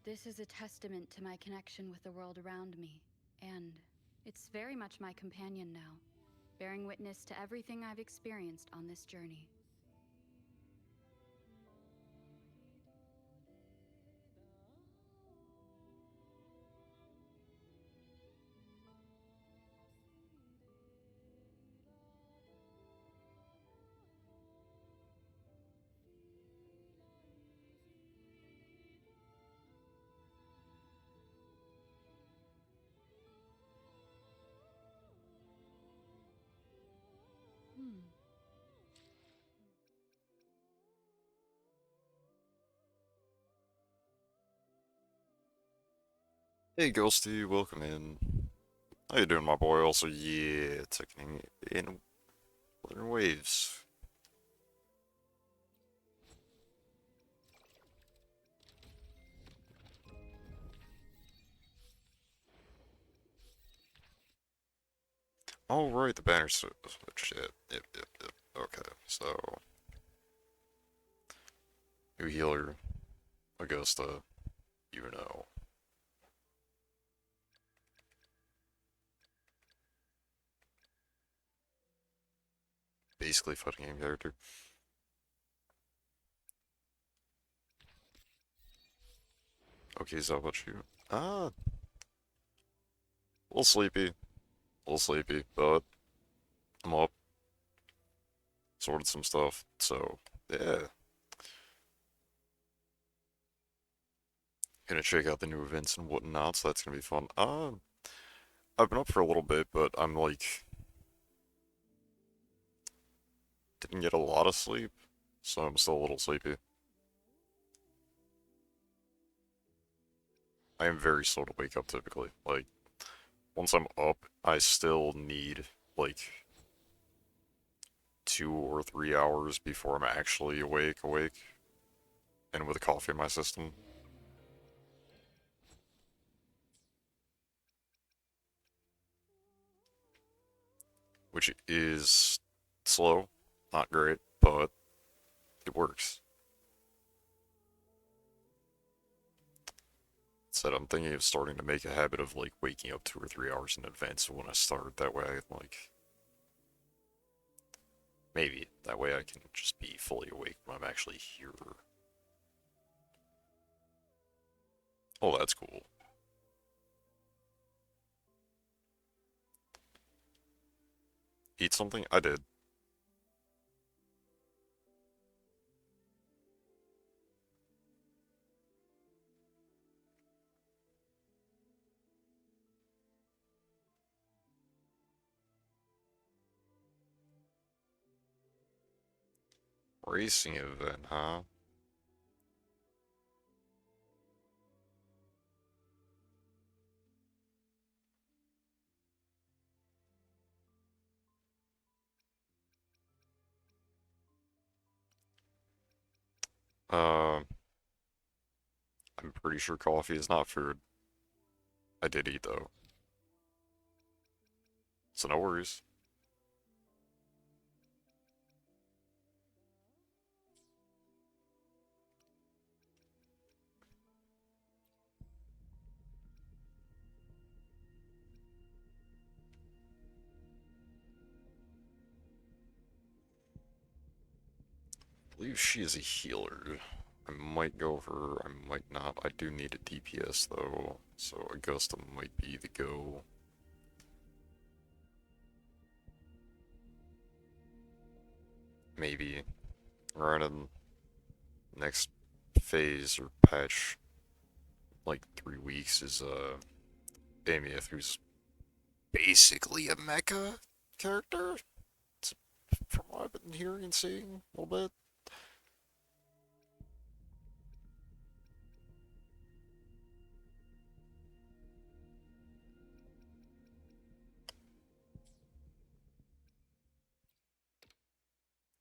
This is a testament to my connection with the world around me, and it's very much my companion now, bearing witness to everything I've experienced on this journey. Hey Ghosty, welcome in. How you doing, my boy? Also, yeah, Tekken in waves. All right, the banner switch. Yep. Okay, so new healer, Augusta, you know, basically fighting game character. Okay, so how about you? A little sleepy, but I'm up, sorted some stuff. So yeah, gonna check out the new events and whatnot. So that's gonna be fun. I've been up for a little bit, but I'm like didn't get a lot of sleep, so I'm still a little sleepy. I am very slow to wake up typically. Like, once I'm up, I still need, like, 2 or 3 hours before I'm actually awake, and with coffee in my system, which is slow, not great, but it works. Said I'm thinking of starting to make a habit of, like, waking up 2 or 3 hours in advance when I start. That way, like, maybe that way I can just be fully awake when I'm actually here. Oh, that's cool. Eat something? I did. Racing event, huh? Uh, I'm pretty sure coffee is not food. I did eat though, so no worries. I believe she is a healer. I might go her, I might not. I do need a DPS though, so Augusta might be the go. Maybe. Right in next phase or patch, like 3 weeks, is Amia, who's basically a mecha character. It's from what I've been hearing and seeing a little bit.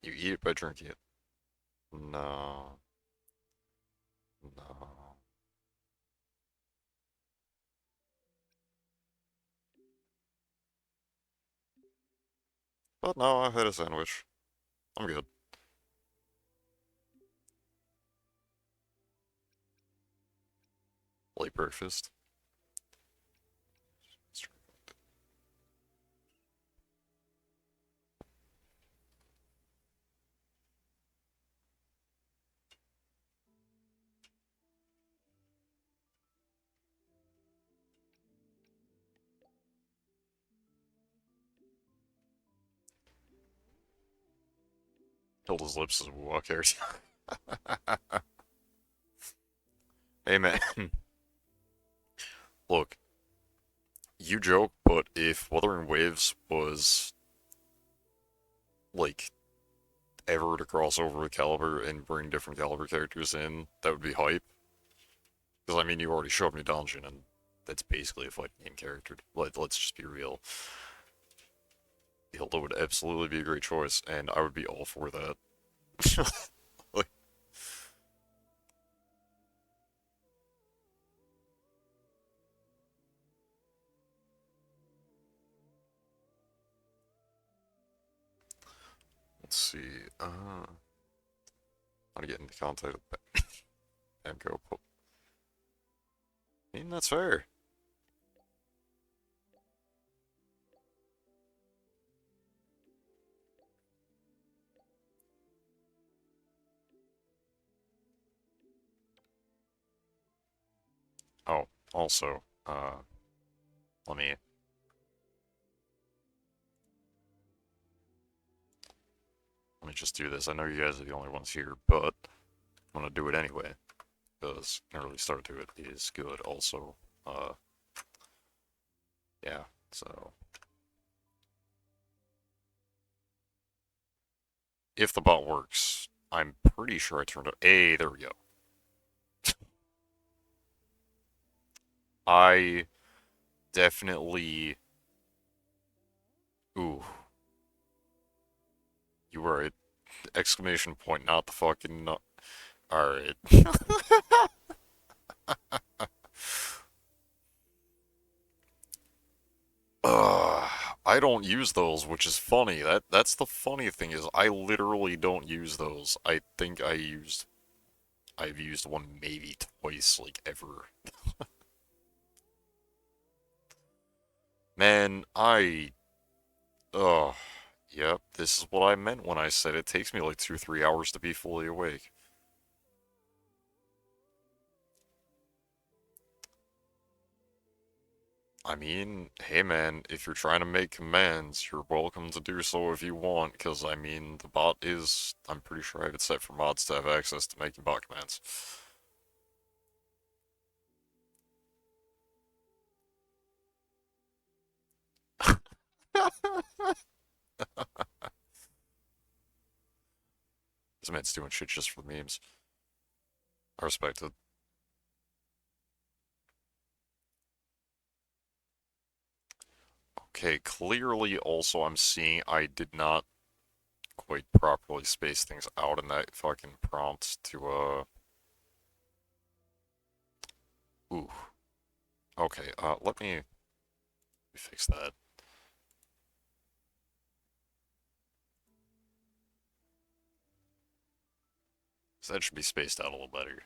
You eat it by drinking it. No, no. But no, I had a sandwich. I'm good. late breakfast. Held his lips as a walk here. Hey man, look, you joke, but if Wuthering Waves was like ever to cross over with Caliber and bring different Caliber characters in, that would be hype. Because I mean, you already showed me Dungeon, and that's basically a fighting game character. Let's just be real. Hilda would absolutely be a great choice, and I would be all for that. Like, let's see. How to get into contact with Emco. I mean, that's fair. Oh, also, let me just do this. I know you guys are the only ones here, but I'm gonna do it anyway because an early start to it is good. Also, yeah. So if the bot works, I'm pretty sure I turned it. Hey, there we go. I definitely. Ooh, you were at exclamation point, not the fucking. Alright. I don't use those, which is funny. That's the funny thing is I literally don't use those. I think I've used one maybe twice, like ever. Man, ugh. Yep, this is what I meant when I said it takes me like 2-3 hours to be fully awake. I mean, hey man, if you're trying to make commands, you're welcome to do so if you want, because I mean, the bot is, I'm pretty sure I have it set for mods to have access to making bot commands. This man's doing shit just for the memes. I respect it. Okay, clearly also I'm seeing I did not quite properly space things out in that fucking prompt to, ooh. Okay, let me fix that. So that should be spaced out a little better.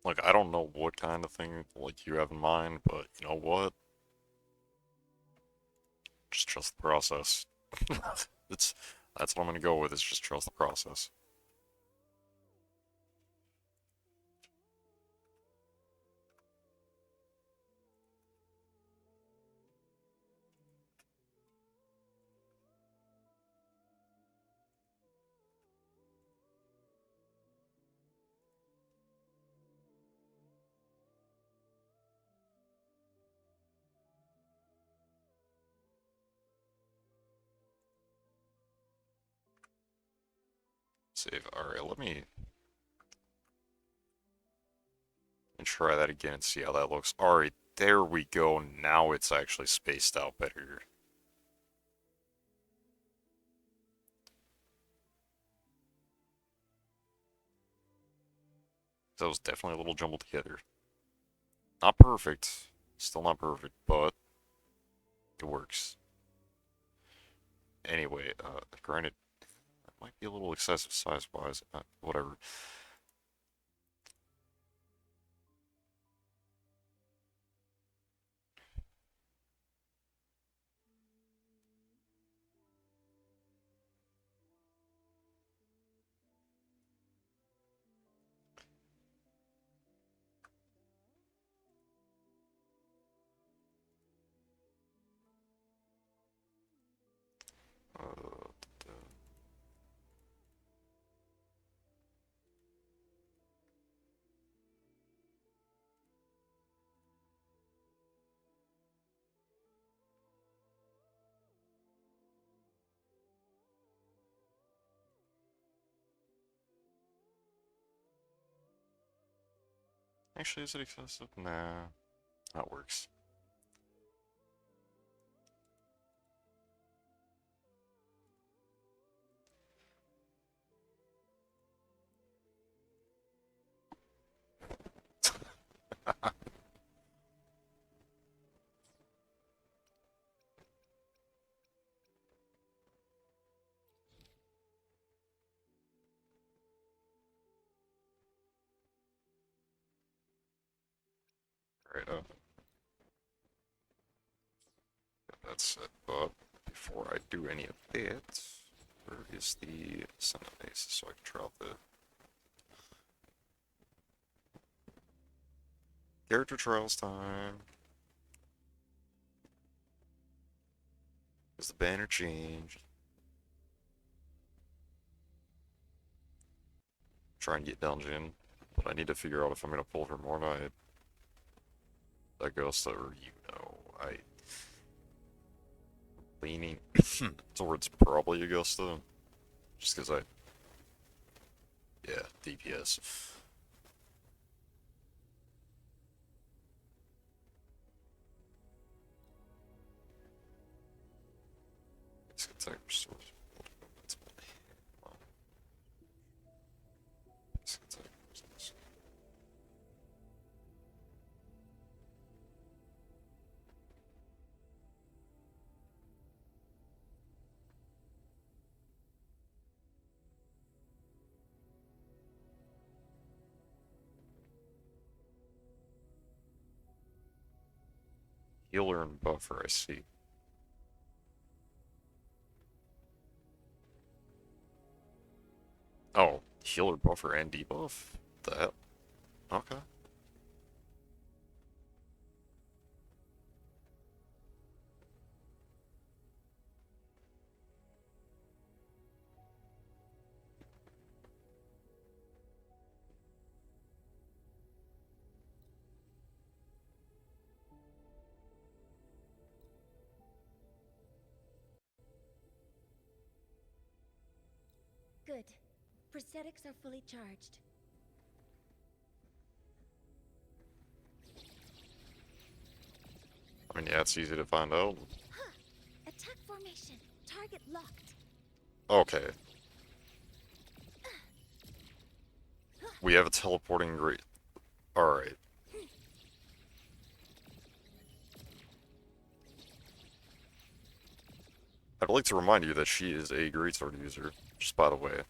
Like, I don't know what kind of thing, like, you have in mind, but you know what? Just trust the process. It's, that's what I'm gonna go with, is just trust the process. Save. Alright, let me try that again and see how that looks. Alright, there we go. Now it's actually spaced out better. That was definitely a little jumbled together. Not perfect. Still not perfect, but it works. Anyway, granted, that might be a little excessive size-wise. Whatever. Uh, Actually, is it excessive? Nah, that works. Right, that's it. But before I do any of that, where is the Senate base so I can try out the character trials time? Is the banner changed? Try and get dungeon, but I need to figure out if I'm gonna pull her more night. A ghost, or I leaning towards probably Augusta, just because yeah, DPS. It's gonna take resource. It's gonna take resource. Healer and buffer, I see. Oh, healer, buffer, and debuff? The hell? Okay. Good. Prosthetics are fully charged. I mean, yeah, it's easy to find out. Huh. Attack formation. Target locked. Okay. We have a teleporting great. Alright. I'd like to remind you that she is a greatsword user, just by the way.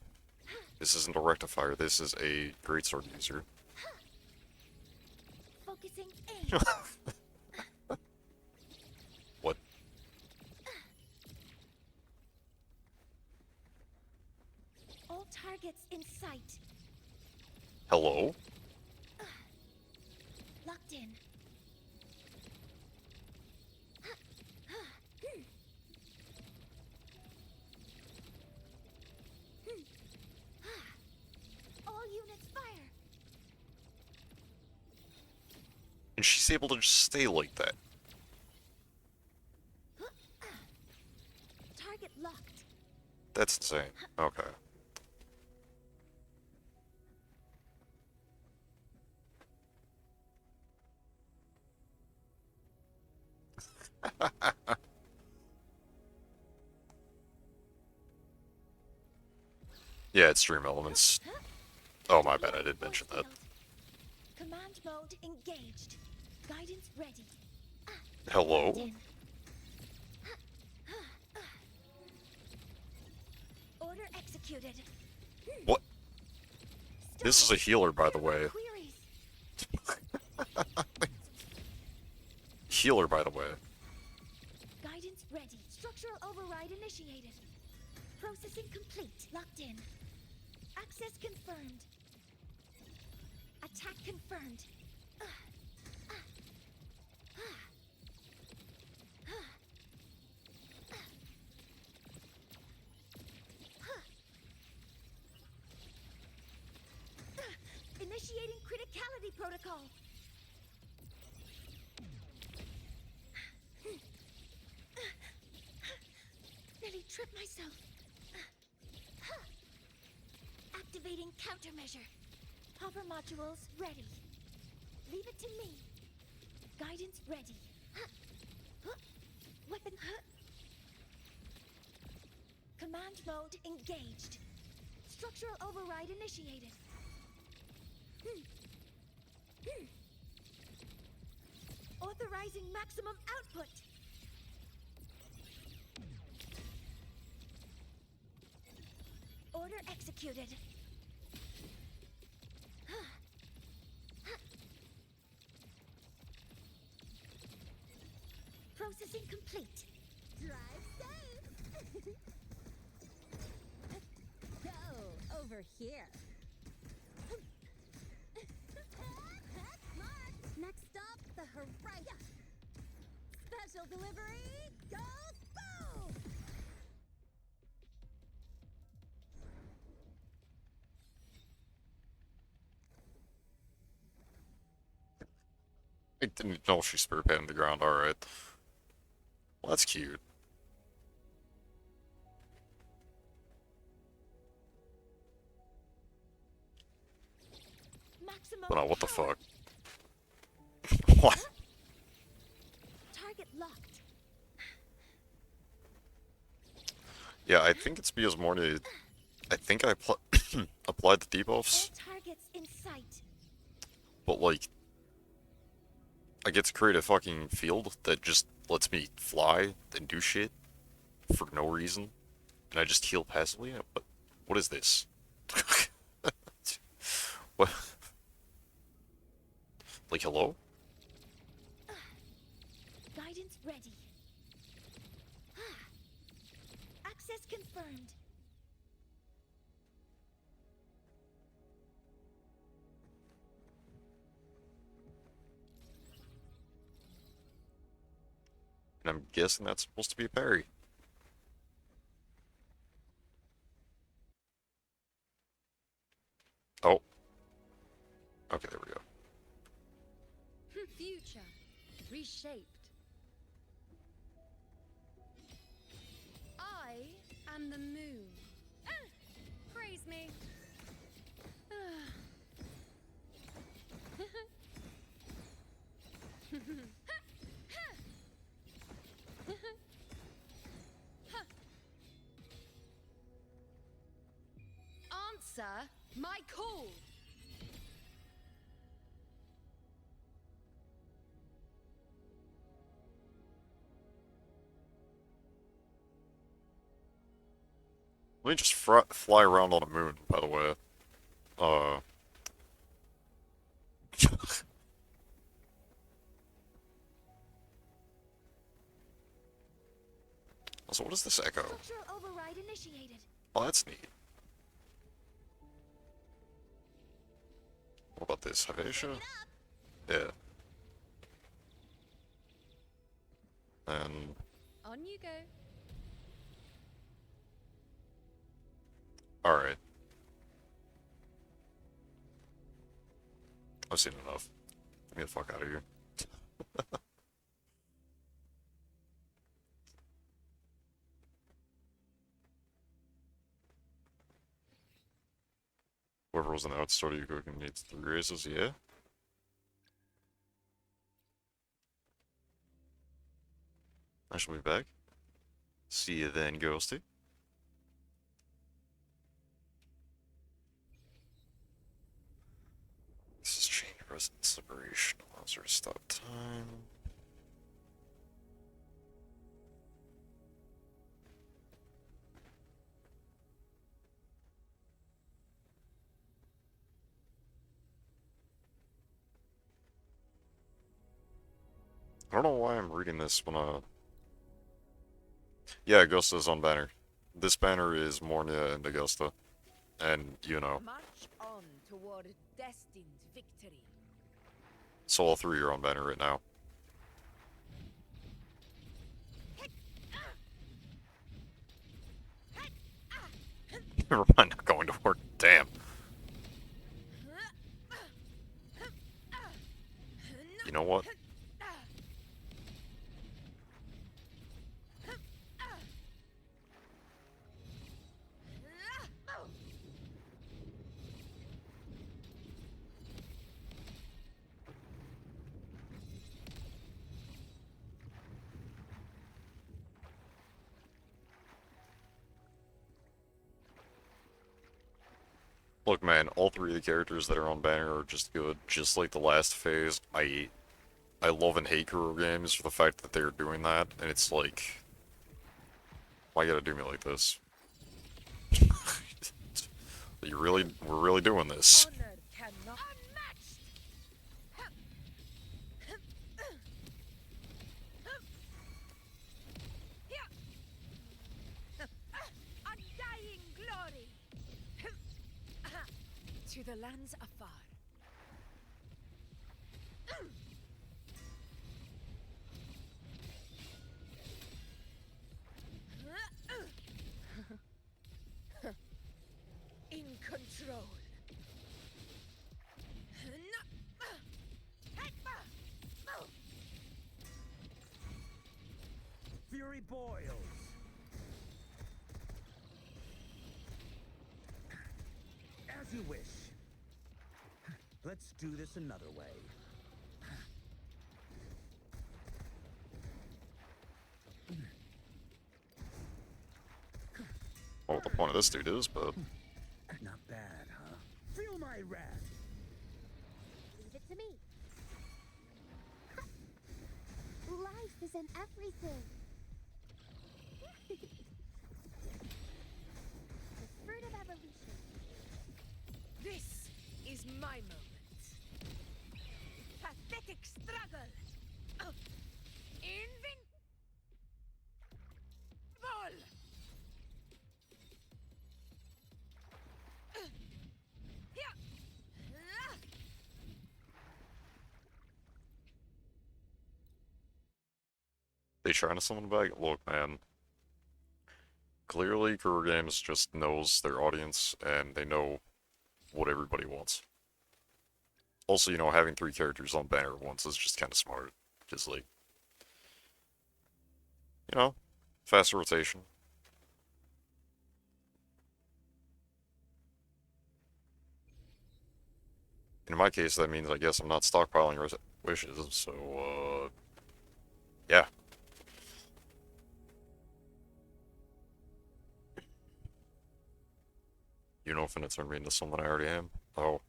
This isn't a rectifier, this is a greatsword user. Focusing aim. What? All targets in sight. Hello? Locked in. All units fire. And she's able to just stay like that. Target locked. That's insane. Okay. Yeah, it's Dream Elements. Oh, my bad, I did mention that. Command mode engaged. Guidance ready. Hello? Locked in. Order executed. What? This is a healer, by the way. Queries. Healer, by the way. Guidance ready. Structural override initiated. Processing complete. Locked in. Access confirmed. Attack confirmed. Initiating criticality protocol. Nearly tripped myself. Activating countermeasure. Hover modules ready. Leave it to me. Guidance ready. Weapon. Command mode engaged. Structural override initiated. Authorizing maximum output. Order executed. Processing complete. Drive safe! Go over here. Next stop, the Horizon. Special delivery, go, go! I didn't know she spirit patted the ground, alright. Well, that's cute. Maximum But what the power. fuck? What? Target locked. Yeah, I think it's because Morty... I think I applied the All debuffs, targets in sight. but like... I get to create a fucking field that just lets me fly and do shit for no reason, and I just heal passively? What is this? What? Like, hello? Guidance ready. Access confirmed. And I'm guessing that's supposed to be a parry. Oh. Okay, there we go. Future reshaped. I am the moon. Praise me. Answer my call. Let me just fly around on a moon, by the way. Also, what is this echo? Structural override initiated. Oh, that's neat. What about this? Havasha? Yeah. And... On you go. Alright. I've seen enough. Get me the fuck out of here. Whoever was an outsider you cooking needs 3 races, yeah? I shall be back. See you then, Ghosty. This is chain residence liberation. Browser stop time. I don't know why I'm reading this when yeah, Augusta's on banner. This banner is Mornia and Augusta. And, you know. March on toward destined victory. So all three are on banner right now. Never mind, not going to work. Damn. You know what? Look, man, all three of the characters that are on banner are just good. Just like the last phase, I love and hate Kuro games for the fact that they're doing that, and it's like, why you gotta do me like this? We're really doing this. Honor cannot unmatched. Undying glory to the lands afar. In control. Fury boils. As you wish. Let's do this another way. Well, what the point of this dude is, but Not bad, huh? Feel my wrath. Leave it to me. Life is in everything. The fruit of evolution. This is my moment. Pathetic struggle. Invincible. they trying to summon back? Look, man. Clearly, Kuro Games just knows their audience, and they know what everybody wants. Also, you know, having three characters on banner at once is just kind of smart. Just like, you know, faster rotation. In my case, that means I guess I'm not stockpiling wishes, so, yeah. You know if it's turn me into someone I already am? Oh.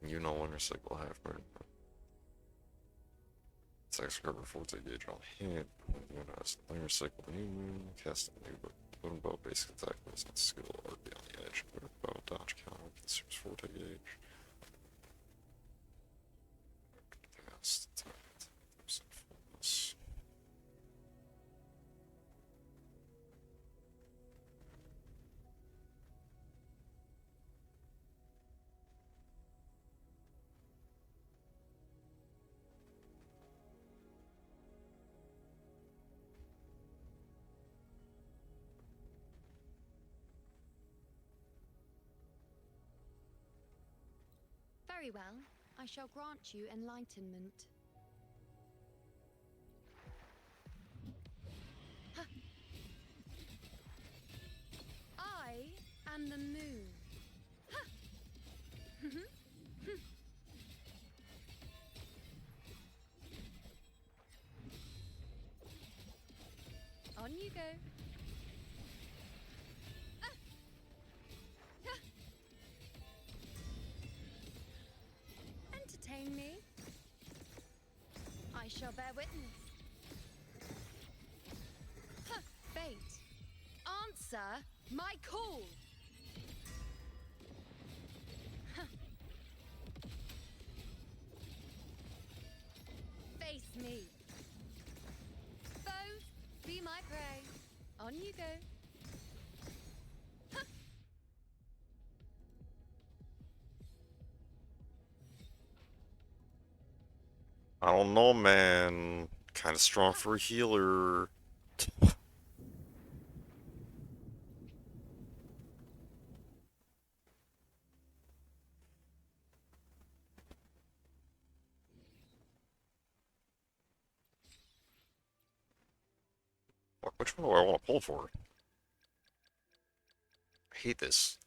You know Winter Cycle half-bird. Sex cover 40 gauge on hit. Winter Cycle new moon. Cast a new boom bow basic attack with skill or be on the edge. Winter bow dodge counter consumes 40 gauge. Cast attack. Fullness. Very well. I shall grant you enlightenment. Huh. I am the moon. Huh. On you go. Blame me? I shall bear witness. Huh, fate. Answer my call. Huh. Face me. Foes, be my prey. On you go. I don't know, man. Kind of strong for a healer. Fuck, which one do I want to pull for? I hate this.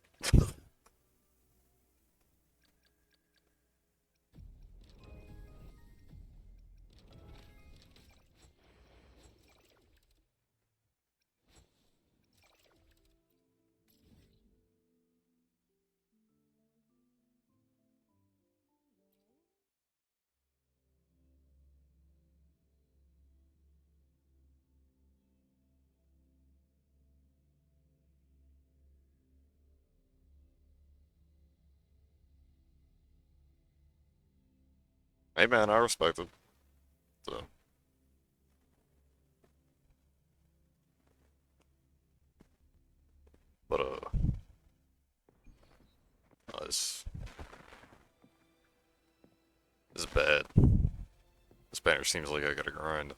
Hey man, I respect it. So. But this is bad. This banner seems like I gotta grind.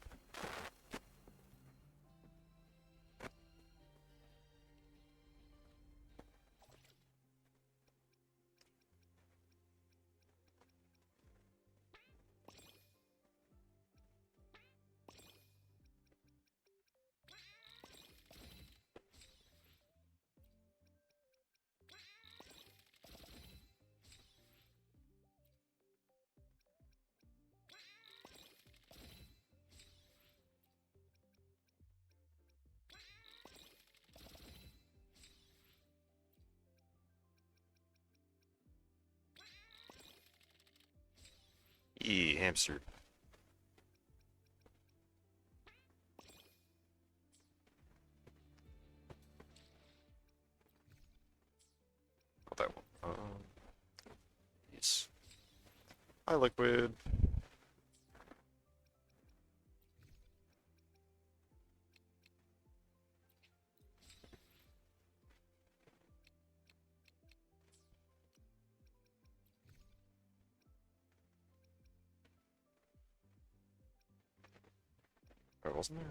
Hamster. Not that one. Yes. Hi, Liquid. Or wasn't there?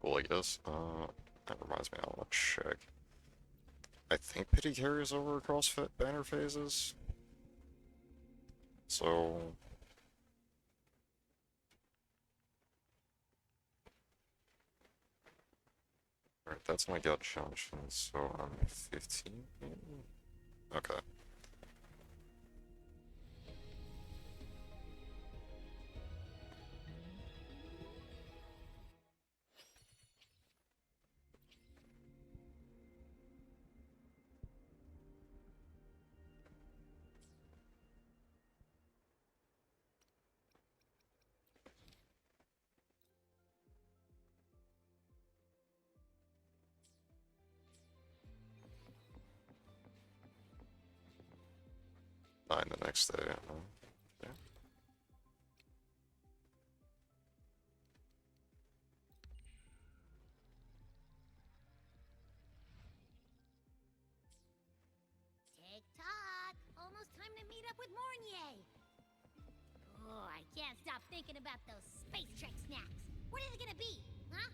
Well, I guess. That reminds me, I want to check. I think pity carries over across banner phases. So. Alright, that's my gut junction, so I'm 15? Okay. Nine the next day. Yeah. Tick-tock! Almost time to meet up with Mornier! Oh, I can't stop thinking about those space trek snacks. What are they gonna be, huh?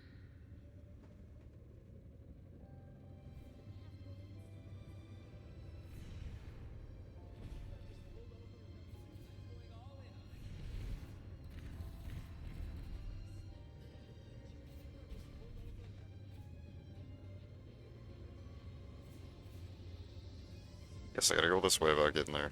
Guess I gotta go this way about getting there.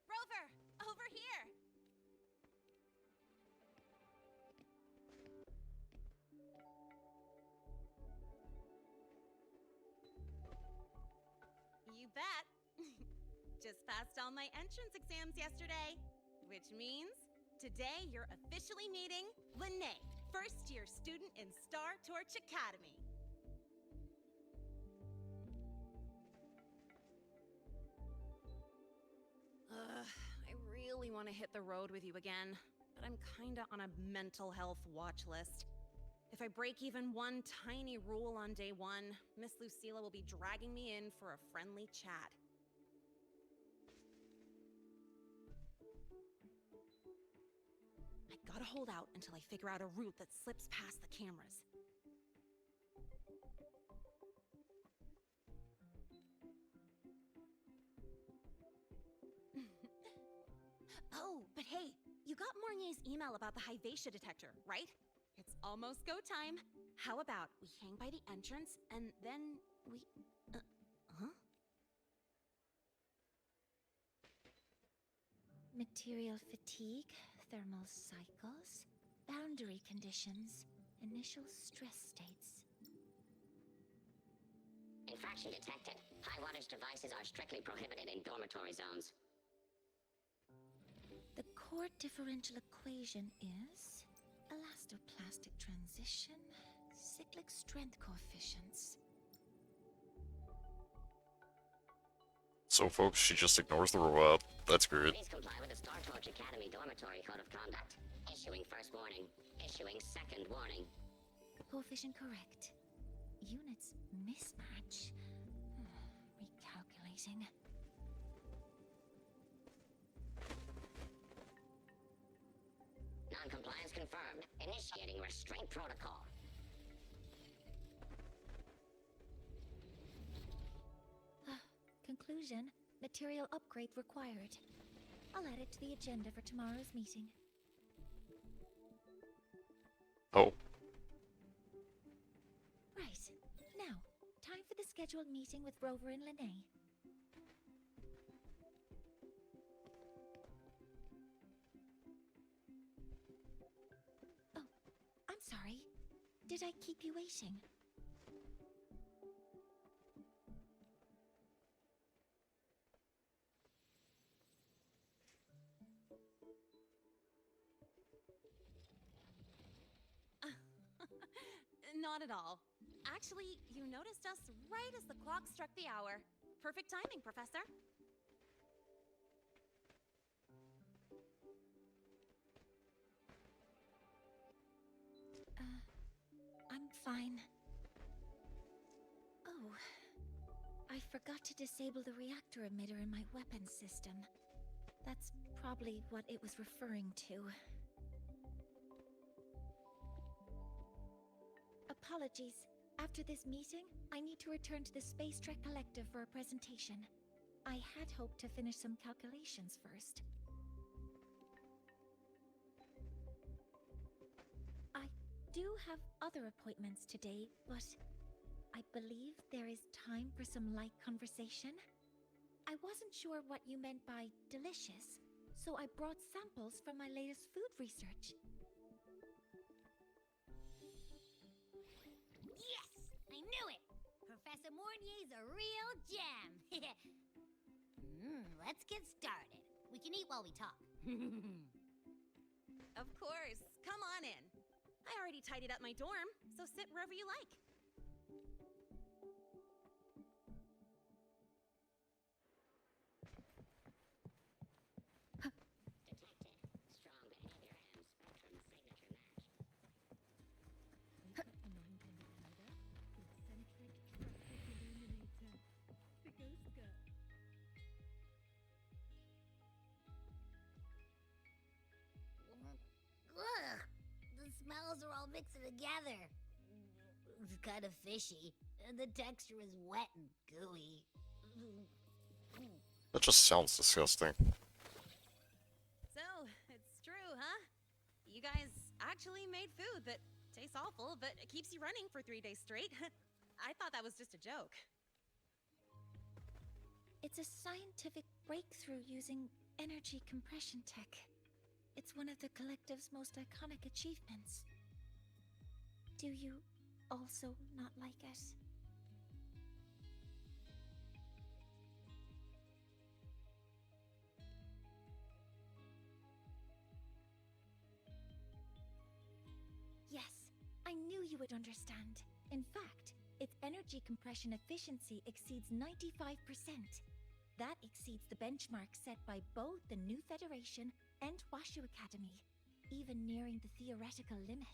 Rover, over here. You bet. Just passed all my entrance exams yesterday, which means today you're officially meeting Lene, first-year student in Star Torch Academy. I really want to hit the road with you again, but I'm kinda on a mental health watch list. If I break even one tiny rule on day one, Miss Lucilla will be dragging me in for a friendly chat. I gotta hold out until I figure out a route that slips past the cameras. Oh, but hey, you got Mornier's email about the Hyvatia detector, right? It's almost go time. How about we hang by the entrance and then we... huh? Material fatigue, thermal cycles, boundary conditions, initial stress states. Infraction detected. High wattage devices are strictly prohibited in dormitory zones. The core differential equation is elastoplastic transition, cyclic strength coefficients. So, folks, she just ignores the robot. That's great. Please comply with the Star Torch Academy Dormitory Code of Conduct. Issuing first warning. Issuing second warning. Coefficient correct. Units mismatch. Recalculating. Non-compliance confirmed. Initiating restraint protocol. Conclusion, material upgrade required. I'll add it to the agenda for tomorrow's meeting. Oh, Right. Now, time for the scheduled meeting with Rover and Lene. Oh, I'm sorry. Did I keep you waiting? Not at all. Actually, you noticed us right as the clock struck the hour. Perfect timing, Professor. I'm fine. Oh, I forgot to disable the reactor emitter in my weapons system. That's probably what it was referring to. Apologies. After this meeting, I need to return to the Space Trek Collective for a presentation. I had hoped to finish some calculations first. I do have other appointments today, but I believe there is time for some light conversation. I wasn't sure what you meant by delicious, so I brought samples from my latest food research. Yes! I knew it! Professor Mornier's a real gem! Let's get started. We can eat while we talk. Of course. Come on in. I already tidied up my dorm, so sit wherever you like. Detected. Strong behavior and spectrum signature match. together. It's kind of fishy, and the texture is wet and gooey. That just sounds disgusting. So, it's true, huh? You guys actually made food that tastes awful, but it keeps you running for 3 days straight. I thought that was just a joke. It's a scientific breakthrough using energy compression tech. It's one of the collective's most iconic achievements. Do you also not like it? Yes, I knew you would understand. In fact, its energy compression efficiency exceeds 95%. That exceeds the benchmark set by both the New Federation and Washu Academy, even nearing the theoretical limit.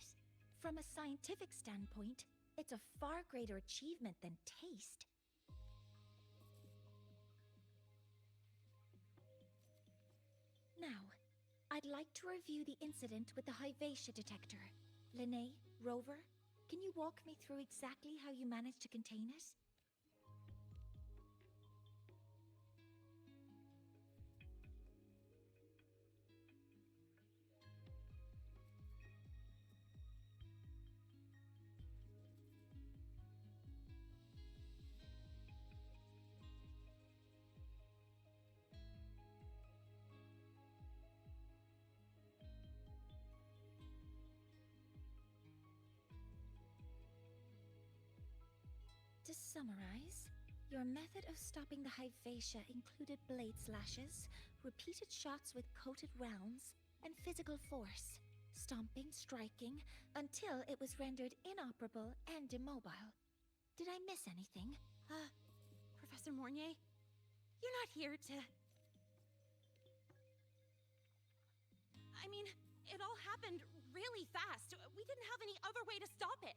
From a scientific standpoint, it's a far greater achievement than taste. Now, I'd like to review the incident with the Hyvatia detector. Linnae, Rover, can you walk me through exactly how you managed to contain it? To summarize, your method of stopping the Hyvatia included blade slashes, repeated shots with coated rounds, and physical force. Stomping, striking, until it was rendered inoperable and immobile. Did I miss anything? Professor Mornier? You're not here to... I mean, it all happened really fast. We didn't have any other way to stop it.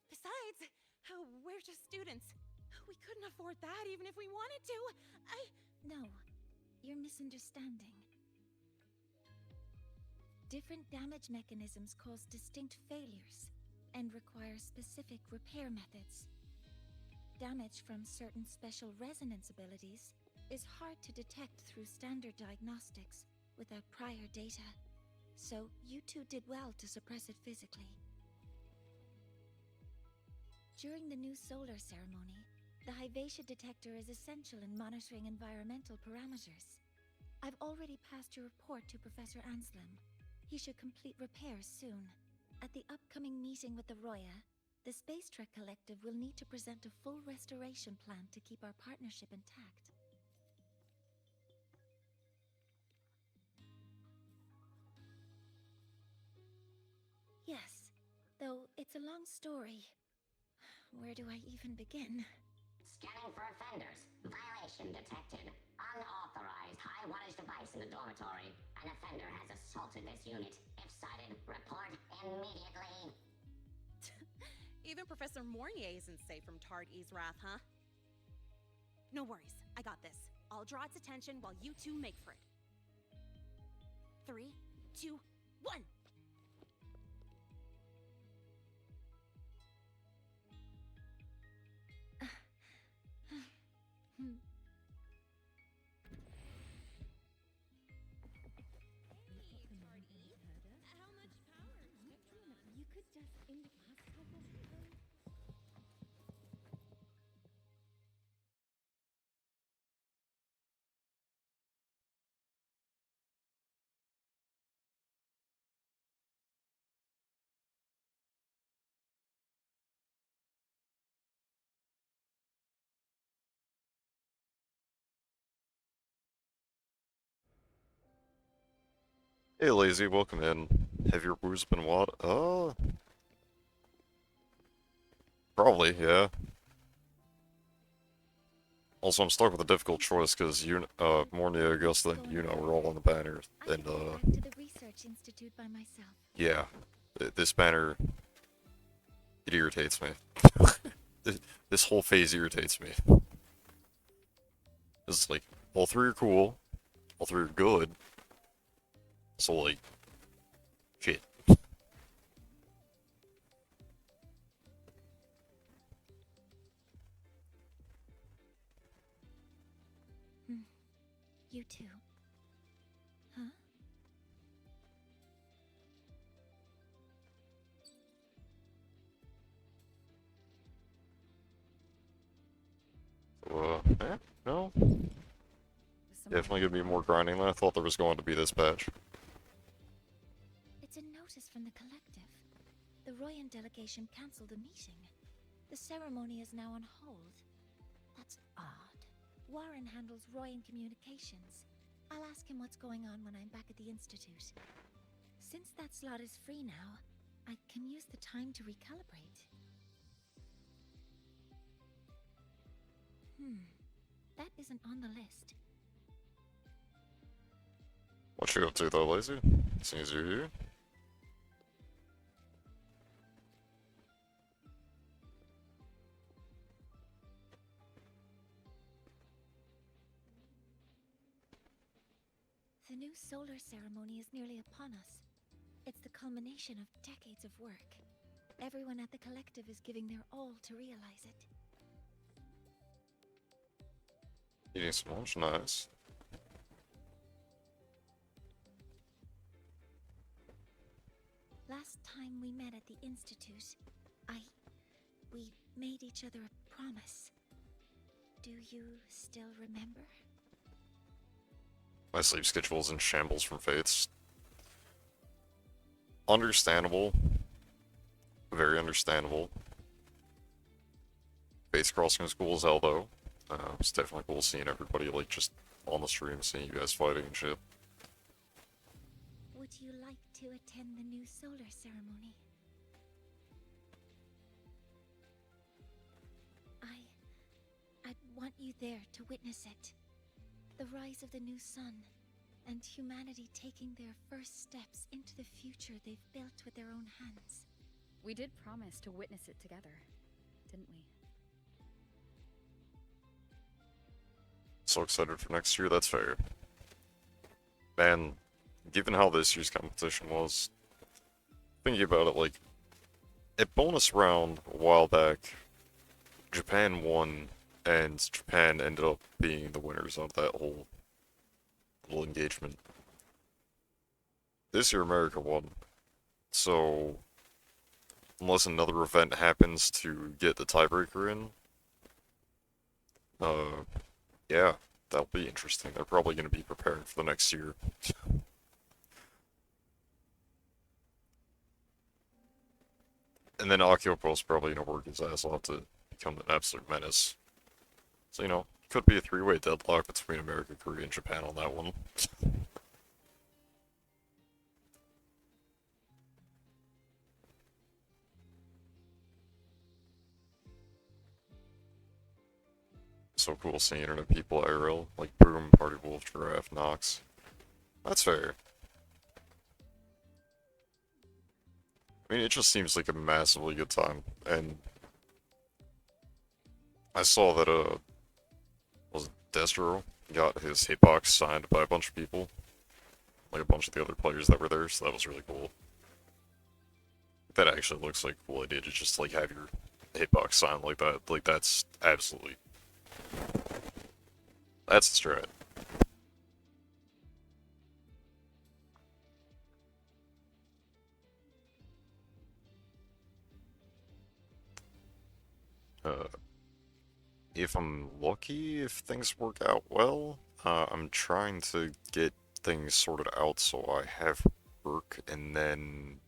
Besides, we're just students. We couldn't afford that even if we wanted to. No, you're misunderstanding. Different damage mechanisms cause distinct failures and require specific repair methods. Damage from certain special resonance abilities is hard to detect through standard diagnostics without prior data, so you two did well to suppress it physically. During the new solar ceremony, the Hyvatia detector is essential in monitoring environmental parameters. I've already passed your report to Professor Anselm. He should complete repairs soon. At the upcoming meeting with the Roya, the Space Trek Collective will need to present a full restoration plan to keep our partnership intact. Yes, though it's a long story. Where do I even begin? Scanning for offenders. Violation detected. Unauthorized high-wattage device in the dormitory. An offender has assaulted this unit. If cited, report immediately. Even Professor Mornier isn't safe from Tard-E's wrath, huh? No worries, I got this. I'll draw its attention while you two make for it. 3, 2, 1! You could just in the past couple Hey, Lazy, welcome in. Have your woos been what? Probably, yeah. Also, I'm stuck with a difficult choice because Mornia, Augusta, and we're all on the banner, I and could go back to the research institute by myself. yeah, this banner, it irritates me. This whole phase irritates me. It's like, all three are cool, all three are good, so like, shit. You too. Huh? Yeah, no. Definitely gonna be more grinding than I thought there was going to be this patch. It's a notice from the collective. The Royan delegation cancelled a meeting. The ceremony is now on hold. That's odd. Warren handles Royan communications. I'll ask him what's going on when I'm back at the Institute. Since that slot is free now, I can use the time to recalibrate. That isn't on the list. What you up to though, Lazy? Seems you're here. The new solar ceremony is nearly upon us. It's the culmination of decades of work. Everyone at the collective is giving their all to realize it. Eating some lunch, nice. Last time we met at the Institute, we made each other a promise. Do you still remember? My sleep schedule's in shambles from Faiths. Understandable. Very understandable. Faiths crossing is cool as hell though. It's definitely cool seeing everybody like just on the stream, seeing you guys fighting and shit. Would you like to attend the new solar ceremony? I'd want you there to witness it. The rise of the new sun, and humanity taking their first steps into the future they've built with their own hands. We did promise to witness it together, didn't we? So excited for next year, that's fair. Man, given how this year's competition was, thinking about it, like, at bonus round a while back, Japan won, and Japan ended up being the winners of that whole little engagement. This year, America won. So, unless another event happens to get the tiebreaker in, yeah, that'll be interesting. They're probably going to be preparing for the next year. And then Akiopo's probably going to work his ass off to become an absolute menace. So, you know, could be a three-way deadlock between America, Korea, and Japan on that one. So cool seeing internet people IRL, like Boom, Party Wolf, Giraffe, Nox. That's fair. I mean, it just seems like a massively good time, and I saw that, was it Destro got his hitbox signed by a bunch of people, like a bunch of the other players that were there, so that was really cool. That actually looks like a cool idea to just, like, have your hitbox signed like that. Like, that's absolutely... That's the strat. If I'm lucky, if things work out well, I'm trying to get things sorted out so I have work, and then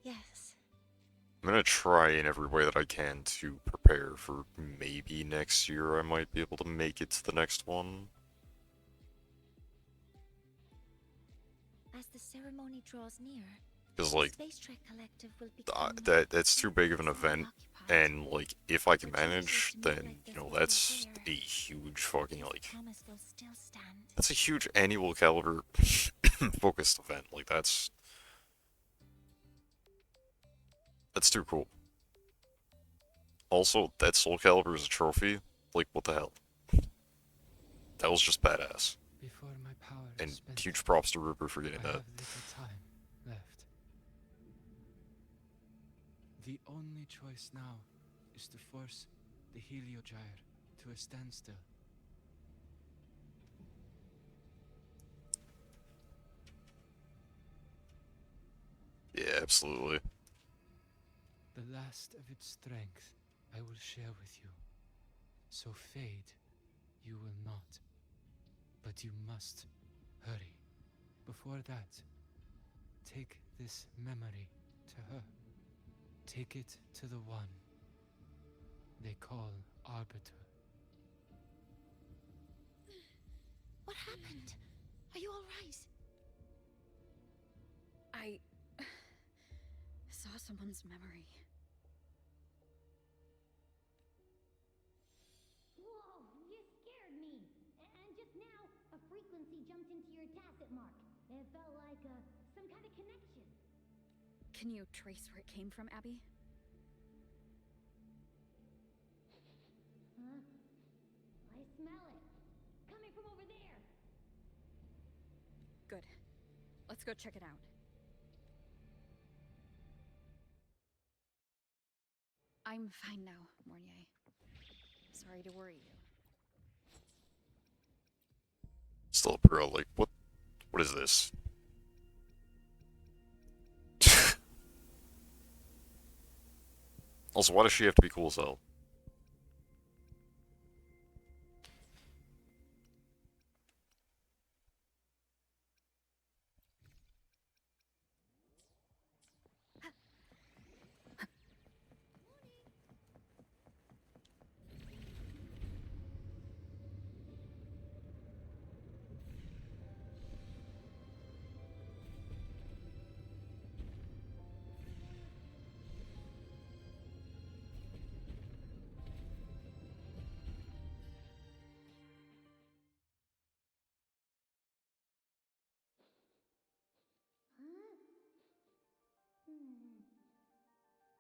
Yes. I'm gonna try in every way that I can to prepare for maybe next year I might be able to make it to the next one. As the ceremony draws near, Because, like, Space Trek Collective will become that's too big of an event, and, like, if I can manage, then, you know, that's a huge fucking, like, promise will still stand. that's a huge annual caliber focused event. Like, that's too cool. Also, that Soul Calibur is a trophy. Like, what the hell? That was just badass. Before my power is And spent, huge props to Rupert for getting I that. have little time left. The only choice now is to force the Heliogyre to a standstill. Yeah, absolutely. The last of its strength I will share with you. So fade, you will not. But you must hurry. Before that, take this memory to her. Take it to the one they call Arbiter. What happened? Are you all right? I saw someone's memory. Whoa, you scared me. And just now, a frequency jumped into your tacit mark. It felt like some kind of connection. Can you trace where it came from, Abby? Huh? I smell it. Coming from over there. Good. Let's go check it out. I'm fine now, Mornier. Sorry to worry you. Still a pro, like, what is this? Also, why does she have to be cool as hell? Huh?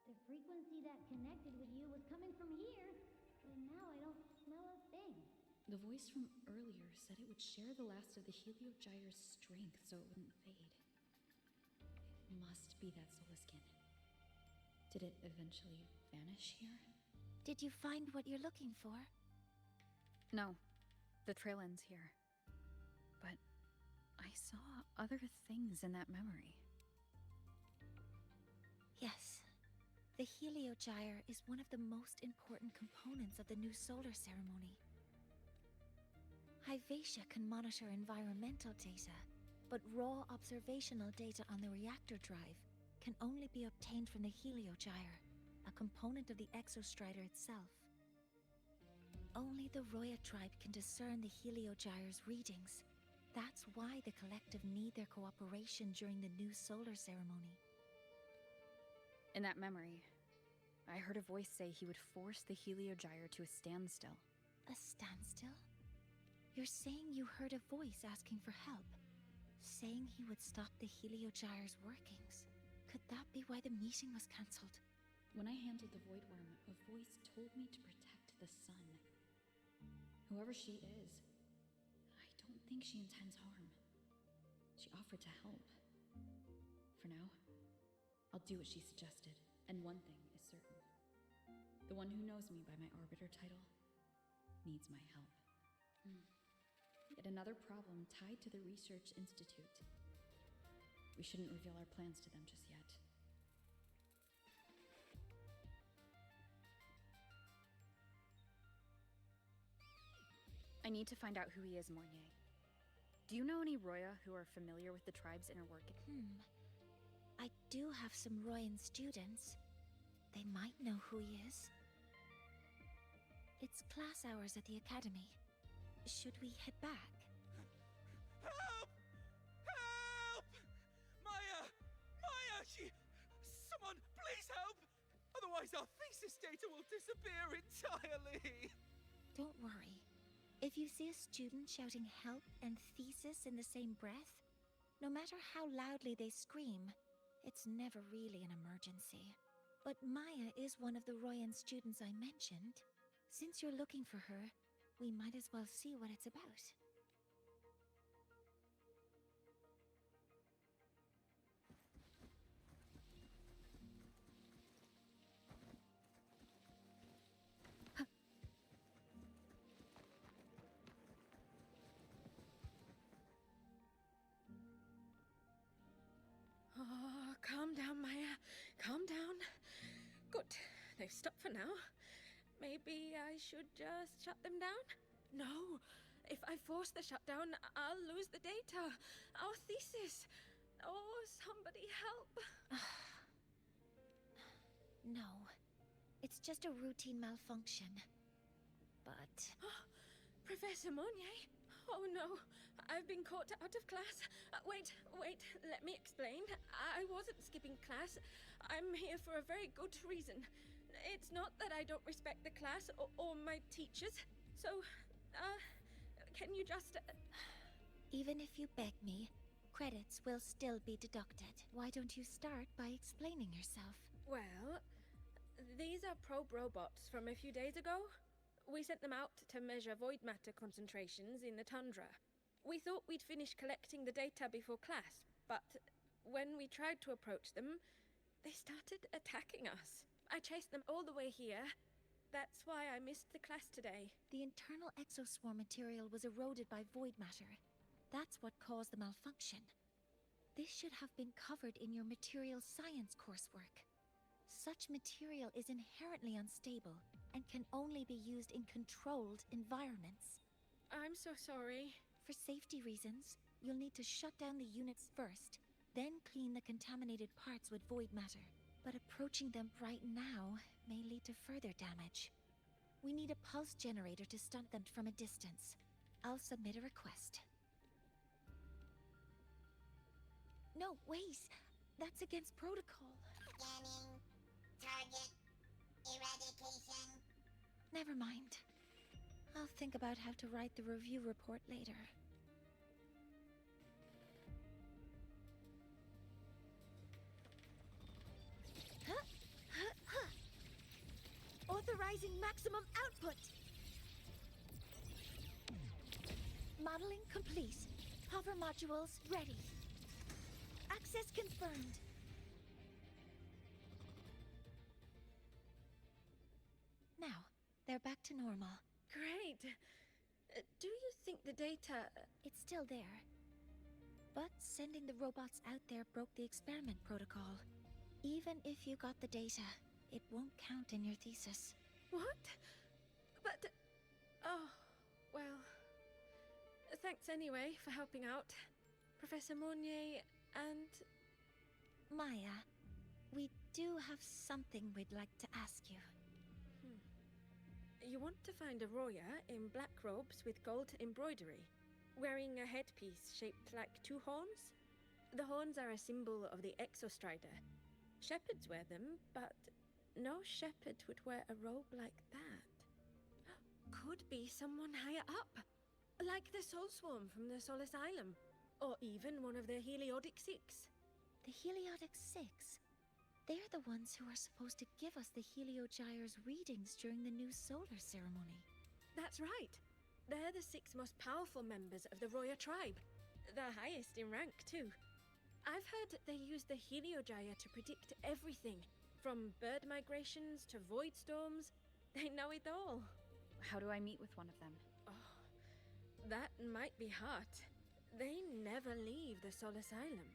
The frequency that connected with you was coming from here, but now I don't smell a thing. The voice from earlier said it would share the last of the Heliogyre's strength so it wouldn't fade. It must be that soul skin. Did it eventually vanish here? Did you find what you're looking for? No. The trail ends here. But I saw other things in that memory. Yes. The Heliogyre is one of the most important components of the new solar ceremony. Hyvatia can monitor environmental data, but raw observational data on the reactor drive can only be obtained from the Heliogyre, a component of the Exostrider itself. Only the Roya tribe can discern the Heliogyre's readings. That's why the collective need their cooperation during the new solar ceremony. In that memory, I heard a voice say he would force the Heliogyre to a standstill. A standstill? You're saying you heard a voice asking for help? Saying he would stop the Heliogyre's workings? Could that be why the meeting was cancelled? When I handled the Void Worm, a voice told me to protect the sun. Whoever she is, I don't think she intends harm. She offered to help. For now, I'll do what she suggested, and one thing is certain. The one who knows me by my Arbiter title needs my help. Yet another problem tied to the Research Institute. We shouldn't reveal our plans to them just yet. I need to find out who he is, Mornier. Do you know any Roya who are familiar with the tribe's inner working? I do have some Royan students. They might know who he is. It's class hours at the academy. Should we head back? Help! Help! Maya! Maya! Someone, please help! Otherwise our thesis data will disappear entirely! Don't worry. If you see a student shouting help and thesis in the same breath, no matter how loudly they scream, it's never really an emergency. But Maya is one of the Royan students I mentioned. Since you're looking for her, we might as well see what it's about. Oh, calm down, they've stopped for now. Maybe I should just shut them down? No. If I force the shutdown, I'll lose the data. Our thesis. Oh, somebody help. No. It's just a routine malfunction. But... Professor Monnier? Oh no, I've been caught out of class. Wait, let me explain. I wasn't skipping class. I'm here for a very good reason. It's not that I don't respect the class or my teachers. So, can you just... Even if you beg me, credits will still be deducted. Why don't you start by explaining yourself? Well, these are probe robots from a few days ago. We sent them out to measure void matter concentrations in the tundra. We thought we'd finish collecting the data before class, but when we tried to approach them, they started attacking us. I chased them all the way here. That's why I missed the class today. The internal exoswarm material was eroded by void matter. That's what caused the malfunction. This should have been covered in your material science coursework. Such material is inherently unstable and can only be used in controlled environments. I'm so sorry. For safety reasons, you'll need to shut down the units first, then clean the contaminated parts with void matter. But approaching them right now may lead to further damage. We need a pulse generator to stun them from a distance. I'll submit a request. No, wait! That's against protocol. Scanning. Target. Eradication. Never mind. I'll think about how to write the review report later. Authorizing maximum output! Modeling complete. Hover modules ready. Access confirmed. Now, they're back to normal. Great. Do you think the data... It's still there. But sending the robots out there broke the experiment protocol. Even if you got the data, it won't count in your thesis. What? But... Oh, well... Thanks anyway for helping out, Professor Monnier and... Maya, we do have something we'd like to ask you. You want to find a Roya in black robes with gold embroidery, wearing a headpiece shaped like two horns? The horns are a symbol of the Exostrider. Shepherds wear them, but no shepherd would wear a robe like that. Could be someone higher up, like the Soul Swarm from the Sol Asylum, or even one of the Heliodic Six. The Heliodic Six? They're the ones who are supposed to give us the Heliogyre's readings during the new solar ceremony. That's right. They're the 6 most powerful members of the Roya tribe. The highest in rank, too. I've heard they use the Heliogyre to predict everything, from bird migrations to void storms. They know it all. How do I meet with one of them? Oh, that might be hard. They never leave the Sol Asylum.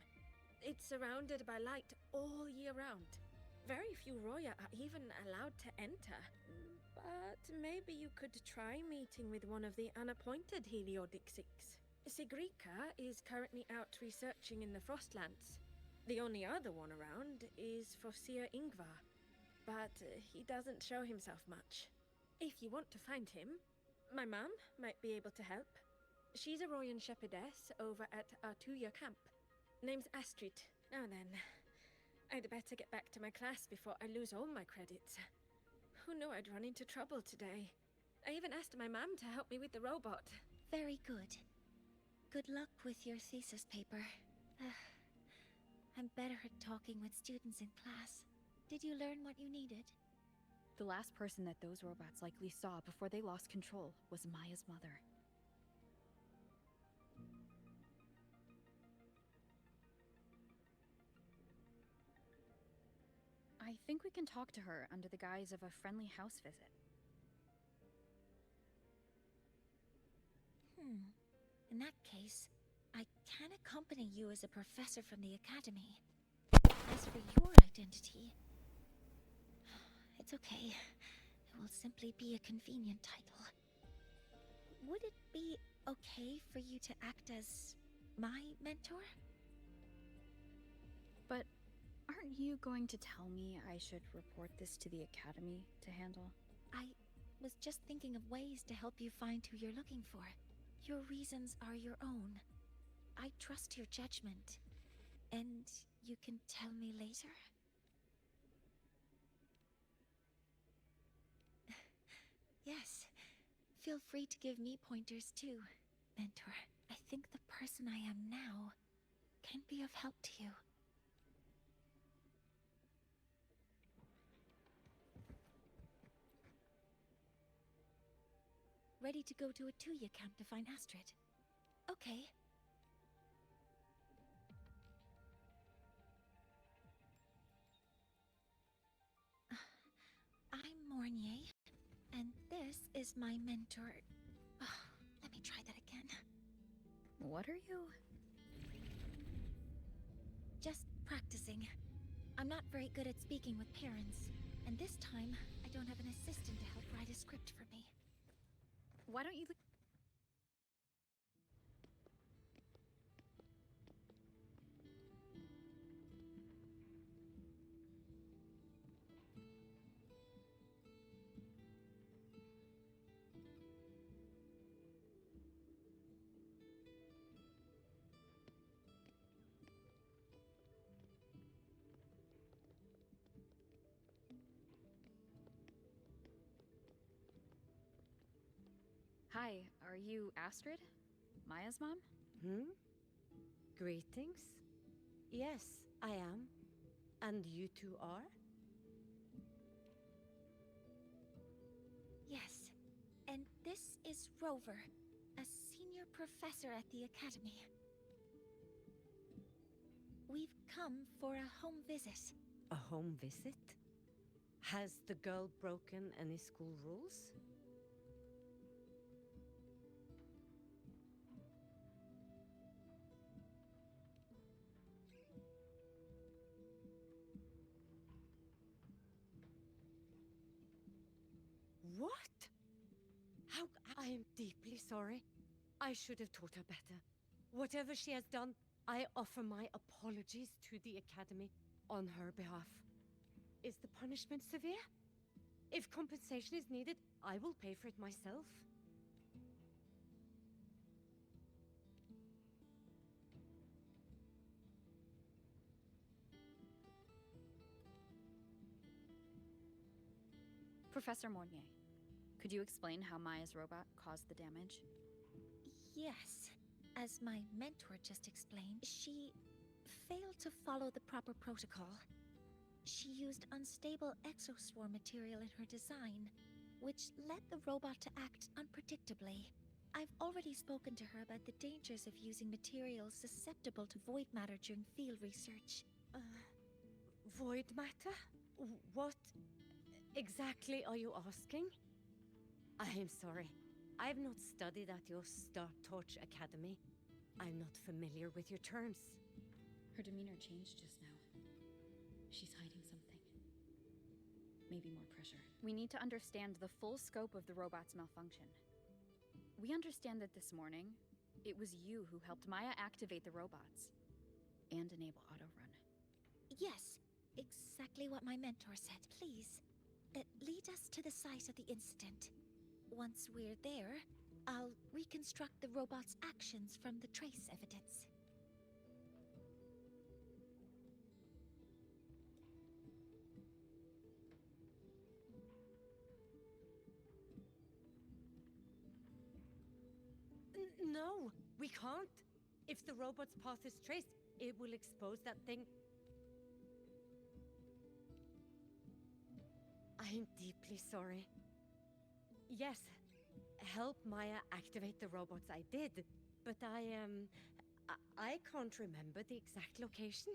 It's surrounded by light all year round. Very few Roya are even allowed to enter. But maybe you could try meeting with one of the unappointed Heliodic Six. Sigrika is currently out researching in the Frostlands. The only other one around is Fosir Ingvar, but he doesn't show himself much. If you want to find him, my mum might be able to help. She's a Royan shepherdess over at Artuya camp. Name's Astrid. Now then, I'd better get back to my class before I lose all my credits. Who knew I'd run into trouble today? I even asked my mum to help me with the robot. Very good. Good luck with your thesis paper. I'm better at talking with students in class. Did you learn what you needed? The last person that those robots likely saw before they lost control was Maya's mother. I think we can talk to her under the guise of a friendly house visit. In that case, I can accompany you as a professor from the academy. As for your identity, It's okay. It will simply be a convenient title. Would it be okay for you to act as my mentor? But aren't you going to tell me I should report this to the Academy to handle? I was just thinking of ways to help you find who you're looking for. Your reasons are your own. I trust your judgment. And you can tell me later? Yes. Feel free to give me pointers too, Mentor. I think the person I am now can be of help to you. Ready to go to a Tuya camp to find Astrid? Okay. I'm Mornier, and this is my mentor. Let me try that again. What are you? Just practicing. I'm not very good at speaking with parents, and this time I don't have an assistant to help write a script for me. Why don't you look? Hi, are you Astrid? Maya's mom? Greetings. Yes, I am. And you two are? Yes, and this is Rover, a senior professor at the Academy. We've come for a home visit. A home visit? Has the girl broken any school rules? What? How? I am deeply sorry. I should have taught her better. Whatever she has done, I offer my apologies to the Academy on her behalf. Is the punishment severe? If compensation is needed, I will pay for it myself. Professor Mornier, could you explain how Maya's robot caused the damage? Yes. As my mentor just explained, she failed to follow the proper protocol. She used unstable exoswarm material in her design, which led the robot to act unpredictably. I've already spoken to her about the dangers of using materials susceptible to void matter during field research. Void matter? What exactly are you asking? I am sorry. I have not studied at your Star Torch Academy. I'm not familiar with your terms. Her demeanor changed just now. She's hiding something. Maybe more pressure. We need to understand the full scope of the robot's malfunction. We understand that this morning, it was you who helped Maya activate the robots and enable auto-run. Yes, exactly what my mentor said. Please, lead us to the site of the incident. Once we're there, I'll reconstruct the robot's actions from the trace evidence. No, we can't. If the robot's path is traced, it will expose that thing. I am deeply sorry. Yes, help Maya activate the robots I did, but I can't remember the exact location.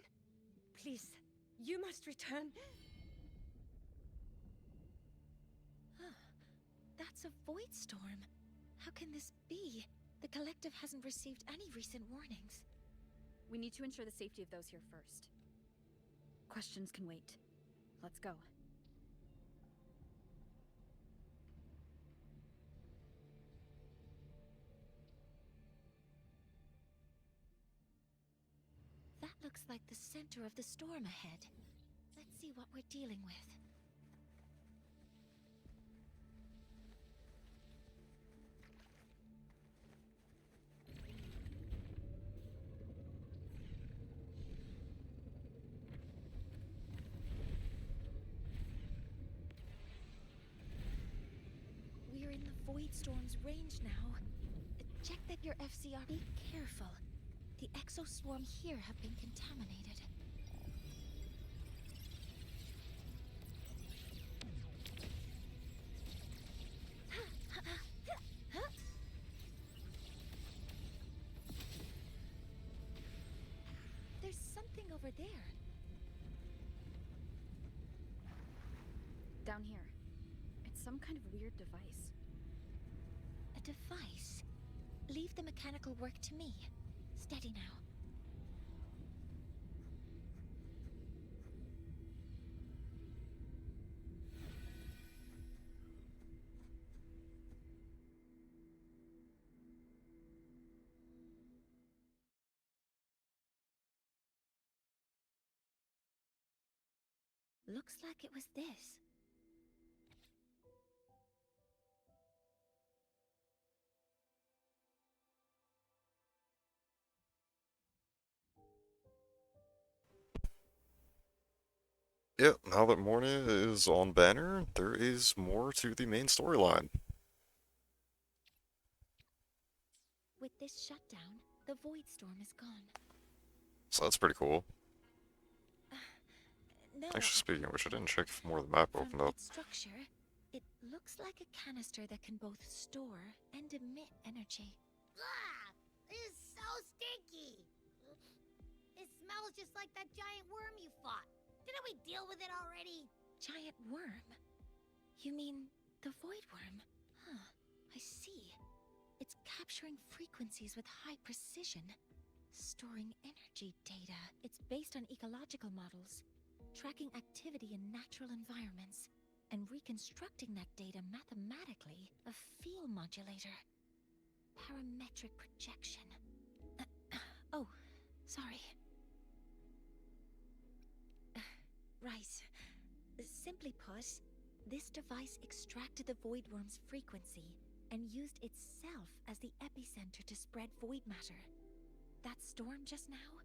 Please, you must return. That's a void storm. How can this be? The Collective hasn't received any recent warnings. We need to ensure the safety of those here first. Questions can wait. Let's go. Looks like the center of the storm ahead. Let's see what we're dealing with. We're in the Void Storm's range now. Check that your FCR. Be careful. The exoswarm here have been contaminated. There's something over there. Down here. It's some kind of weird device. A device? Leave the mechanical work to me. Steady now. Looks like it was this. Yep, now that Mornia is on banner, there is more to the main storyline. With this shutdown, the Void Storm is gone. So that's pretty cool. No, Actually, speaking of which, I didn't check if more of the map opened from up. its structure, it looks like a canister that can both store and emit energy. Ugh! This is so stinky! It smells just like that giant worm you fought. Didn't we deal with it already? Giant worm? You mean the Void Worm? Huh, I see. It's capturing frequencies with high precision, storing energy data. It's based on ecological models, tracking activity in natural environments, and reconstructing that data mathematically. A field modulator. Parametric projection. Oh, sorry. Right. Simply put, this device extracted the Void Worm's frequency and used itself as the epicenter to spread void matter. That storm just now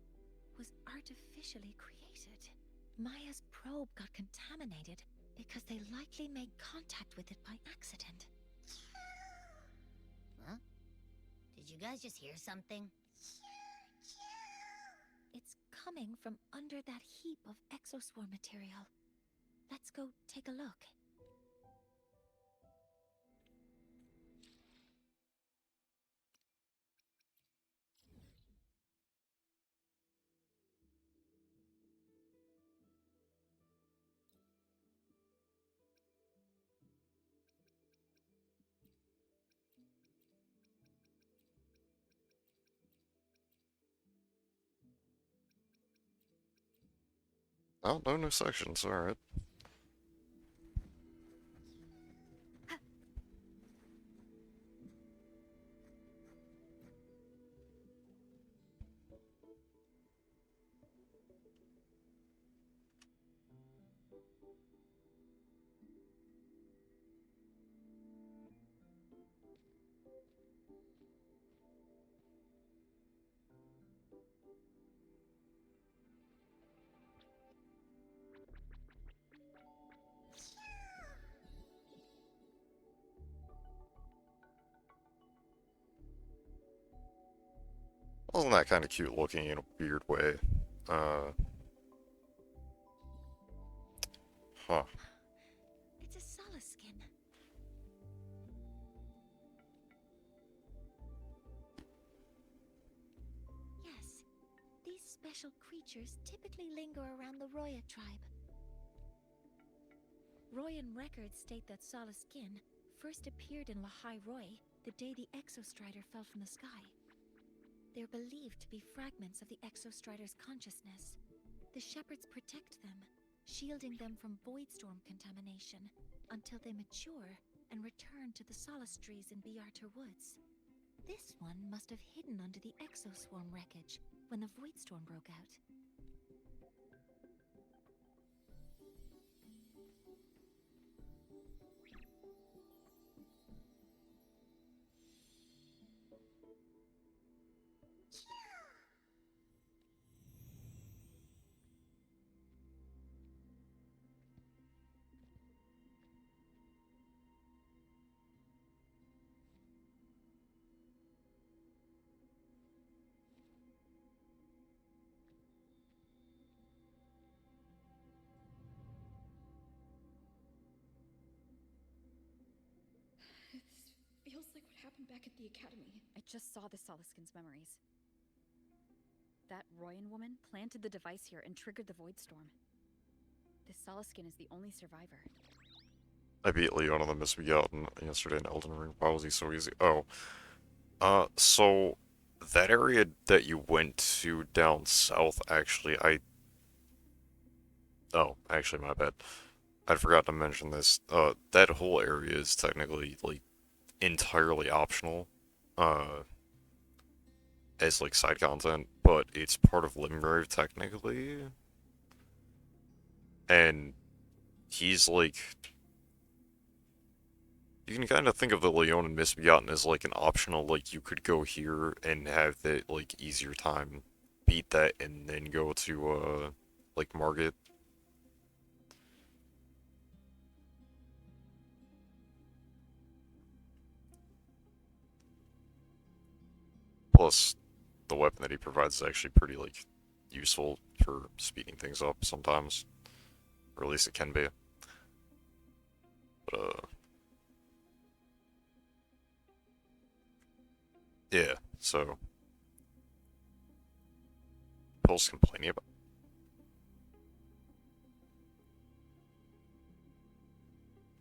was artificially created. Maya's probe got contaminated because they likely made contact with it by accident. Huh? Did you guys just hear something? It's coming from under that heap of exoswarm material. Let's go take a look. Oh, no new sections, alright. Wasn't that kind of cute looking in a weird way? Huh. It's a solace skin. Yes, these special creatures typically linger around the Roya tribe. Royan records state that Solace Skin first appeared in Lahai Roy the day the Exostrider fell from the sky. They're believed to be fragments of the Exostrider's consciousness. The shepherds protect them, shielding them from voidstorm contamination until they mature and return to the Solace trees in Biarter Woods. This one must have hidden under the Exoswarm wreckage when the voidstorm broke out. back at the academy. I just saw the Soliskin's memories. That Royan woman planted the device here and triggered the Void Storm. This Soliskin is the only survivor. I beat Leon on the Misbegotten yesterday in Elden Ring. Why was he so easy? Oh. So that area that you went to down south, actually, Oh, actually, my bad. I forgot to mention this. That whole area is technically, like, entirely optional, as, like, side content, but it's part of Limgrave, technically. And he's, like... You can kind of think of the Leon and Misbegotten as, like, an optional, like, you could go here and have the, like, easier time, beat that, and then go to, like, Margit. Plus, the weapon that he provides is actually pretty, like, useful for speeding things up sometimes. Or at least it can be. But, yeah, so... People's complaining about...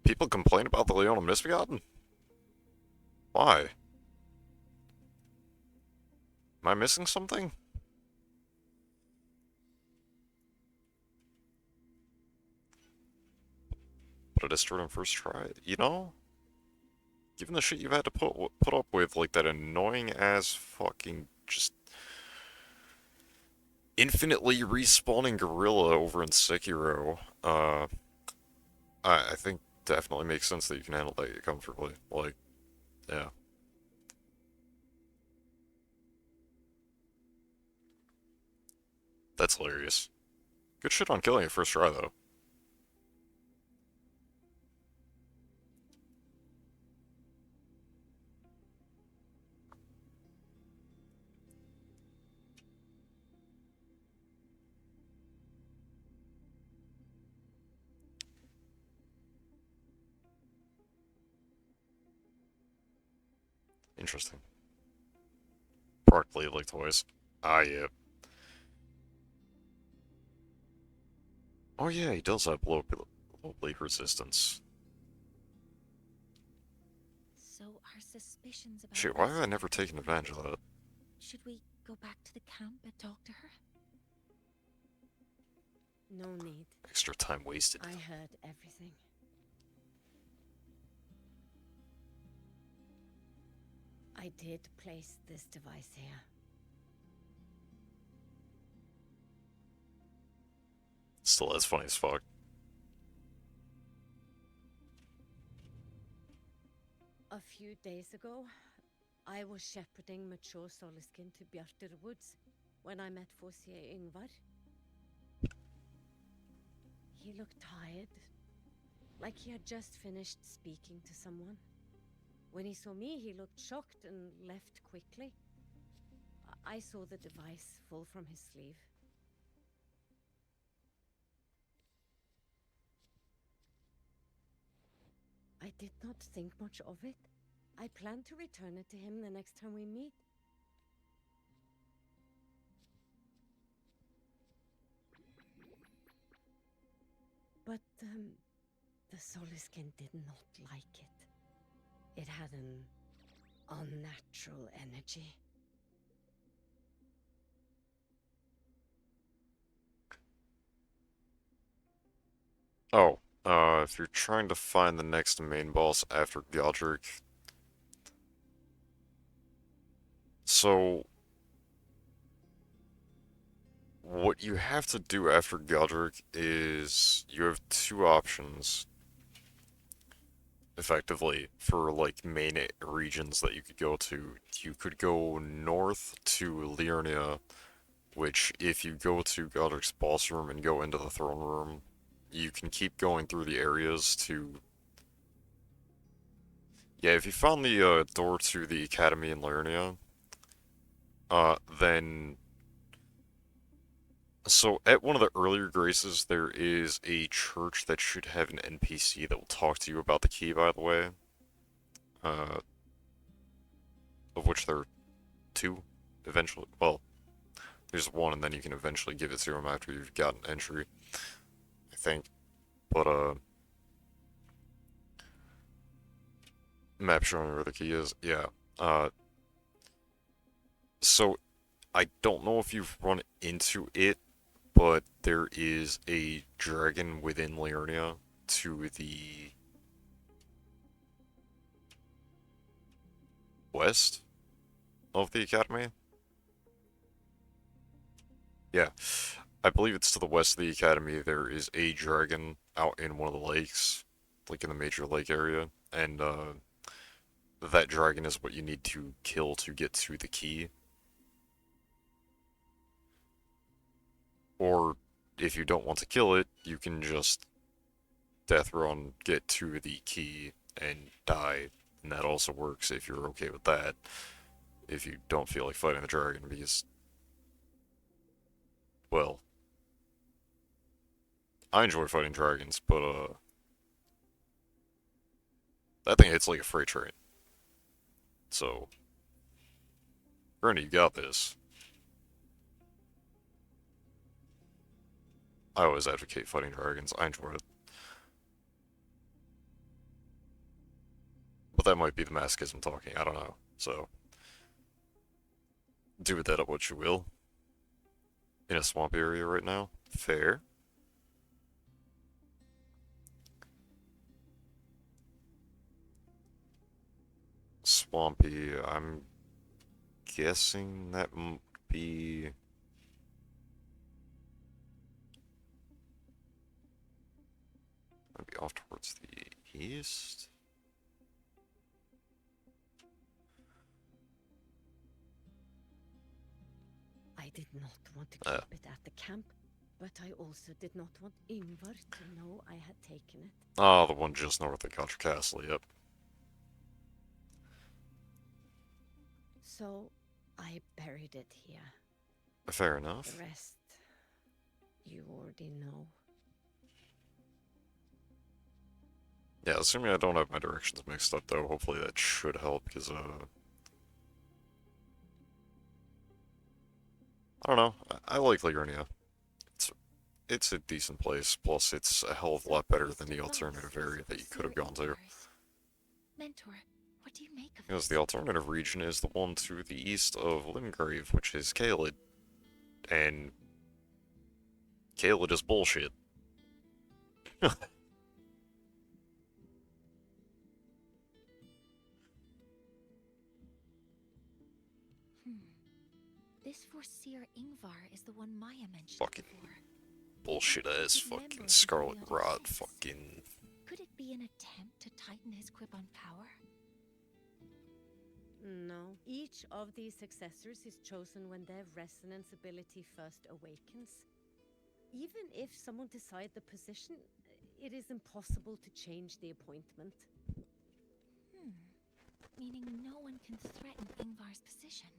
People complain about the Leona Misbegotten? Why? Am I missing something? But I destroyed him first try. You know? Given the shit you've had to put up with, like that annoying ass fucking just infinitely respawning gorilla over in Sekiro, I think definitely makes sense that you can handle that comfortably. Like, yeah. That's hilarious. Good shit on killing it first try, though. Interesting. Partly like toys. Ah, yeah. Oh yeah, he does have low bleed resistance. So our suspicions about... Shit, why have I never taken advantage of that? Should we go back to the camp and talk to her? No need. Extra time wasted. I heard everything. I did place this device here. Still, that's funny as fuck. A few days ago, I was shepherding mature Soliskin to Bjartur Woods when I met Fossier Ingvar. He looked tired, like he had just finished speaking to someone. When he saw me, he looked shocked and left quickly. I saw the device fall from his sleeve. I did not think much of it. I plan to return it to him the next time we meet. But, the Soliskin did not like it. It had an unnatural energy. Oh, if you're trying to find the next main boss after Godric... So... What you have to do after Godric is... You have two options, effectively, for, like, main regions that you could go to. You could go north to Liurnia, which, if you go to Godric's boss room and go into the throne room, you can keep going through the areas to... Yeah, if you found the door to the Academy in Liurnia, then... So, at one of the earlier graces, there is a church that should have an NPC that will talk to you about the key, by the way. of which there are 2 eventually. Well, there's 1, and then you can eventually give it to him after you've gotten entry, I think. But, map showing where the key is. Yeah. So, I don't know if you've run into it, but there is a dragon within Liurnia to the west of the academy. Yeah, I believe it's to the west of the academy. There is a dragon out in one of the lakes, like in the major lake area, and that dragon is what you need to kill to get to the key. Or, if you don't want to kill it, you can just death run, get to the key, and die. And that also works if you're okay with that. If you don't feel like fighting the dragon, because, well, I enjoy fighting dragons, but, that thing hits like a freight train. So, Granny, you got this. I always advocate fighting dragons. I enjoy it. But that might be the masochism talking. I don't know. So, do with that what you will. In a swamp area right now. Fair. Swampy. I'm guessing that might be... Maybe off towards the east? I did not want to keep it at the camp, but I also did not want Ingvar to know I had taken it. Oh, the one just north of Contra Castle, yep. So, I buried it here. Fair enough. The rest, you already know. Yeah, assuming I don't have my directions mixed up, though, hopefully that should help, because, I don't know. I like Liurnia. It's a decent place, plus it's a hell of a lot better than the alternative area that you could have gone to. Mentor, what do you make of Because the alternative region is the one to the east of Limgrave, which is Caelid. And Caelid is bullshit. This Foreseer Ingvar is the one Maya mentioned Fucking before. bullshit ass fucking Scarlet Rod fucking... Could it be an attempt to tighten his quip on power? No. Each of these successors is chosen when their resonance ability first awakens. Even if someone decides the position, it is impossible to change the appointment. Meaning no one can threaten Ingvar's position.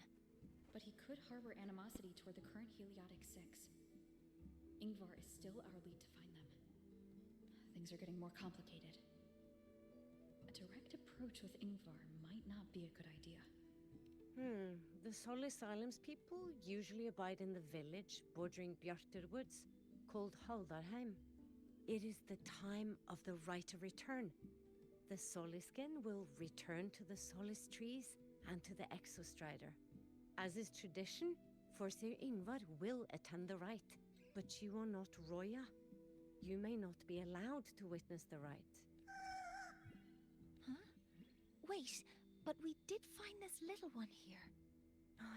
But he could harbor animosity toward the current Heliotic Six. Ingvar is still our lead to find them. Things are getting more complicated. A direct approach with Ingvar might not be a good idea. The Solace Islands people usually abide in the village bordering Bjartur Woods, called Haldarheim. It is the time of the Right of Return. The Soliskin will return to the Solace trees and to the Exostrider. As is tradition, Foreseer Ingvar will attend the rite, but you are not Roya. You may not be allowed to witness the rite. Huh? Wait, but we did find this little one here.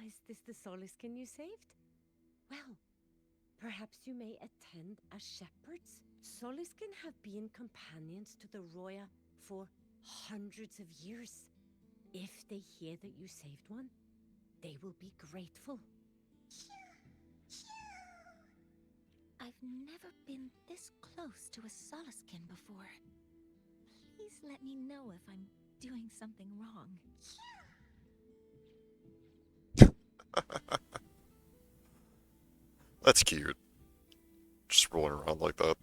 Is this the Soliskin you saved? Well, perhaps you may attend as shepherds. Soliskin have been companions to the Roya for hundreds of years. If they hear that you saved one, they will be grateful. I've never been this close to a Soliskin before. Please let me know if I'm doing something wrong. That's cute. Just rolling around like that.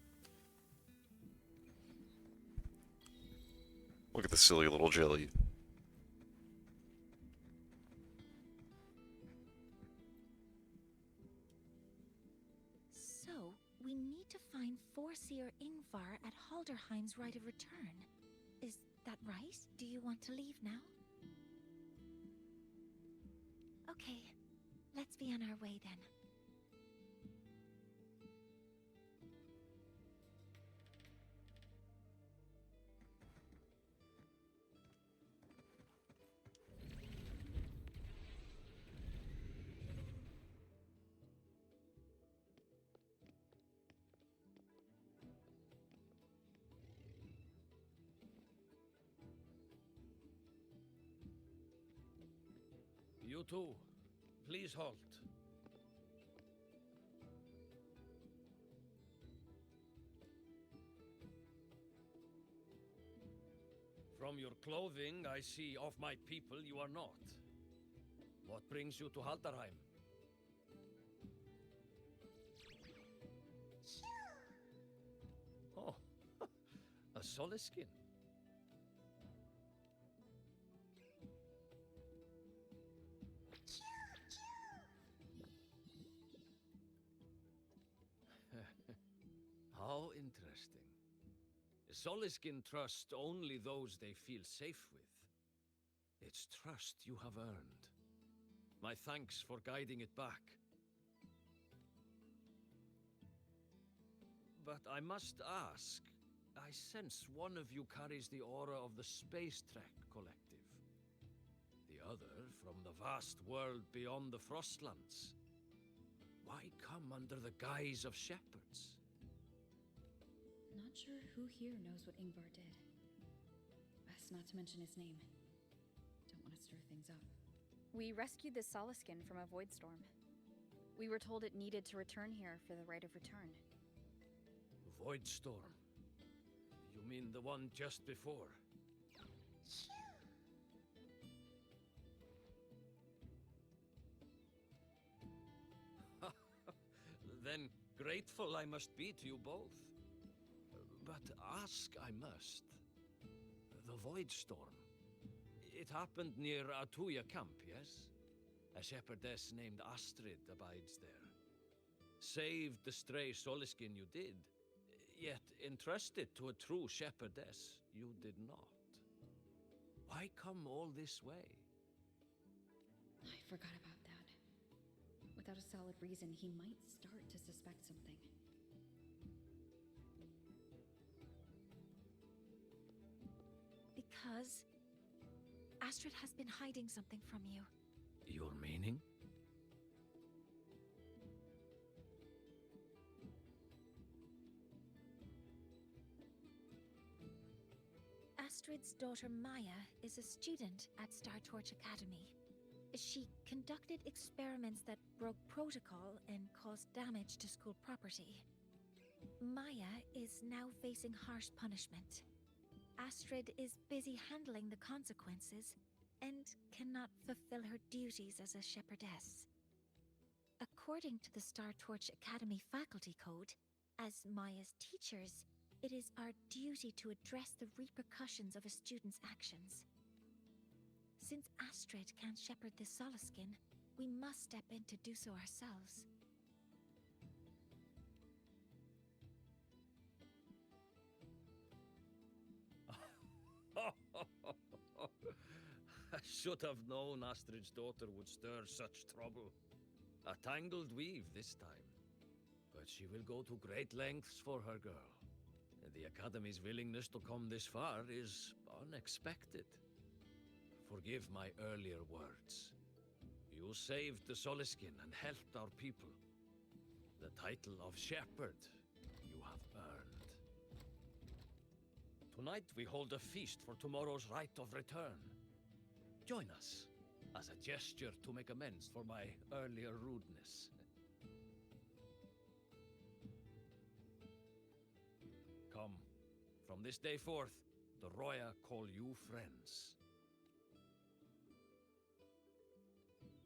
Look at the silly little jelly. Seer Ingvar at Halderheim's right of return. Is that right? Do you want to leave now? Okay, let's be on our way then. You too. Please halt. From your clothing, I see of my people you are not. What brings you to Halderheim? Oh, a Soliskin. How interesting. Soliskin trust only those they feel safe with. It's trust you have earned. My thanks for guiding it back. But I must ask, I sense one of you carries the aura of the Space Trek Collective. The other from the vast world beyond the Frostlands. Why come under the guise of shepherds? Not sure who here knows what Ingvar did. Best not to mention his name. Don't want to stir things up. We rescued the Soliskin from a void storm. We were told it needed to return here for the right of return. Void storm? You mean the one just before? Then grateful I must be to you both. But ask I must. The Void Storm. It happened near Atuya camp, yes? A shepherdess named Astrid abides there. Saved the stray Soliskin you did, yet entrusted to a true shepherdess you did not. Why come all this way? I forgot about that. Without a solid reason, he might start to suspect something. Because Astrid has been hiding something from you. Your meaning? Astrid's daughter Maya is a student at Star Torch Academy. She conducted experiments that broke protocol and caused damage to school property. Maya is now facing harsh punishment. Astrid is busy handling the consequences and cannot fulfill her duties as a shepherdess. According to the Star Torch Academy faculty code, as Maya's teachers, it is our duty to address the repercussions of a student's actions. Since Astrid can't shepherd the Soliskin, we must step in to do so ourselves. I should have known Astrid's daughter would stir such trouble. A tangled weave this time. But she will go to great lengths for her girl. The Academy's willingness to come this far is unexpected. Forgive my earlier words. You saved the Soliskin and helped our people. The title of Shepherd you have earned. Tonight we hold a feast for tomorrow's rite of return. Join us, as a gesture to make amends for my earlier rudeness. Come, from this day forth, the Roya call you friends.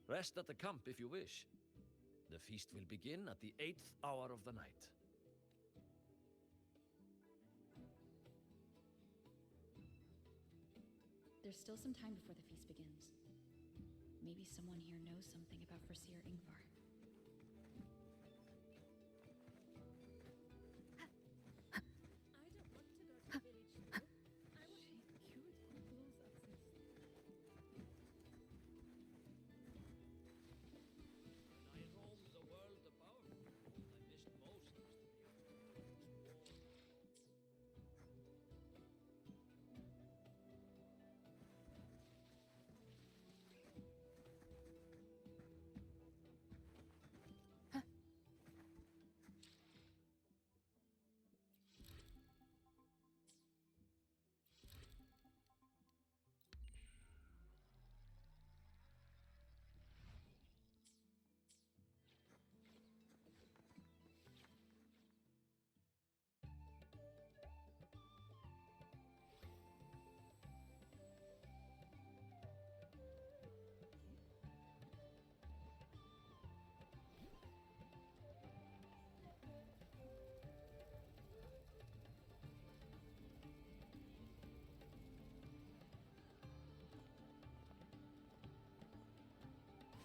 Rest at the camp if you wish. The feast will begin at the 8th hour of the night. There's still some time before the feast begins. Maybe someone here knows something about Seer Ingvar.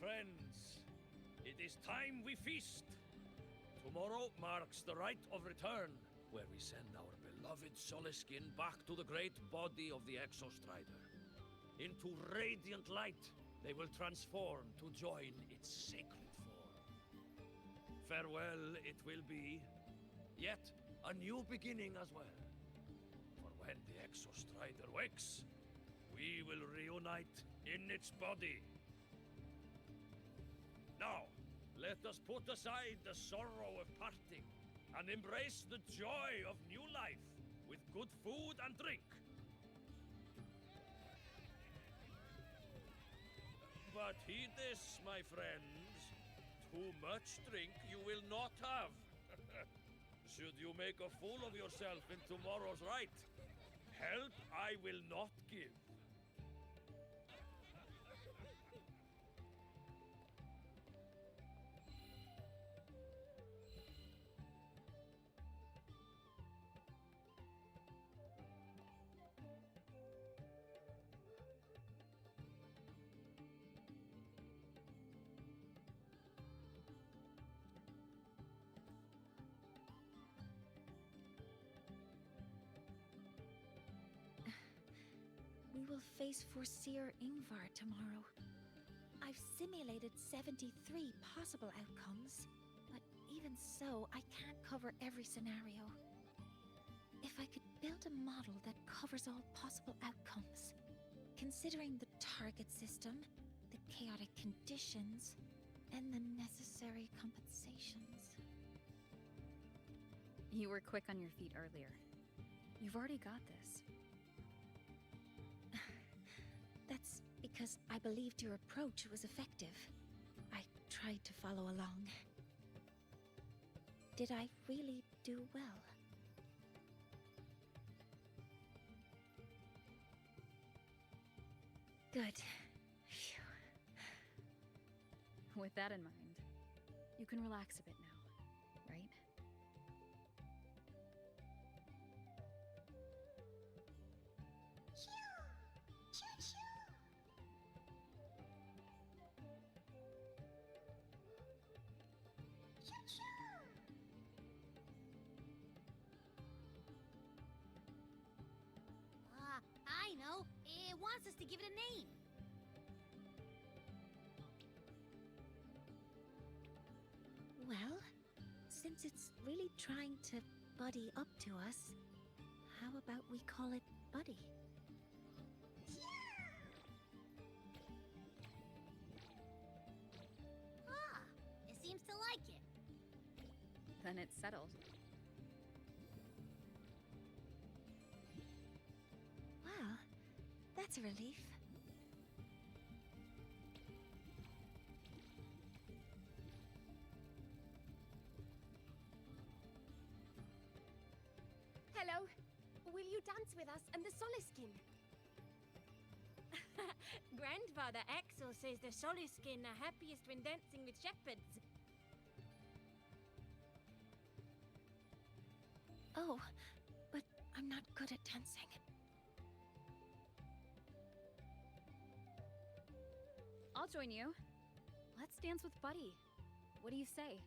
friends, it is time we feast. Tomorrow marks the rite of return, where we send our beloved Soliskin back to the great body of the Exostrider. Into radiant light, they will transform to join its sacred form. Farewell it will be, yet a new beginning as well. For when the Exostrider wakes, we will reunite in its body. Now, let us put aside the sorrow of parting and embrace the joy of new life with good food and drink. But heed this, my friends. Too much drink you will not have. Should you make a fool of yourself in tomorrow's rite, help I will not give. We will face Forseer Ingvar tomorrow. I've simulated 73 possible outcomes, but even so, I can't cover every scenario. If I could build a model that covers all possible outcomes, considering the target system, the chaotic conditions, and the necessary compensations. You were quick on your feet earlier. You've already got this. That's because I believed your approach was effective. I tried to follow along. Did I really do well? Good. Phew. With that in mind, you can relax a bit now, right? I know. It wants us to give it a name. Well, since it's really trying to buddy up to us, how about we call it Buddy? Ah, it seems to like it. Then it's settled. Well, that's a relief. Hello. Will you dance with us and the Soliskin? Grandfather Axel says the Soliskin are happiest when dancing with shepherds. Oh, but I'm not good at dancing. I'll join you. Let's dance with Buddy. What do you say?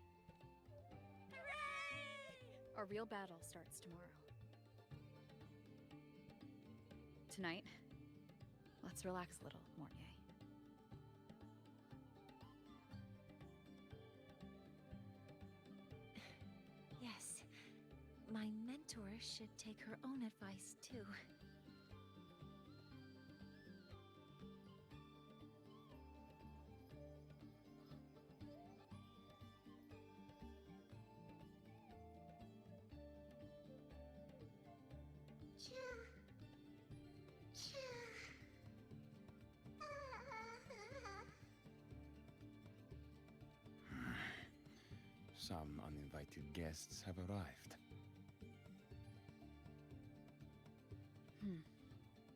Hooray! Our real battle starts tomorrow. Tonight, let's relax a little, Mortier. Yes, my mentor should take her own advice, too. Some uninvited guests have arrived.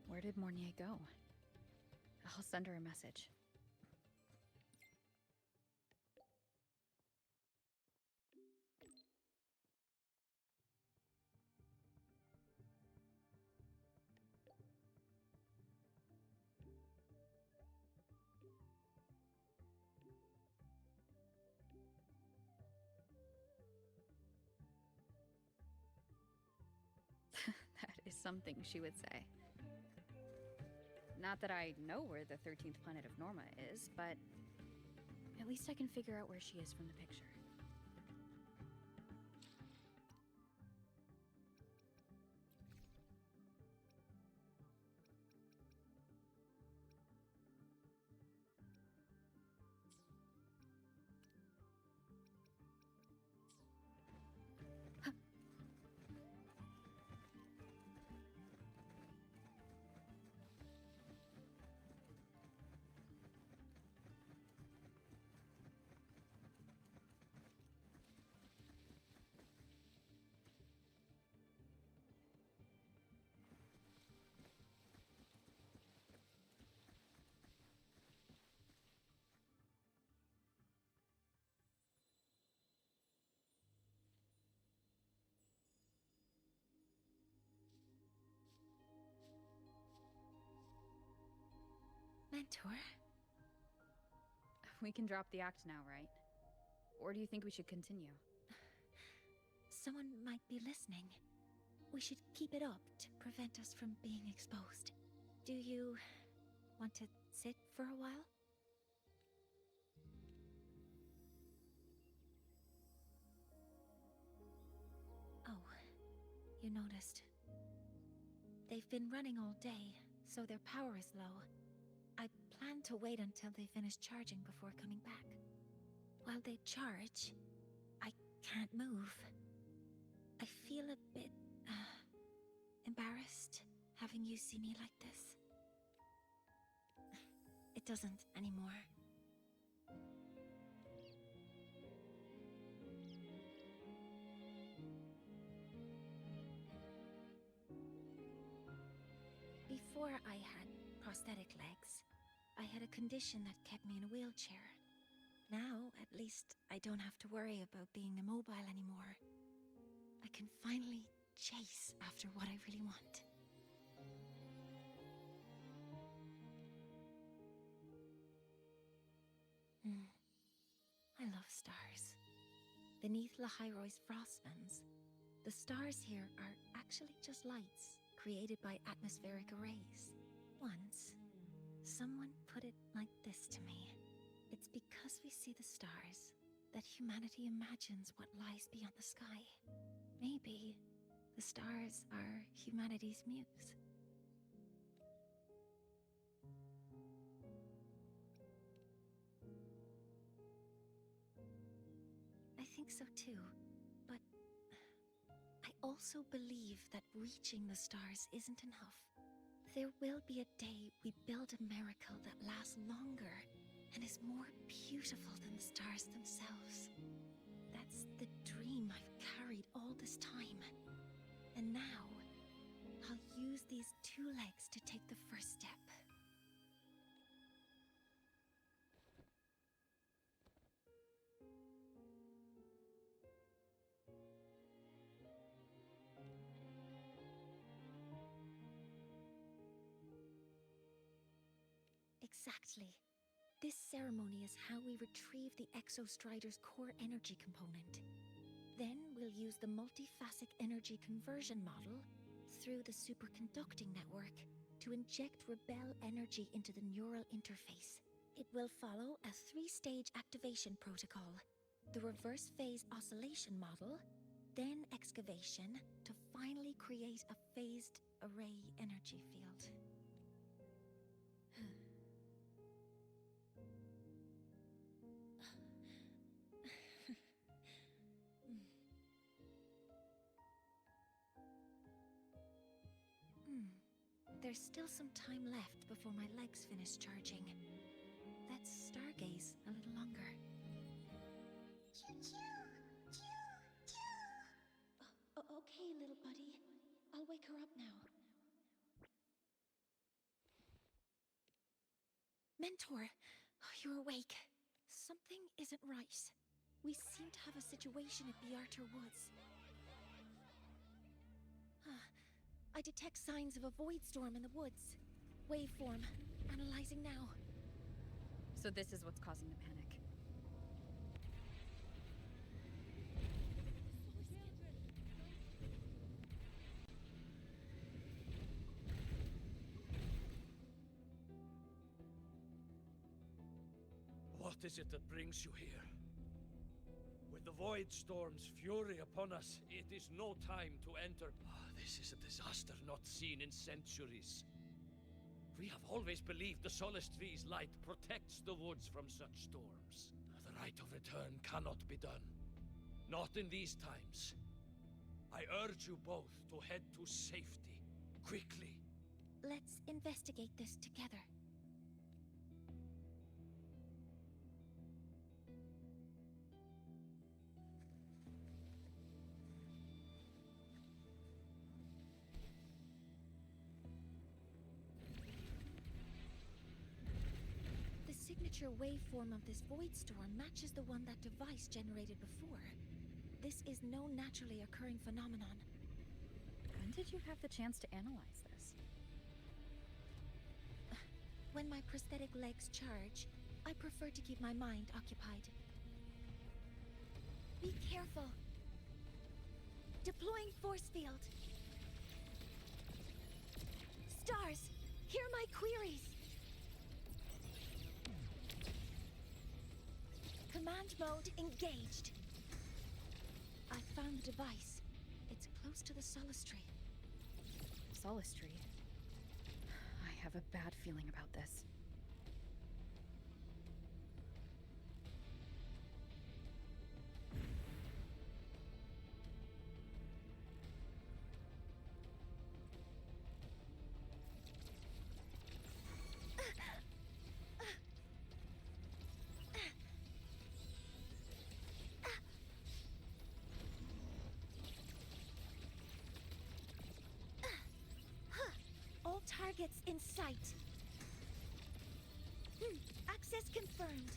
Where did Mornier go? I'll send her a message. something she would say. Not that I know where the 13th planet of Norma is, but at least I can figure out where she is from the picture. Mentor? We can drop the act now, right? Or do you think we should continue? Someone might be listening. We should keep it up to prevent us from being exposed. Do you want to sit for a while? Oh, you noticed. They've been running all day, so their power is low. I plan to wait until they finish charging before coming back. While they charge, I can't move. I feel a bit, embarrassed having you see me like this. It doesn't anymore. Before I had prosthetic legs, I had a condition that kept me in a wheelchair. Now, at least, I don't have to worry about being immobile anymore. I can finally chase after what I really want. I love stars. Beneath Lahairoy's frostlands, the stars here are actually just lights created by atmospheric arrays. Once, someone put it like this to me. It's because we see the stars that humanity imagines what lies beyond the sky. Maybe the stars are humanity's muse. I think so too, but I also believe that reaching the stars isn't enough. There will be a day we build a miracle that lasts longer and is more beautiful than the stars themselves. That's the dream I've carried all this time. And now, I'll use these 2 legs to take the first step. Exactly. This ceremony is how we retrieve the Exostrider's core energy component. Then we'll use the multiphasic energy conversion model through the superconducting network to inject rebel energy into the neural interface. It will follow a 3-stage activation protocol. The reverse phase oscillation model, then excavation to finally create a phased array energy field. There's still some time left before my legs finish charging. Let's stargaze a little longer. Okay, little buddy. I'll wake her up now. Mentor, you're awake. Something isn't right. We seem to have a situation at Biarter Woods. I detect signs of a void storm in the woods. Waveform. Analyzing now. So this is what's causing the panic. is it that brings you here? With the Void Storm's fury upon us, it is no time to enter. This is a disaster not seen in centuries. We have always believed the Solace Tree's light protects the woods from such storms. The right of return cannot be done. Not in these times. I urge you both to head to safety, quickly. Let's investigate this together. The signature waveform of this void storm matches the one that device generated before. This is no naturally occurring phenomenon. When did you have the chance to analyze this? When my prosthetic legs charge, I prefer to keep my mind occupied. Be careful. Deploying force field. Stars, hear my queries. Command mode engaged. I found the device. It's close to the Solace Tree. Solace Tree? I have a bad feeling about this. All targets in sight. Access confirmed.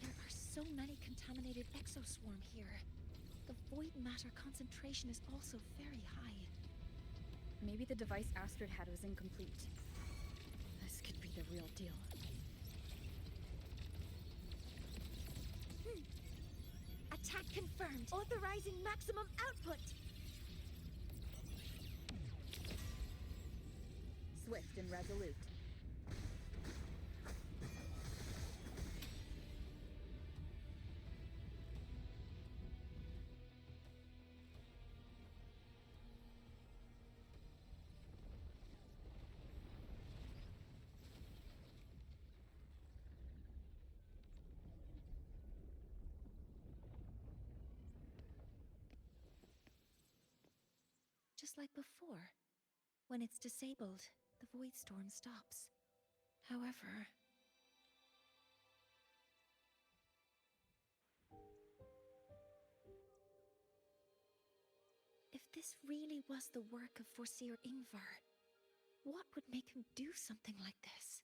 There are so many contaminated exoswarm here. The void matter concentration is also very high. Maybe the device Astrid had was incomplete. This could be the real deal. Attack confirmed. Authorizing maximum output. Swift and resolute. Just like before. When it's disabled, the void storm stops. However... if this really was the work of Foreseer Ingvar, what would make him do something like this?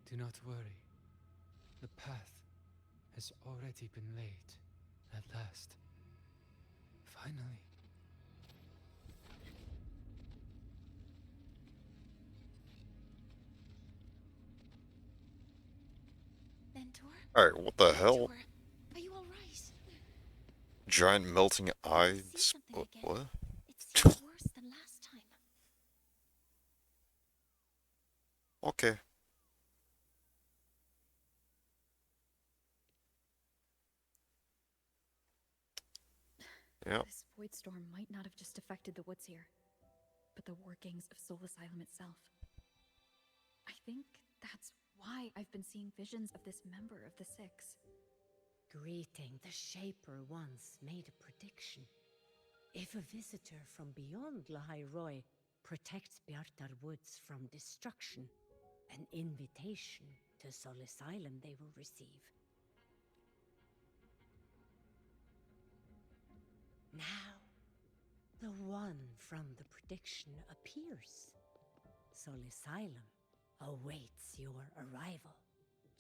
Do not worry. The path has already been laid, at last. Finally. Mentor? Alright, what the hell? Mentor, are you alright? Giant melting eyes? What? It seems worse than last time. Okay. Yep. This void storm might not have just affected the woods here, but the workings of Soul Asylum itself. I think that's why I've been seeing visions of this member of the Six. Greeting, the Shaper once made a prediction. If a visitor from beyond Lahai Roy protects Bjartar Woods from destruction, an invitation to Soul Asylum they will receive. Now, the one from the prediction appears. Soul Asylum awaits your arrival.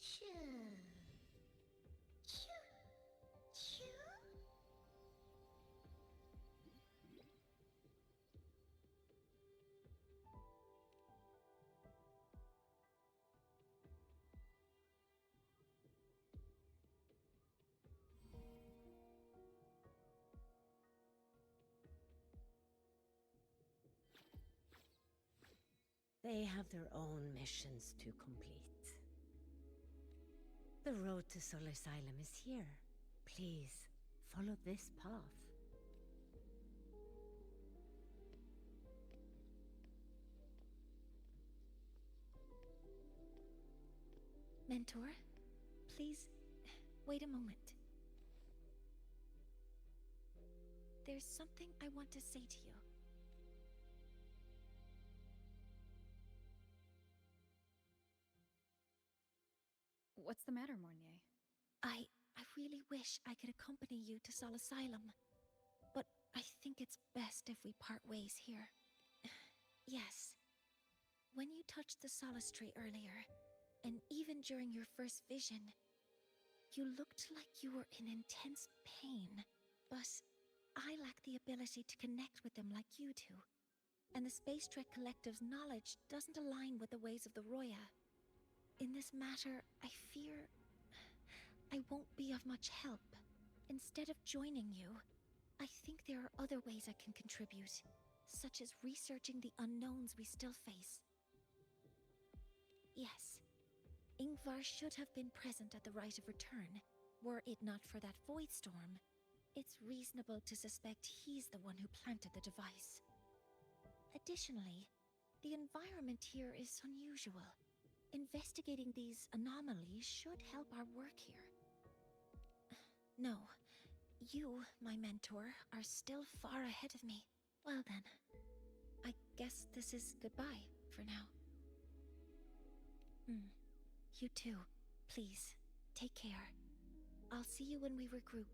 Choo. Choo. Choo. They have their own missions to complete. The road to Soul Asylum is here. Please, follow this path. Mentor, please, wait a moment. There's something I want to say to you. What's the matter, Mornier? I really wish I could accompany you to Sol Asylum, but I think it's best if we part ways here. Yes. When you touched the solace tree earlier, and even during your first vision, you looked like you were in intense pain, but I lack the ability to connect with them like you do, and the Space Trek Collective's knowledge doesn't align with the ways of the Roya. In this matter, I fear I won't be of much help. Instead of joining you, I think there are other ways I can contribute, such as researching the unknowns we still face. Yes, Ingvar should have been present at the Rite of Return, were it not for that void storm. It's reasonable to suspect he's the one who planted the device. Additionally, the environment here is unusual. Investigating these anomalies should help our work here. No, you, my mentor, are still far ahead of me. Well then, I guess this is goodbye for now. You too. Please, take care. I'll see you when we regroup.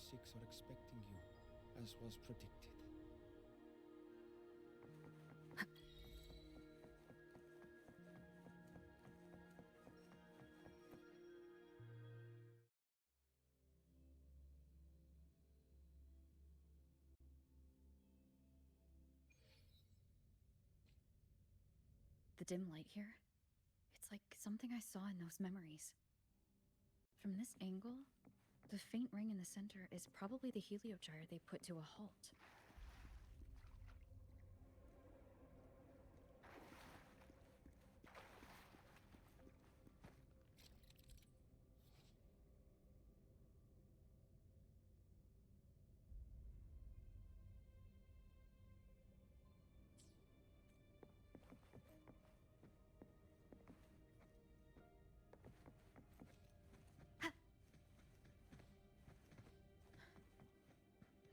Six are expecting you, as was predicted. The dim light here, it's like something I saw in those memories. From this angle, The faint ring in the center is probably the heliogyre they put to a halt.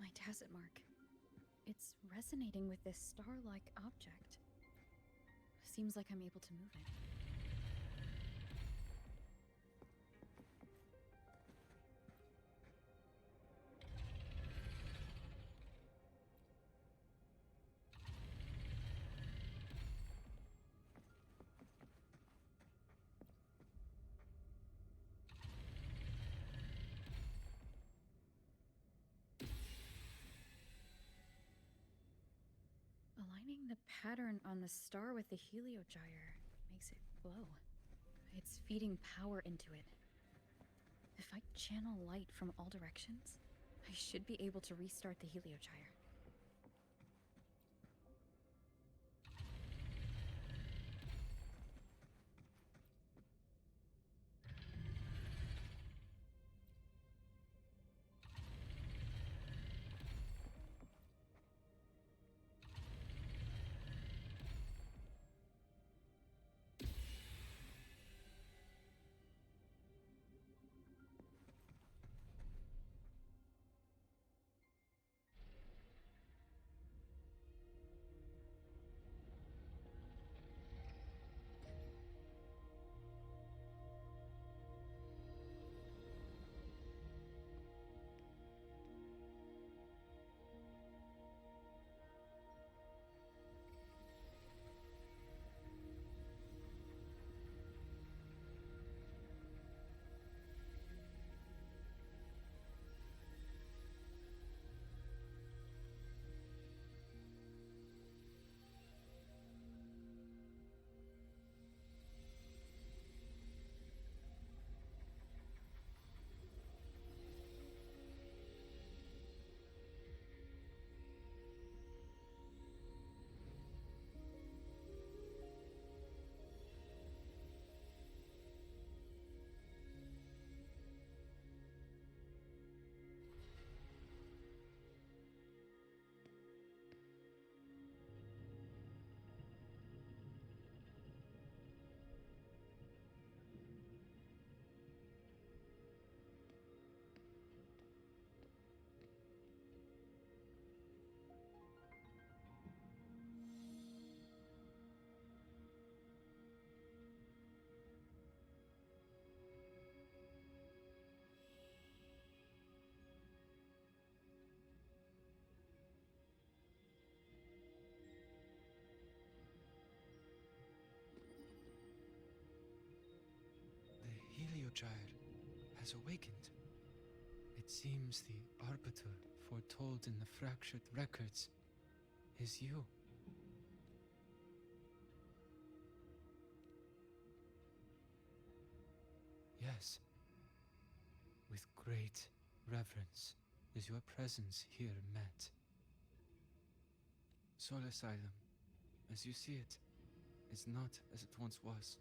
My tacit mark. It's resonating with this star-like object. Seems like I'm able to move it. Aligning the pattern on the star with the heliogyre makes it glow. It's feeding power into it. If I channel light from all directions, I should be able to restart the heliogyre. The heliogyre has awakened. It seems the arbiter foretold in the fractured records is you. Yes. With great reverence is your presence here met. Soul Asylum, as you see it, is not as it once was.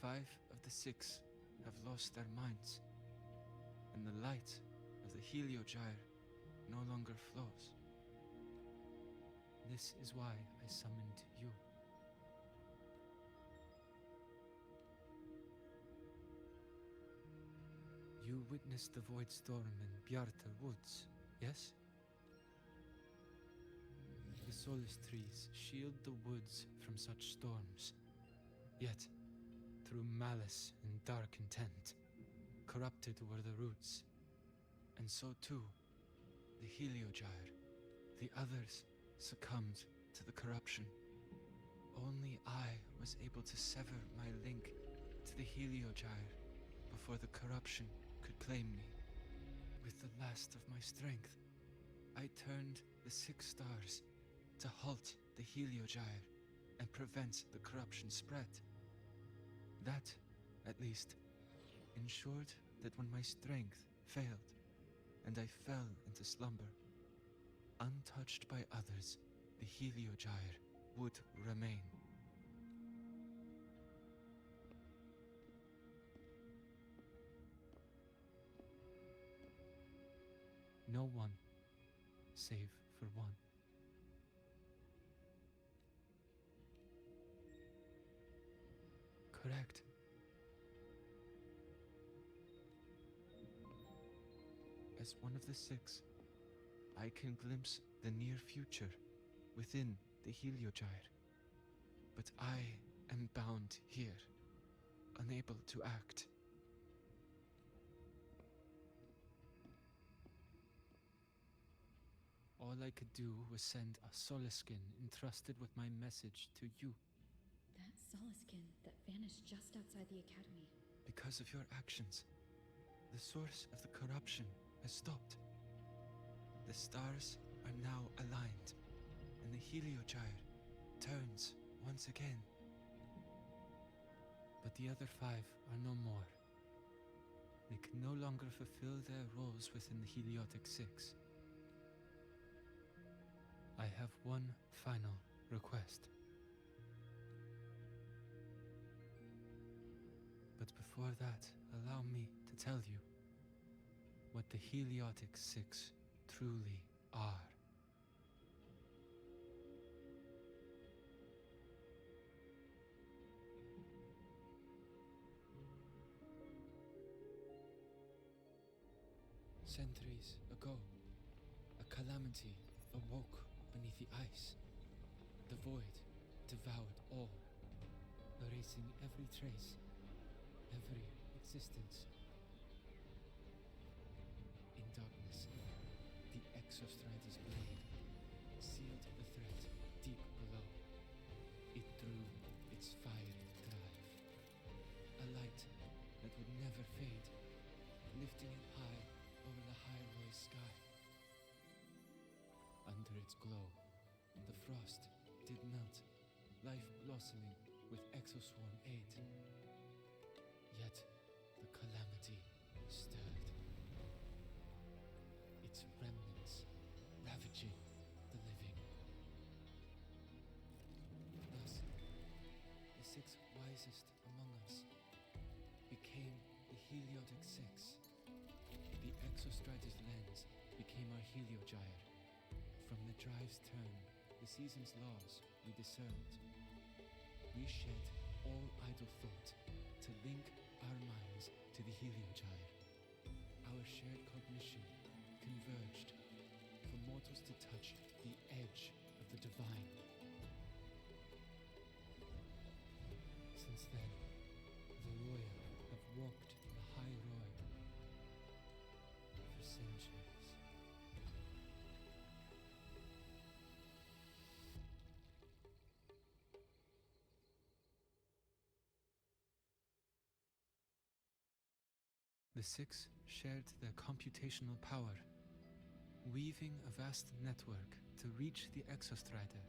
5 of the 6 have lost their minds, and the light of the heliogyre no longer flows. This is why I summoned you. You witnessed the void storm in Bjarta Woods, yes? The solace trees shield the woods from such storms. Yet, through malice and dark intent, corrupted were the roots. And so too, the heliogyre. The others succumbed to the corruption. Only I was able to sever my link to the heliogyre before the corruption could claim me. With the last of my strength, I turned the 6 stars to halt the heliogyre and prevent the corruption spread. That, at least, ensured that when my strength failed, and I fell into slumber. Untouched by others, the Heliogyre would remain. No one, save for one. Correct. As one of the six, I can glimpse the near future within the Heliogyre. But I am bound here, unable to act. All I could do was send a Solaskin entrusted with my message to you. That Solaskin that vanished just outside the academy. Because of your actions, the source of the corruption has stopped. The stars are now aligned, and the Heliogyre turns once again. But the other five are no more. They can no longer fulfill their roles within the Heliotic Six. I have one final request. But before that, allow me to tell you what the Heliotic Six truly are. Centuries ago, a calamity awoke beneath the ice. The void devoured all, erasing every trace, every existence. In darkness, the Exostrider's blade sealed the threat deep below. It drew its fiery drive, a light that would never fade, lifting it high over the highway sky. Under its glow, the frost did melt, life blossoming with Exoswarm aid. Yet the calamity stirred, its remnants ravaging the living. Thus, the six wisest among us became the Heliotic Six. The Exostrider's lens became our Heliogyre. From the drive's turn, the season's laws we discerned. We shed all idle thought to link our minds to the Heliogyre. Our shared cognition converged for mortals to touch the edge of the divine. Since then, the royal have walked the high road for centuries. The six shared their computational power, weaving a vast network to reach the Exostrider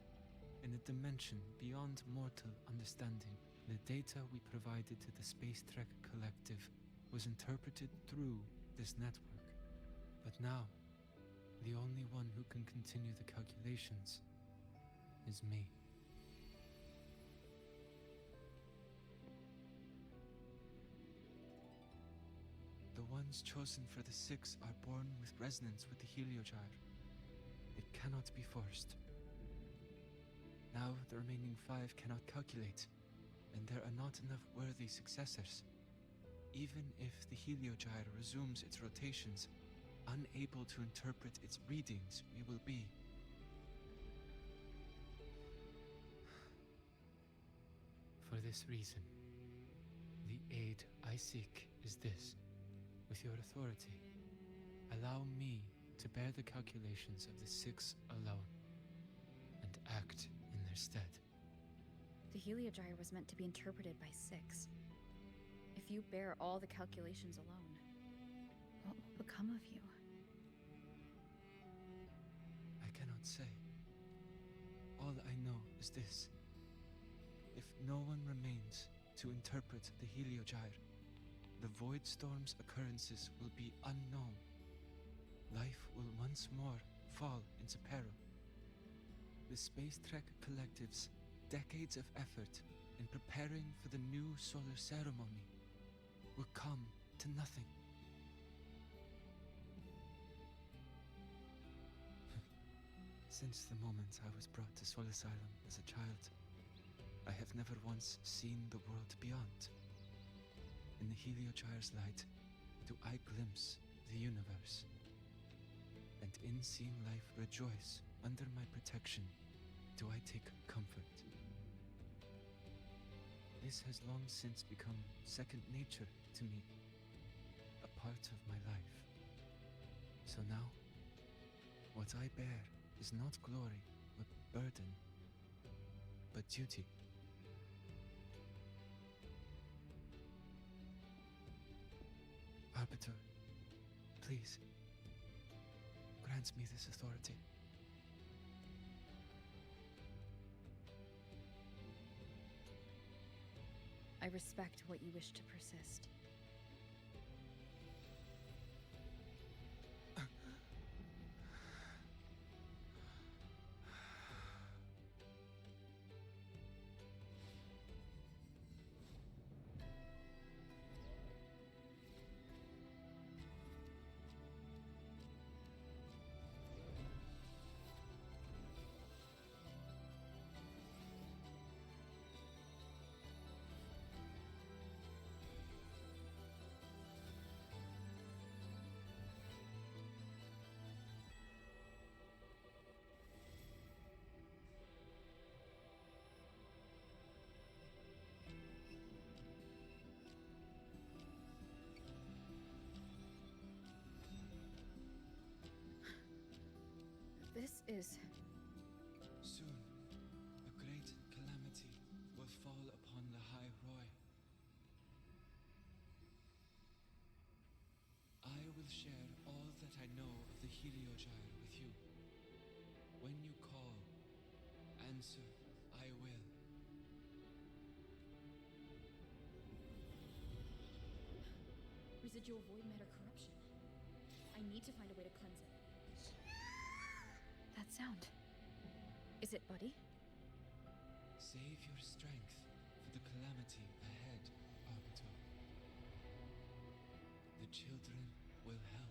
in a dimension beyond mortal understanding. The data we provided to the Space Trek Collective was interpreted through this network. But now, the only one who can continue the calculations is me. The ones chosen for the six are born with resonance with the Heliogyre. It cannot be forced. Now the remaining five cannot calculate, and there are not enough worthy successors. Even if the Heliogyre resumes its rotations, unable to interpret its readings, we will be. For this reason, the aid I seek is this. With your authority, allow me to bear the calculations of the six alone, and act in their stead. The Heliogyre was meant to be interpreted by six. If you bear all the calculations alone, what will become of you? I cannot say. All I know is this. If no one remains to interpret the Heliogyre, the Void Storm's occurrences will be unknown. Life will once more fall into peril. The Space Trek Collective's decades of effort in preparing for the new solar ceremony will come to nothing. Since the moment I was brought to Soul Asylum as a child, I have never once seen the world beyond. In the Heliogyre's light, do I glimpse the universe, and in seeing life rejoice under my protection, do I take comfort. This has long since become second nature to me, a part of my life. So now, what I bear is not glory or burden, but duty. Arbiter, please, grant me this authority. I respect what you wish to persist. This is... Soon, a great calamity will fall upon the High Roy. I will share all that I know of the Heliogyre with you. When you call, answer, I will. Residual void matter corruption. I need to find a way to cleanse it. that sound. Is it Buddy? Save your strength for the calamity ahead, Arbiter. The children will help.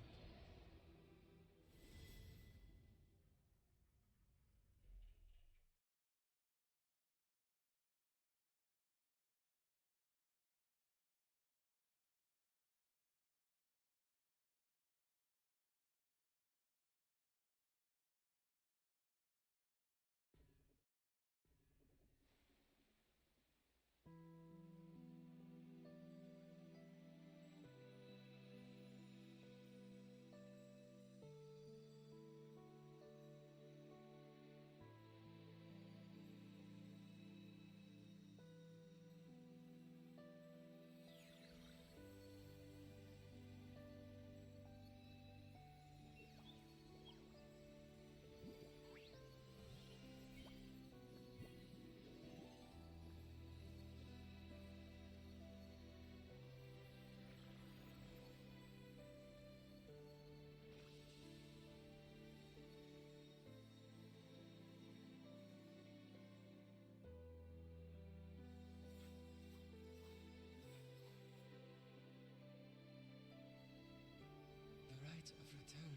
Of return,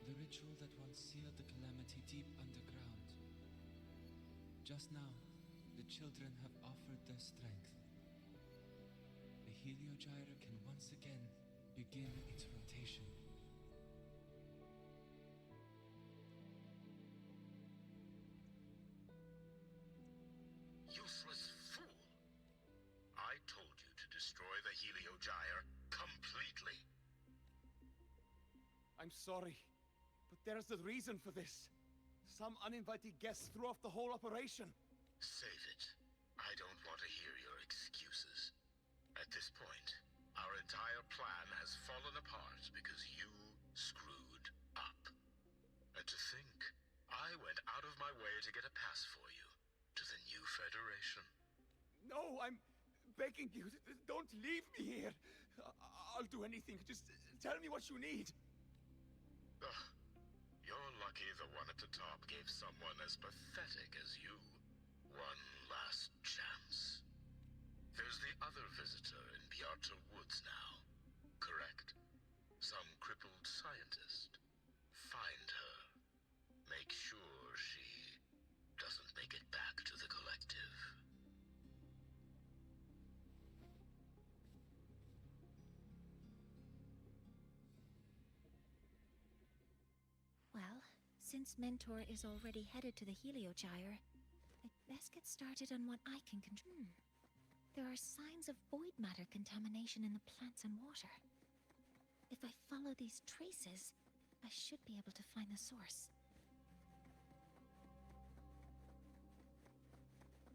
the ritual that once sealed the calamity deep underground. Just now, the children have offered their strength. The Heliogyre can once again begin its rotation. Useless fool! I told you to destroy the Heliogyre completely. I'm sorry, but there's a reason for this. Some uninvited guests threw off the whole operation. Save it. I don't want to hear your excuses. At this point, our entire plan has fallen apart because you screwed up. And to think, I went out of my way to get a pass for you to the new Federation. No, I'm begging you, don't leave me here. I'll do anything. Just tell me what you need. Ugh. You're lucky the one at the top gave someone as pathetic as you one last chance. There's the other visitor in Bjarta Woods now, correct? Some crippled scientist. Find her. Make sure she doesn't make it back to the collective. Well, since Mentor is already headed to the Heliogyre, I'd best get started on what I can control. There are signs of void matter contamination in the plants and water. If I follow these traces, I should be able to find the source.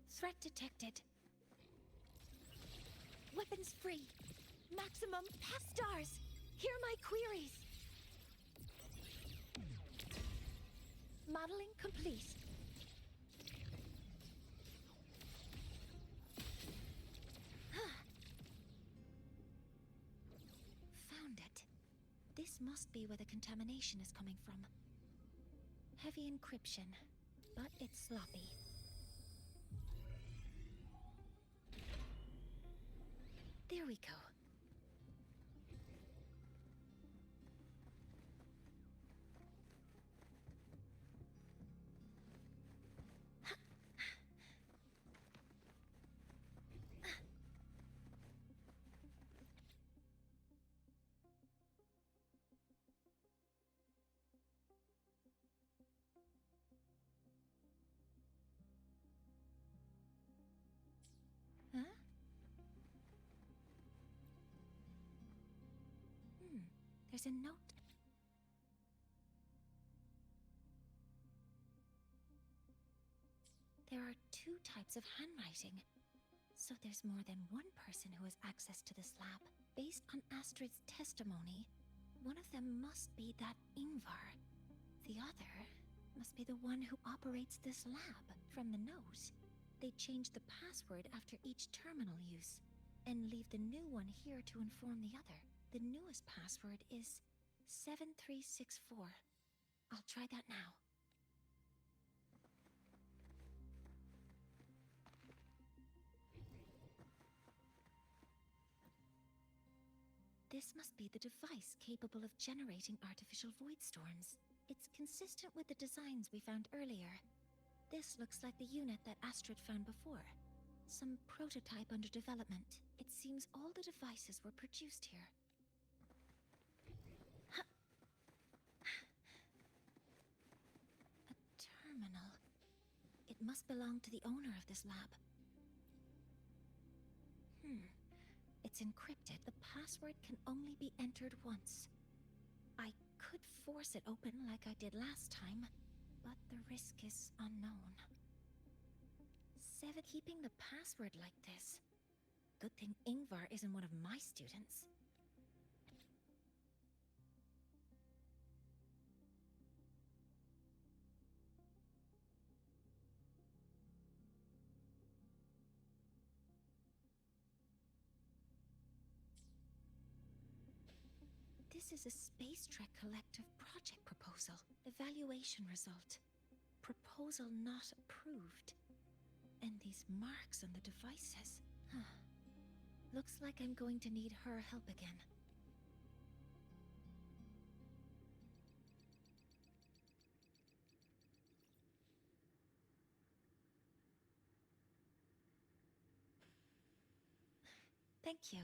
Threat detected. Weapons free. Maximum stars. Hear my queries. Modeling complete. Found it. This must be where the contamination is coming from. Heavy encryption, but it's sloppy. There we go. Huh? There's a note. There are two types of handwriting. So there's more than one person who has access to this lab. Based on Astrid's testimony, one of them must be that Ingvar. The other must be the one who operates this lab. From the note, they change the password after each terminal use, and leave the new one here to inform the other. The newest password is 7364. I'll try that now. This must be the device capable of generating artificial void storms. It's consistent with the designs we found earlier. This looks like the unit that Astrid found before. Some prototype under development. It seems all the devices were produced here. A terminal. It must belong to the owner of this lab. It's encrypted. The password can only be entered once. I could force it open like I did last time, but the risk is unknown. Keeping the password like this. Good thing Ingvar isn't one of my students. This is a Space Trek Collective project proposal. Evaluation result. Proposal not approved. And these marks on the devices. Looks like I'm going to need her help again. Thank you.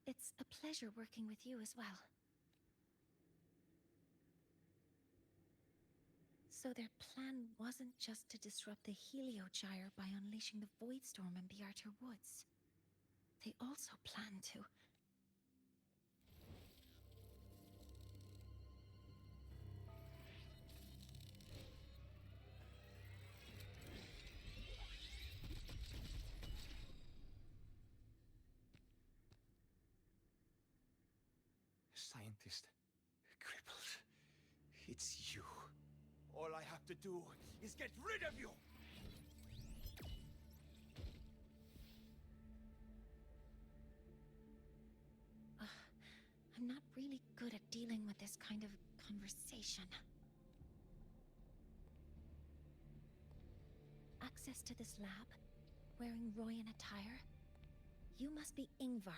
It's a pleasure working with you as well. So their plan wasn't just to disrupt the Heliogyre by unleashing the Voidstorm in Bjarta Woods. They also planned to... Scientist. Crippled. It's you. All I have to do is get rid of you! I'm not really good at dealing with this kind of conversation. Access to this lab? Wearing Royan attire? You must be Ingvar,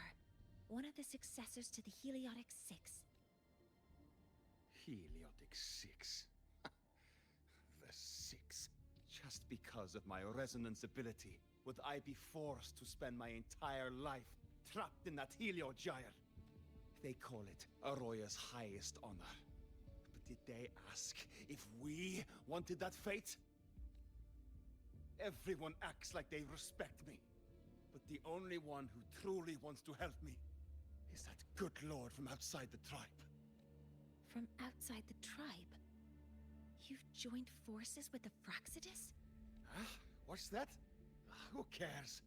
one of the successors to the Heliotic Six. Heliotic Six. The Six. Just because of my resonance ability, would I be forced to spend my entire life trapped in that Heliogyre? They call it Aroya's highest honor. But did they ask if we wanted that fate? Everyone acts like they respect me. But the only one who truly wants to help me is that good lord from outside the tribe. From outside the tribe? You've joined forces with the Fraxidus? Huh? What's that? Who cares?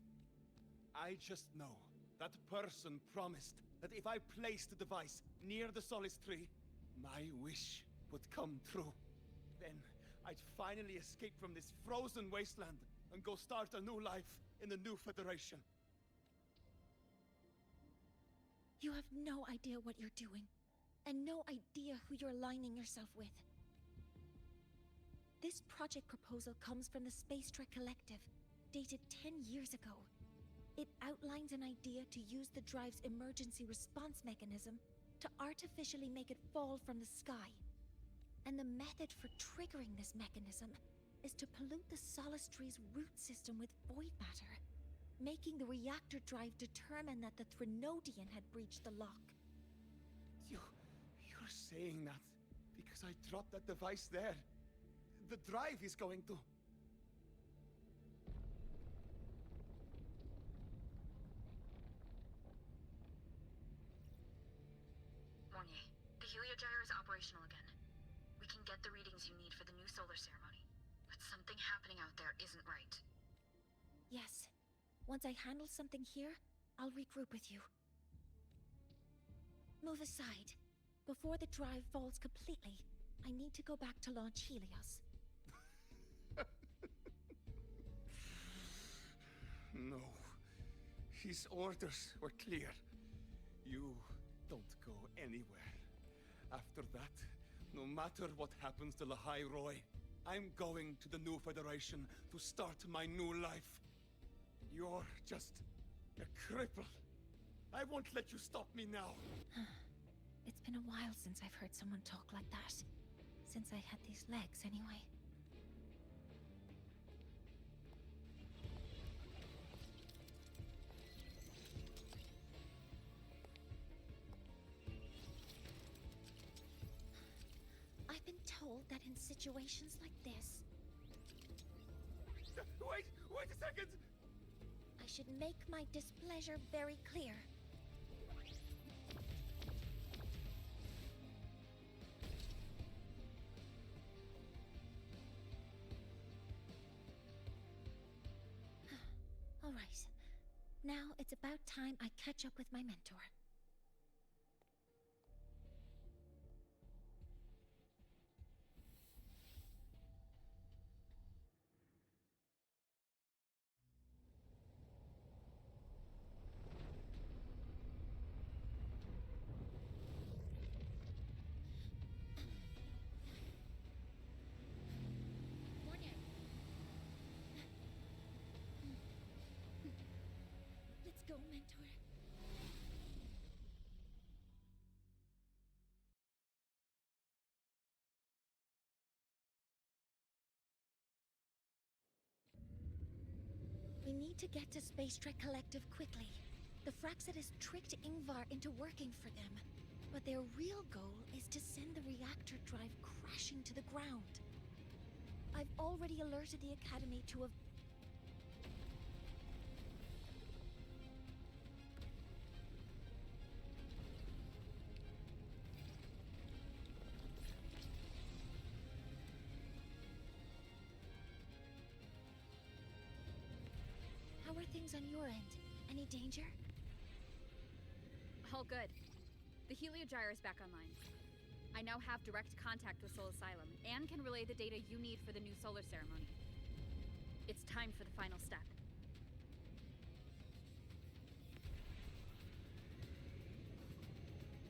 I just know that person promised that if I placed the device near the Solace Tree, my wish would come true. Then I'd finally escape from this frozen wasteland and go start a new life in the new Federation. You have no idea what you're doing, and no idea who you're aligning yourself with. This project proposal comes from the Space Trek Collective, dated 10 years ago. It outlines an idea to use the drive's emergency response mechanism to artificially make it fall from the sky. And the method for triggering this mechanism is to pollute the Solace Tree's root system with void matter, making the reactor drive determine that the Threnodian had breached the lock. You're saying that because I dropped that device there. The drive is going to... Mornier, the Heliogyre is operational again. We can get the readings you need for the new solar ceremony. But something happening out there isn't right. Yes. Once I handle something here, I'll regroup with you. Move aside. Before the drive falls completely, I need to go back to launch Helios. No. His orders were clear. You don't go anywhere. After that, no matter what happens to Lahai Roy, I'm going to the new Federation to start my new life. You're just a cripple. I won't let you stop me now. It's been a while since I've heard someone talk like that. Since I had these legs, anyway. I've been told that in situations like this... Wait a second! I should make my displeasure very clear. All right. Now it's about time I catch up with my mentor. Let's go, mentor. We need to get to Space Trek Collective quickly. The Fraxidus tricked Ingvar into working for them, but their real goal is to send the reactor drive crashing to the ground. I've already alerted the Academy to a... How are things on your end? Any danger? All good. The Heliogyre is back online. I now have direct contact with Soul Asylum and can relay the data you need for the new solar ceremony. It's time for the final step.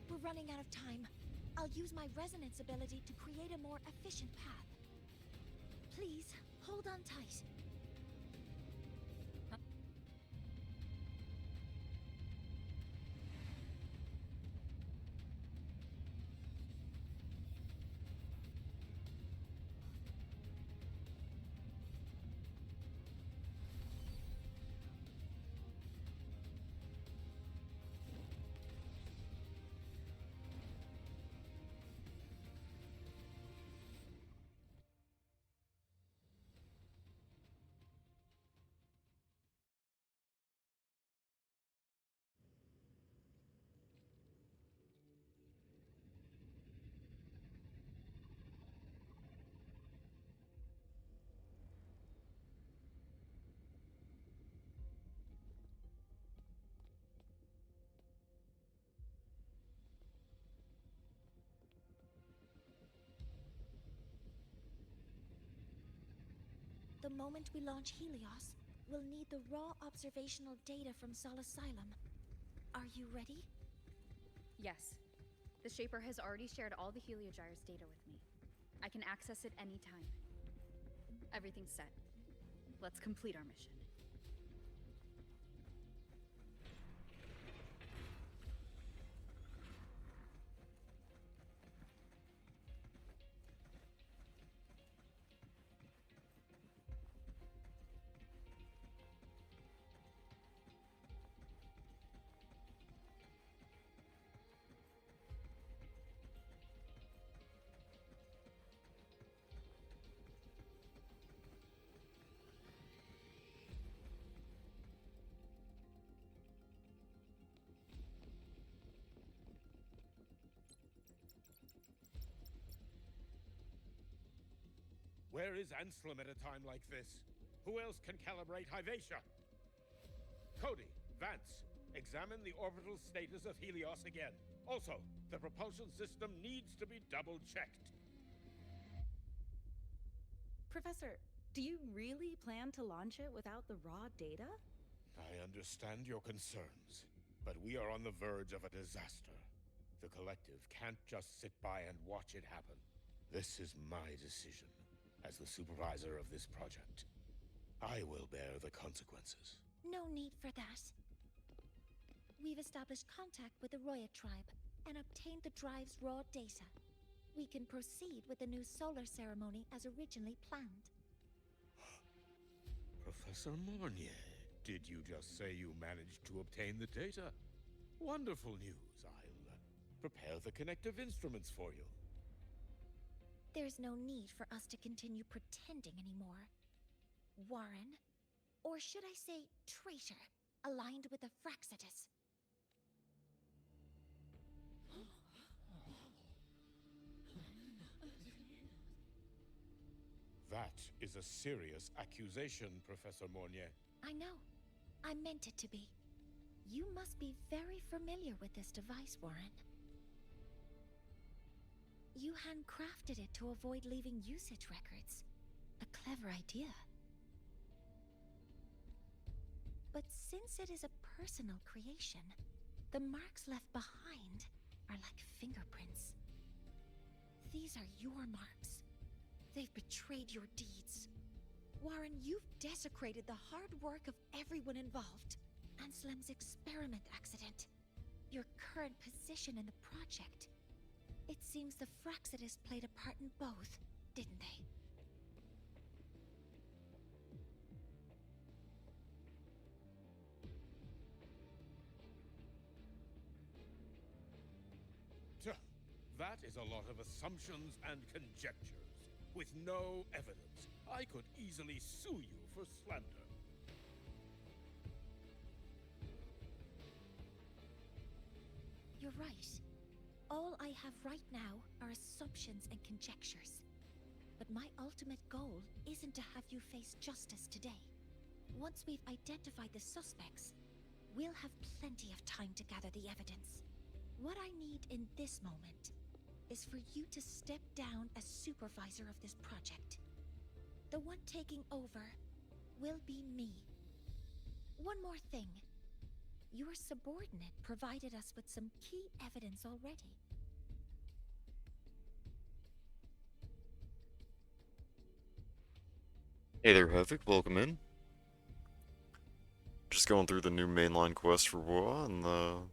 We're We're running out of time. I'll use my resonance ability to create a more efficient path. Please, hold on tight. The moment we launch Helios, we'll need the raw observational data from Sol Asylum. Are you ready? Yes. The Shaper has already shared all the Heliogyre's data with me. I can access it anytime. Everything's set. Let's complete our mission. Where is Anselm at a time like this? Who else can calibrate Hyvatia? Cody, Vance, examine the orbital status of Helios again. Also, the propulsion system needs to be double-checked. Professor, do you really plan to launch it without the raw data? I understand your concerns, but we are on the verge of a disaster. The Collective can't just sit by and watch it happen. This is my decision. As the supervisor of this project, I will bear the consequences. No need for that. We've established contact with the Roya tribe and obtained the drive's raw data. We can proceed with the new solar ceremony as originally planned. Professor Mornier, did you just say you managed to obtain the data? Wonderful news. I'll prepare the connective instruments for you. There's no need for us to continue pretending anymore. Warren, or should I say traitor, aligned with the Fraxitus. That is a serious accusation, Professor Mornier. I know. I meant it to be. You must be very familiar with this device, Warren. You handcrafted it to avoid leaving usage records. A clever idea. But since it is a personal creation, the marks left behind are like fingerprints. These are your marks. They've betrayed your deeds. Warren, you've desecrated the hard work of everyone involved. Anselm's experiment accident. Your current position in the project. It seems the Fraxitus played a part in both, didn't they? That is a lot of assumptions and conjectures, with no evidence. I could easily sue you for slander. You're right. All I have right now are assumptions and conjectures. But my ultimate goal isn't to have you face justice today. Once we've identified the suspects, we'll have plenty of time to gather the evidence. What I need in this moment is for you to step down as supervisor of this project. The one taking over will be me. One more thing. your subordinate provided us with some key evidence already. Hey there, Havoc. Welcome in. Just going through the new mainline quest for WoA, and then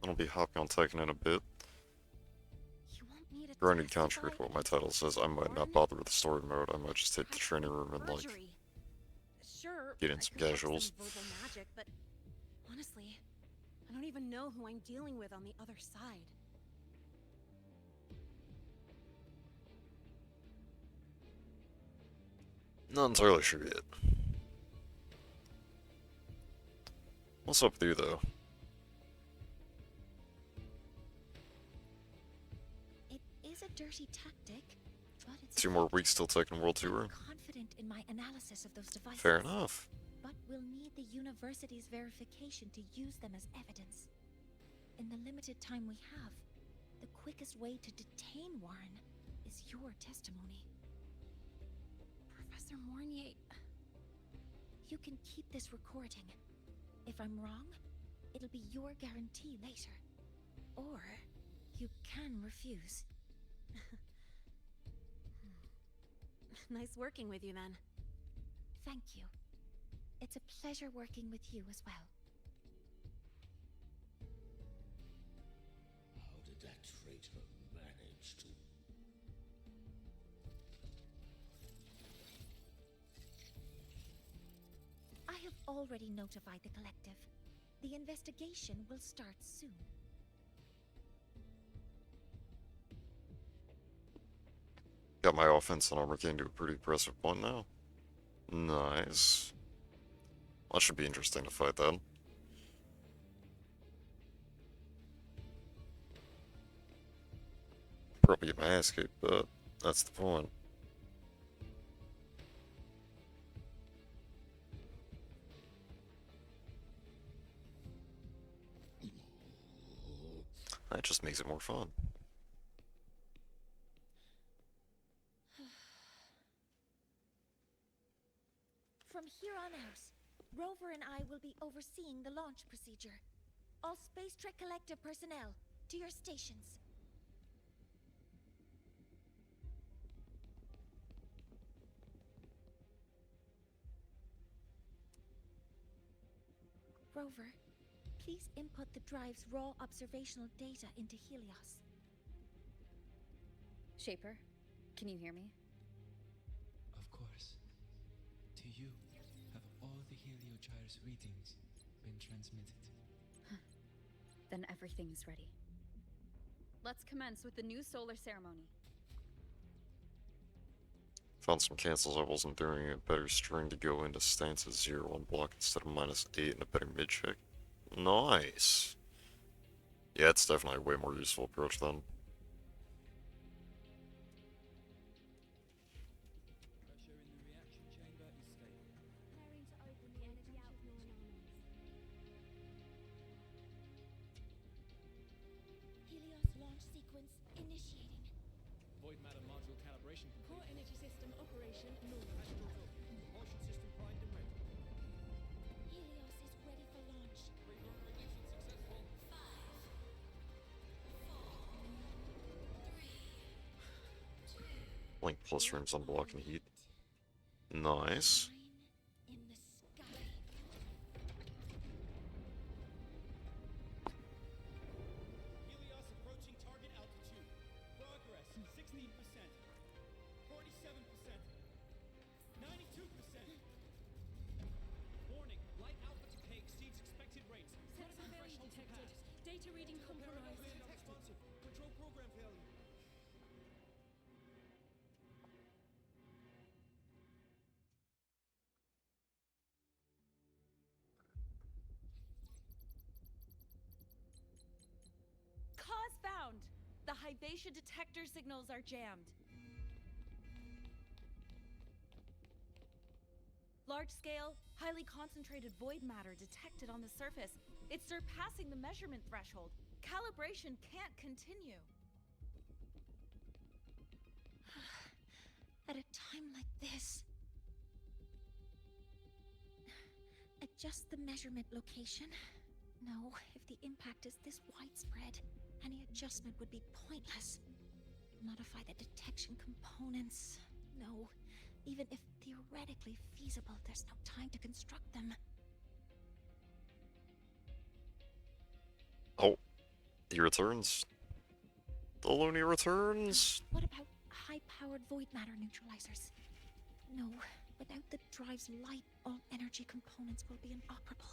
I'll be hopping on Tekken in a bit. Granted, contrary to what my title says, I might not bother with the story mode. I might just hit the training room and like get in some casuals. Verbal magic, but honestly, I don't even know who I'm dealing with on the other side. Not entirely sure yet. What's up with you, though? It is a dirty tactic, but it's 2 more weeks till Tekken World Tour. confident in my analysis of those devices. Fair enough. But we'll need the university's verification to use them as evidence. In the limited time we have, the quickest way to detain Warren is your testimony. Professor Mornier, you can keep this recording. If I'm wrong, it'll be your guarantee later. Or you can refuse. Nice working with you then. Thank you. It's a pleasure working with you as well. How did that traitor manage to... I have already notified the collective. The investigation will start soon. Got my offense and armor getting to a pretty impressive point now. Nice. That should be interesting to fight then. Probably get my ass kicked, but that's the point. That just makes it more fun. From here on out, Rover and I will be overseeing the launch procedure. All Space Trek Collective personnel, to your stations. Rover, please input the drive's raw observational data into Helios. Shaper, can you hear me? Of course. To you, have all the Heliogyre's readings been transmitted? Then everything is ready. Let's commence with the new solar ceremony. Found some cancels I wasn't doing. A better string to go into stances 0-1 block instead of -8 and a better mid check. Nice. Yeah, it's definitely a way more useful approach then. Helios launch sequence initiating. Void matter module calibration. Core energy system operation normal. Propulsion system primed and ready. Helios is ready for launch. Reconfiguration successful. 5, 4, 3, 2. Link plus rooms on block and heat. Nice. In the sky. Helios approaching target altitude. Progress 16%. 47%. 92%. Warning, light output decay exceeds expected rates. Sensor failure detected. Data reading compromised. Control program failure. Cause found! The Hyvatia detector signals are jammed. Large-scale, highly concentrated void matter detected on the surface. It's surpassing the measurement threshold. Calibration can't continue. At a time like this. Adjust the measurement location. No, if the impact is this widespread, any adjustment would be pointless. Modify the detection components. No, even if theoretically feasible, there's no time to construct them. Oh, he returns. The Looney returns. What about high-powered void matter neutralizers? No, without the drive's light, all energy components will be inoperable.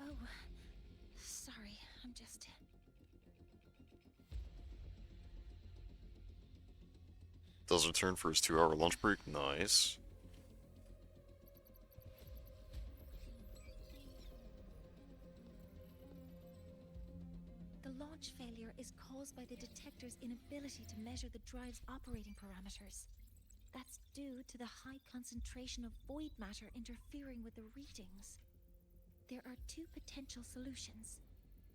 Oh, sorry, I'm just... Does return for his 2-hour lunch break. Nice. The launch failure is caused by the detector's inability to measure the drive's operating parameters. That's due to the high concentration of void matter interfering with the readings. There are two potential solutions.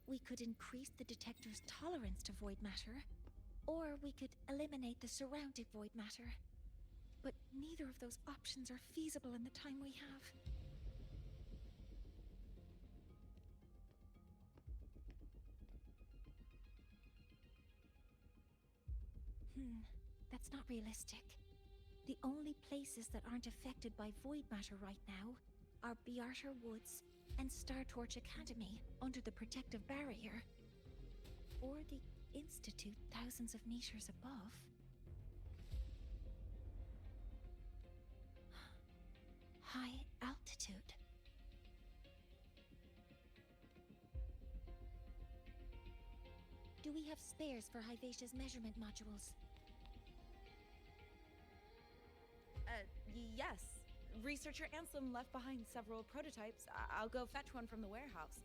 We could increase the detector's tolerance to void matter, or we could eliminate the surrounding void matter. But neither of those options are feasible in the time we have. That's not realistic. The only places that aren't affected by void matter right now are Bearter Woods and Star Torch Academy under the protective barrier. Or the Institute thousands of meters above. High altitude. Do we have spares for Hyvatia's measurement modules? Yes. Researcher Ansem left behind several prototypes. I'll go fetch one from the warehouse.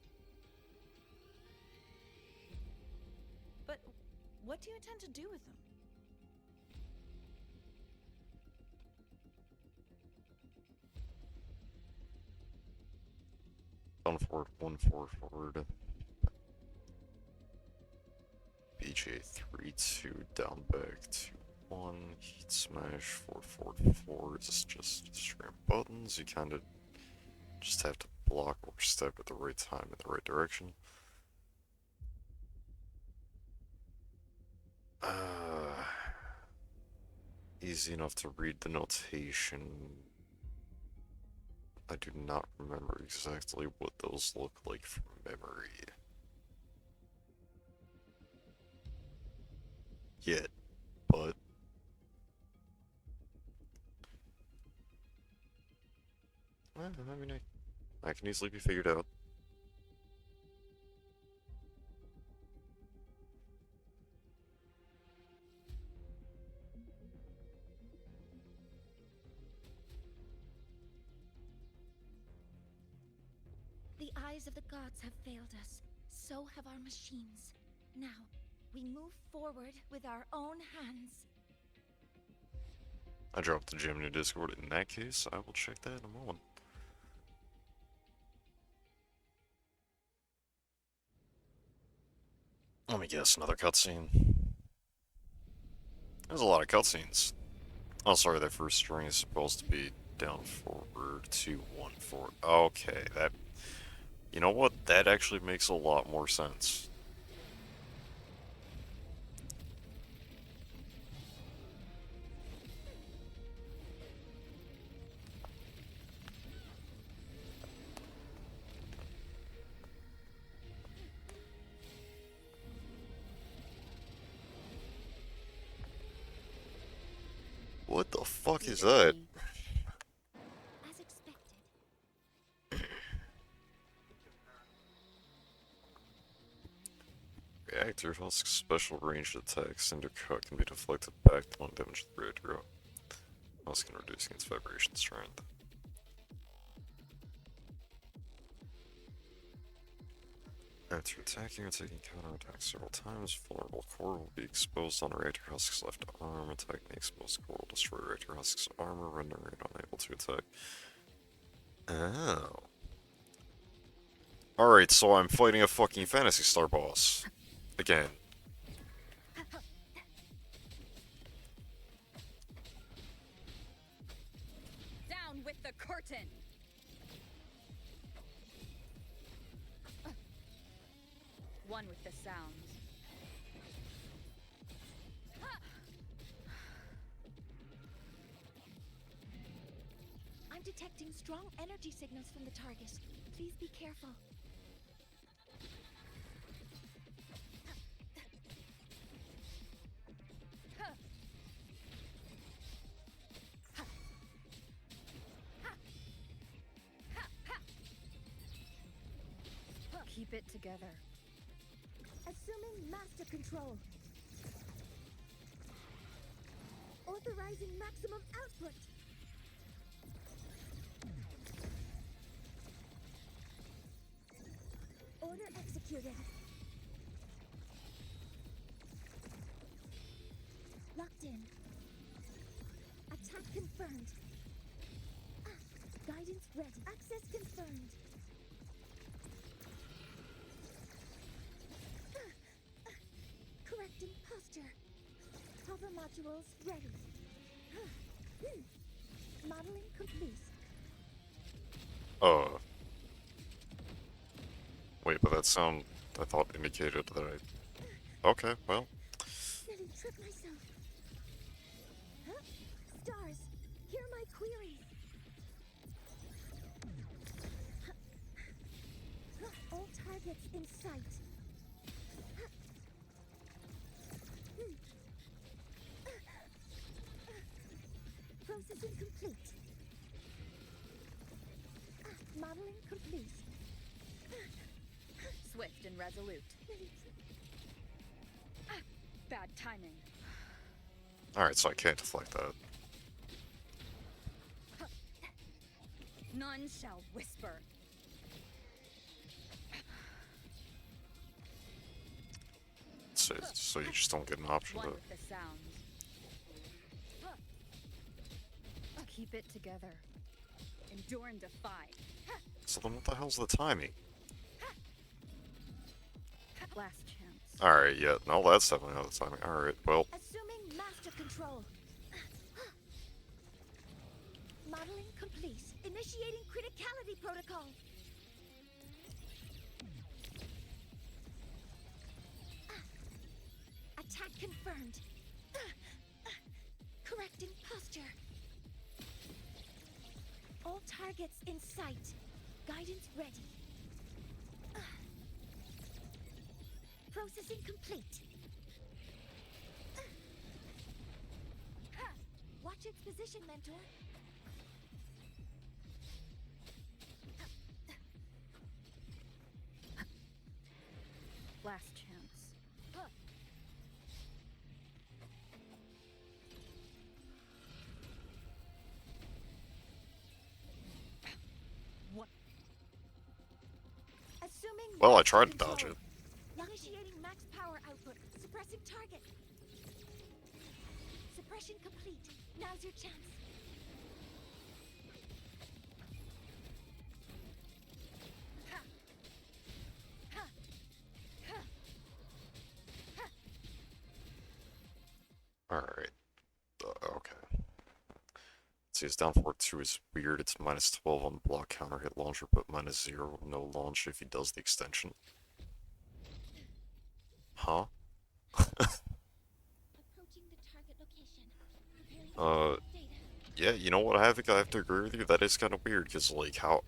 But what do you intend to do with them? Down forward, 1-4 forward. BJ 3-2, down back 2-1, heat smash 4-4-4. It's just straight buttons. You kind of just have to block or step at the right time in the right direction. Easy enough to read the notation. I do not remember exactly what those look like from memory. Yet, but well, I mean, I can easily be figured out. The eyes of the gods have failed us. So have our machines. Now, we move forward with our own hands. I dropped the Gemini Discord. In that case, I will check that in a moment. Let me guess, another cutscene. There's a lot of cutscenes. Oh, sorry, that first string is supposed to be down forward 2-1-4. Okay, that... You know what? That actually makes a lot more sense. What the fuck is that? As expected. Reactor Husk's special ranged attacks into cut can be deflected back to one damage to the reactor. Husk can reduce its vibration strength. After attacking or taking counterattacks several times, vulnerable core will be exposed on Reactor Husk's left arm. Attacking the exposed core will destroy Reactor Husk's armor, rendering it unable to attack. Oh. Alright, so I'm fighting a fucking Phantasy Star boss. Again. one with the sounds. I'm detecting strong energy signals from the target. Please be careful. Keep it together. Assuming master control. Authorizing maximum output. Order executed. Locked in. Attack confirmed. Guidance ready. Access confirmed. Correcting posture. Hover modules ready. Modeling complete. Wait, but that sound I thought indicated that I. Okay, well. Nearly tripped myself. Huh? Stars, hear my query. All targets in sight. Processing complete. Modeling complete. Swift and resolute. Bad timing. Alright, so I can't deflect that. None shall whisper. So you just don't get an option One to. with the sounds. Keep it together. Endure and defy. So then what the hell's the timing? Last chance. Alright, yeah, no, that's definitely not the timing. Alright, well. Assuming master control. Modeling complete. Initiating criticality protocol. Attack confirmed. Correcting posture. All targets in sight. Guidance ready. Processing complete. Watch its position, Mentor. Last chance. What? Assuming Well, I master tried to control. dodge it. Initiating max power output. Suppressing target. Suppression complete. Now's your chance. Alright. Okay. See, it's down 4-2 is weird. It's minus 12 on the block counter hit launcher, but minus 0 no launch if he does the extension. Huh? Yeah, you know what, Havoc, I have to agree with you. That is kind of weird, because, like, how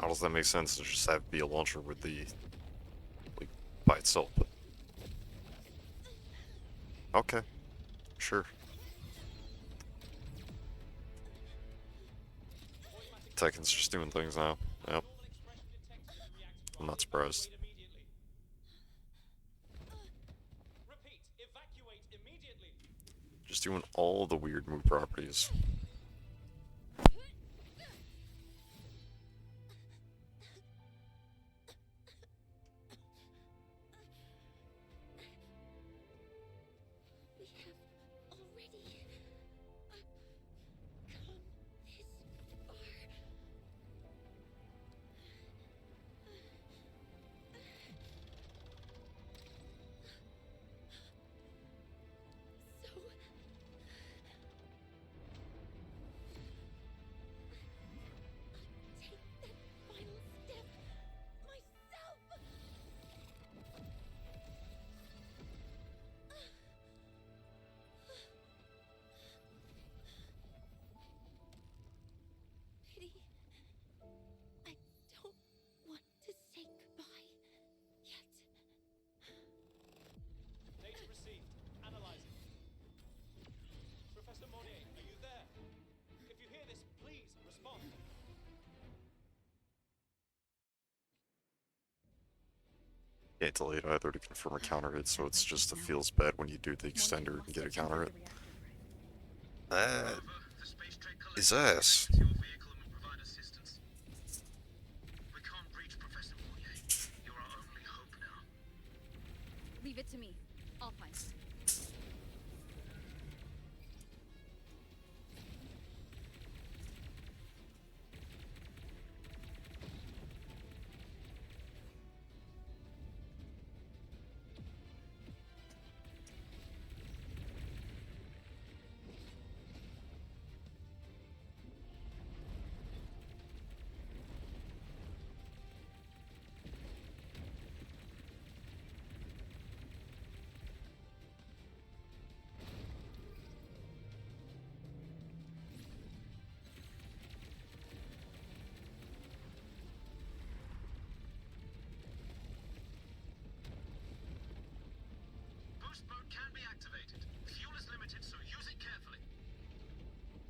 does that make sense to just have it be a launcher with the, like, by itself? But okay. Sure. Tekken's just doing things now. Yep. I'm not surprised. Just doing all the weird move properties. We have already come this far. So Can't delete either to confirm a counter hit, so it's just it feels bad when you do the extender and get a counter hit. That is ass. Leave it to me. I'll find her.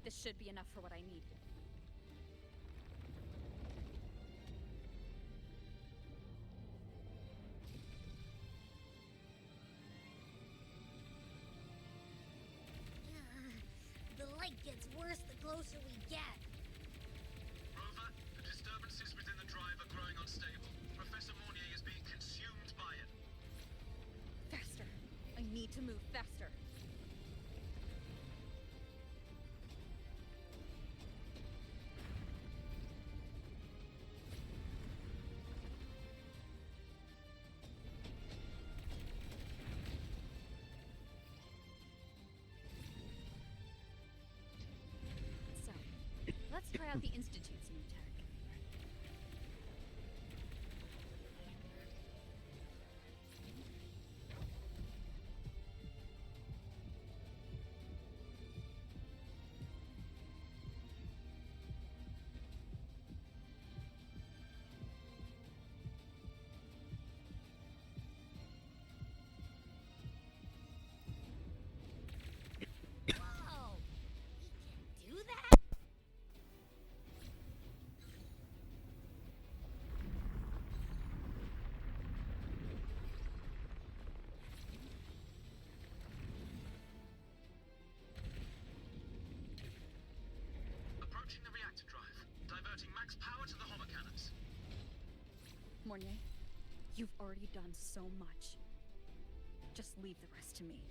This should be enough for what I need. The light gets worse the closer we get. Rover, the disturbances within the drive are growing unstable. Professor Mornier is being consumed by it. Faster. I need to move faster. Let's try out the Institute's new tech. Whoa! He can do that? Approaching the reactor drive, diverting max power to the hover cannons. Mornier, you've already done so much. Just leave the rest to me.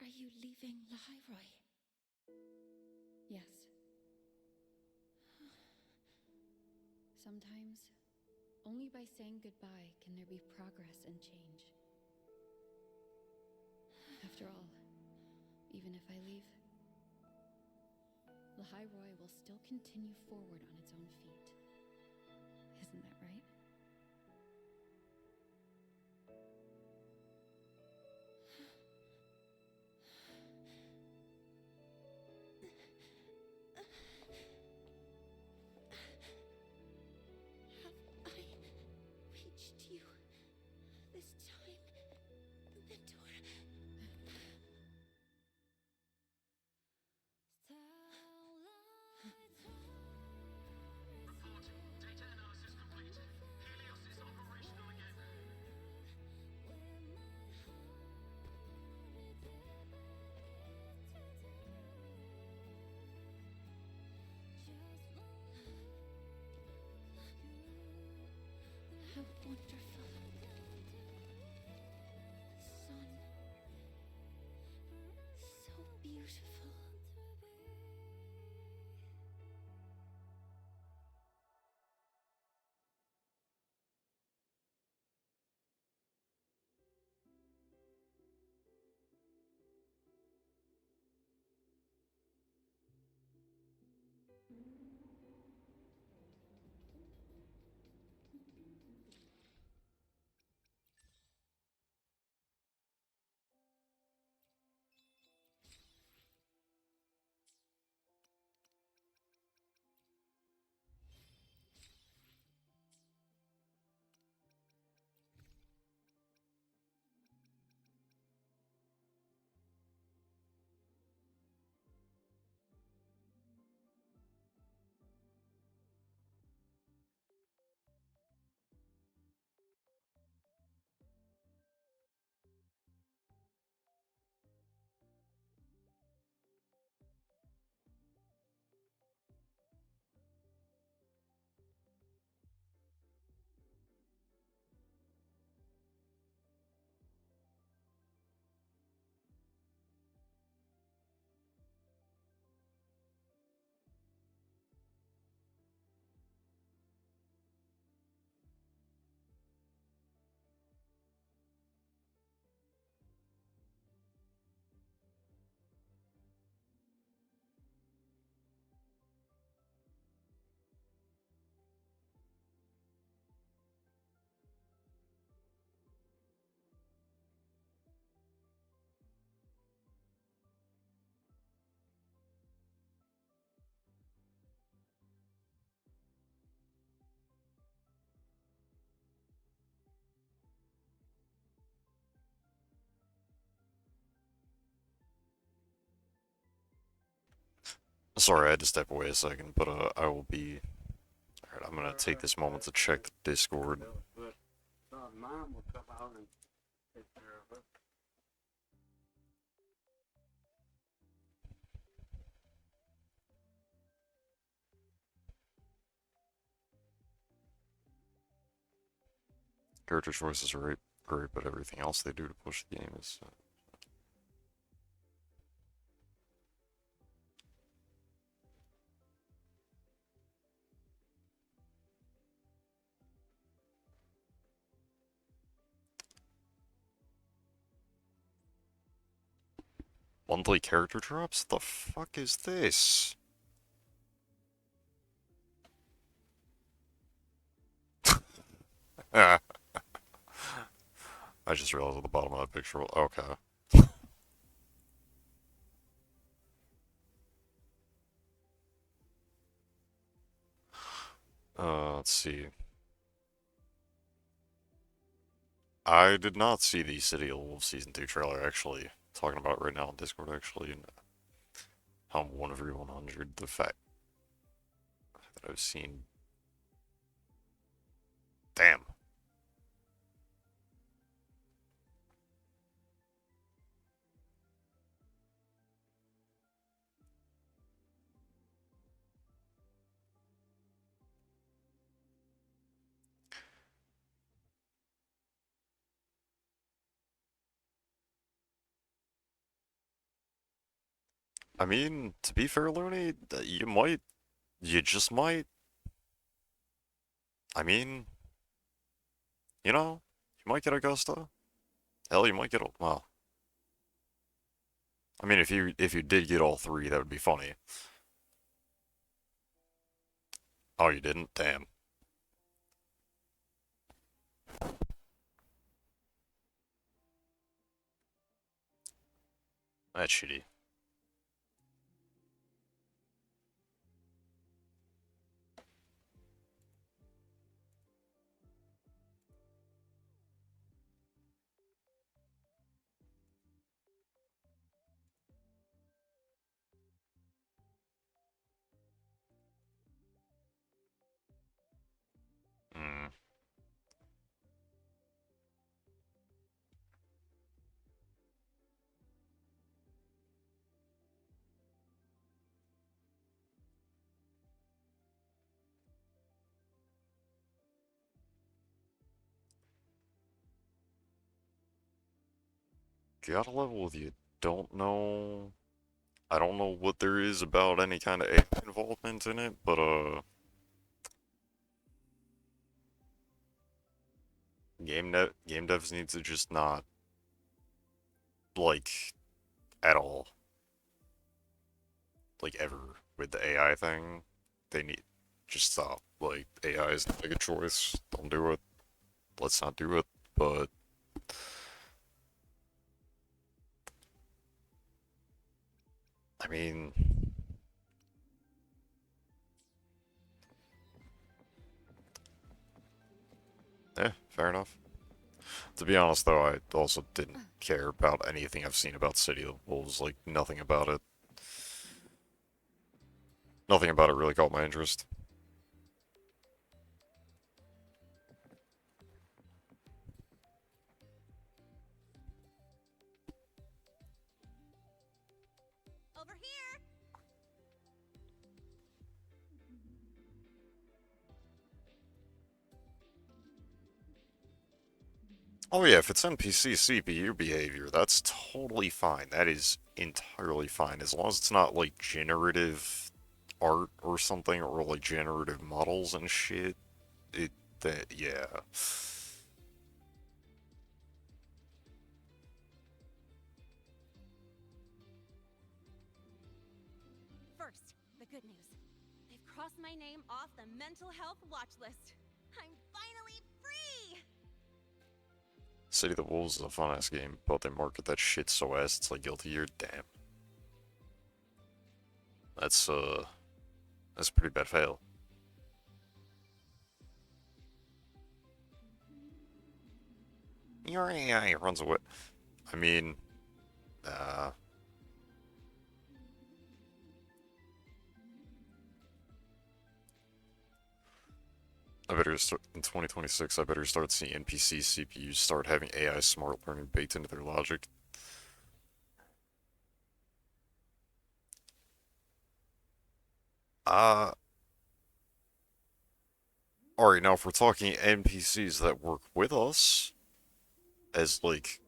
Are you leaving Lahairoi? Yes. Sometimes, only by saying goodbye can there be progress and change. After all, even if I leave, Lahairoi will still continue forward on its own feet. Isn't that right? Have I reached you this time, Mentor? Report Sorry, I had to step away a second, but I will be. Alright, I'm gonna take this moment to check the Discord. Mom will come out and take care of it. Character choices are great, but everything else they do to push the game is. Monthly character drops? The fuck is this? I just realized at the bottom of that picture. Okay. Let's see. I did not see the City of Wolves Season 2 trailer, actually. Talking about it right now on Discord, actually. And I'm 1v100. The fact that I've seen. Damn. I mean, to be fair, Looney, you just might. I mean, you know, you might get Augusta. Hell, you might get, well. I mean, if you did get all three, that would be funny. Oh, you didn't? Damn. That's shitty. Hmm. Got a level with you. Don't know. I don't know what there is about any kind of AI involvement in it, but game devs need to just not like at all like ever with the AI thing. They need just stop. Like AI is not a good choice. Don't do it. Let's not do it. But I mean, fair enough. To be honest, though, I also didn't care about anything I've seen about City of Wolves. Like, nothing about it. Nothing about it really caught my interest. Over here. Oh yeah, if it's NPC CPU behavior, that's totally fine. That is entirely fine. As long as it's not, like, generative art or something, or, like, generative models and shit. Yeah. First, the good news. They've crossed my name off the mental health watch list. I'm finally free! City of the Wolves is a fun-ass game, but they market that shit so ass it's like Guilty Gear. Damn. That's a pretty bad fail. Your AI runs away. I mean, I better start in 2026. I better start seeing NPC CPUs start having AI smart learning baked into their logic. Alright, now if we're talking NPCs that work with us as like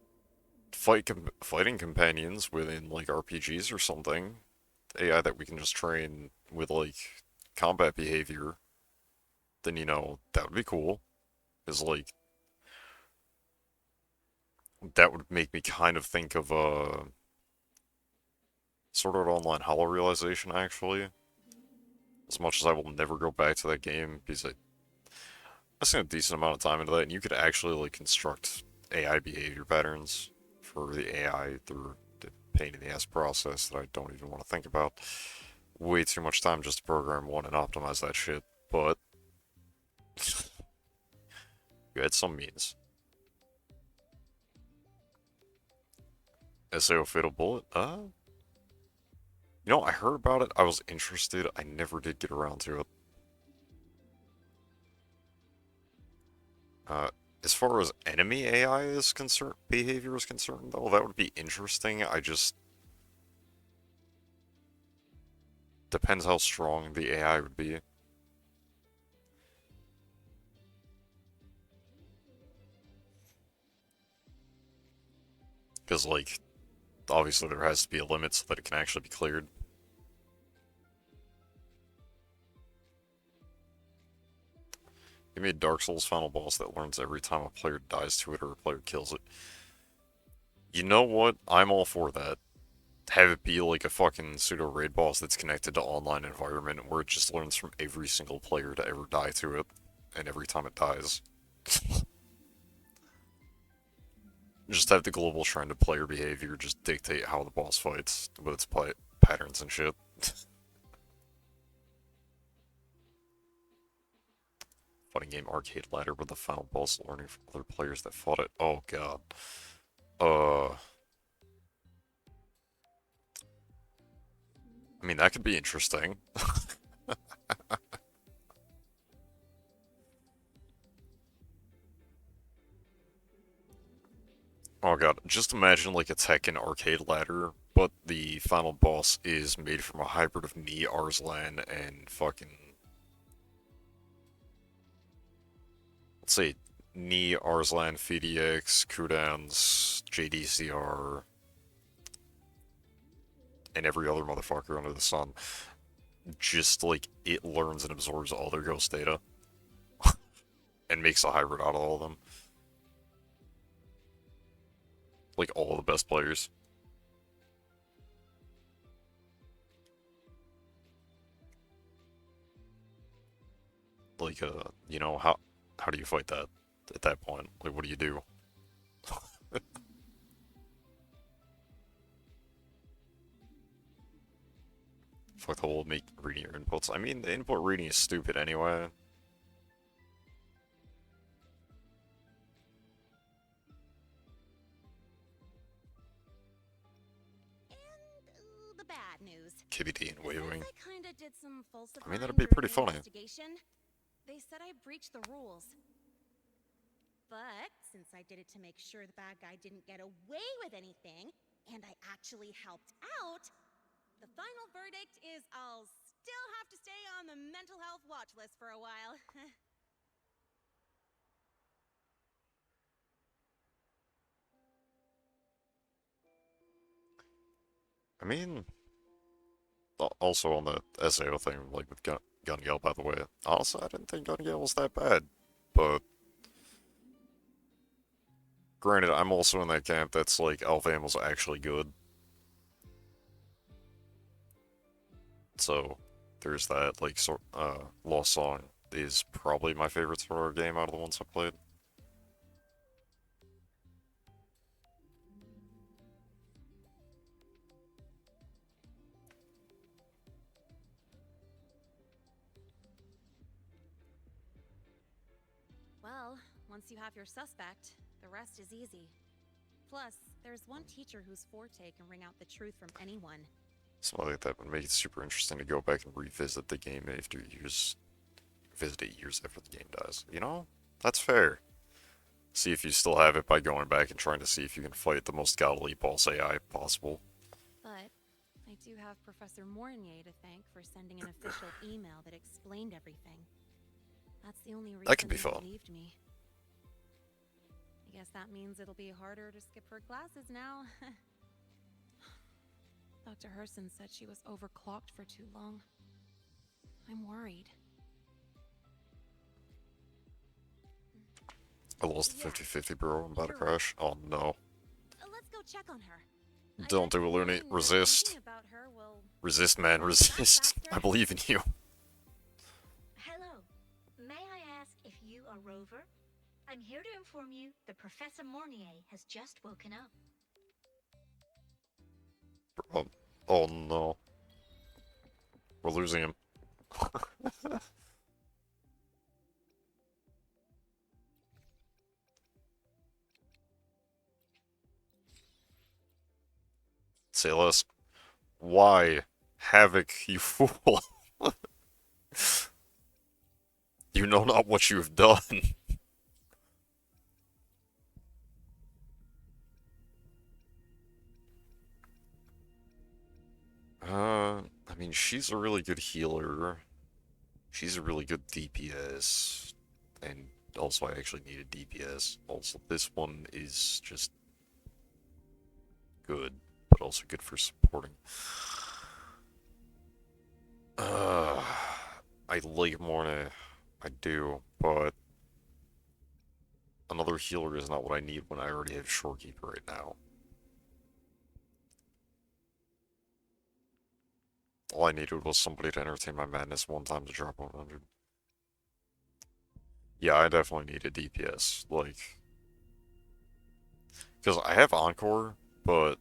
fighting companions within like RPGs or something, AI that we can just train with like combat behavior, then that would be cool. Is like that would make me kind of think of Sword Art Online Hollow Realization actually. As much as I will never go back to that game because I spent a decent amount of time into that, and you could actually like construct AI behavior patterns for the AI through the pain in the ass process that I don't even want to think about. Way too much time just to program one and optimize that shit, but you had some means. SAO Fatal Bullet? I heard about it, I was interested, I never did get around to it. As far as enemy AI is concerned, behavior is concerned, though, that would be interesting. I just depends how strong the AI would be. Because, like, obviously there has to be a limit so that it can actually be cleared. Give me a Dark Souls final boss that learns every time a player dies to it or a player kills it. You know what? I'm all for that. Have it be like a fucking pseudo-raid boss that's connected to online environment where it just learns from every single player to ever die to it, and every time it dies. Just have the global trend of player behavior just dictate how the boss fights with its patterns and shit. Fighting game arcade ladder with the final boss learning from other players that fought it. Oh god. I mean, that could be interesting. Oh god, just imagine like a Tekken arcade ladder, but the final boss is made from a hybrid of me, Arslan, and fucking... Let's say, Ni, Arslan, FDX, Kudans, JDCR, and every other motherfucker under the sun. Just like it learns and absorbs all their ghost data and makes a hybrid out of all of them. Like all the best players. Like how do you fight that at that point? Like what do you do? Fuck the whole reading your inputs. I mean, the input reading is stupid anyway. The bad news. KBD and waving. I kinda did some I mean, that'd be pretty funny. They said I breached the rules. But since I did it to make sure the bad guy didn't get away with anything, and I actually helped out, the final verdict is I'll still have to stay on the mental health watch list for a while. I mean, also on the SAO thing, like with Gun Gale, by the way, honestly, I didn't think Gun Gale was that bad, but granted, I'm also in that camp that's like Alpha was actually good. So, there's that, like, Lost Song is probably my favorite horror game out of the ones I played. Well, once you have your suspect, the rest is easy. Plus, there's one teacher whose forte can wring out the truth from anyone. Something like that would make it super interesting to go back and revisit the game after years Visit it years after the game dies. You know, that's fair. See if you still have it by going back and trying to see if you can fight the most godly boss AI possible. But I do have Professor Mornier to thank for sending an official email that explained everything. That's the only reason That could be he fun. believed me. I guess that means it'll be harder to skip her classes now. Dr. Herson said she was overclocked for too long. I'm worried. I lost the 50-50, bro. I'm about to crash. Oh no. Let's go check on her. Don't do it, Looney. Resist. Resist, man. Resist. I believe in you. Hello. May I ask if you are Rover? I'm here to inform you that Professor Mornier has just woken up. Oh no. We're losing him. Say less. Why? Havoc, you fool. You know not what you have done. I mean, she's a really good healer. She's a really good DPS. And also, I actually need a DPS. Also, this one is just good, but also good for supporting. I like Morna. I do, but another healer is not what I need when I already have Shorekeeper right now. All I needed was somebody to entertain my madness one time to drop 100. Yeah, I definitely need a DPS, like... Because I have Encore, but...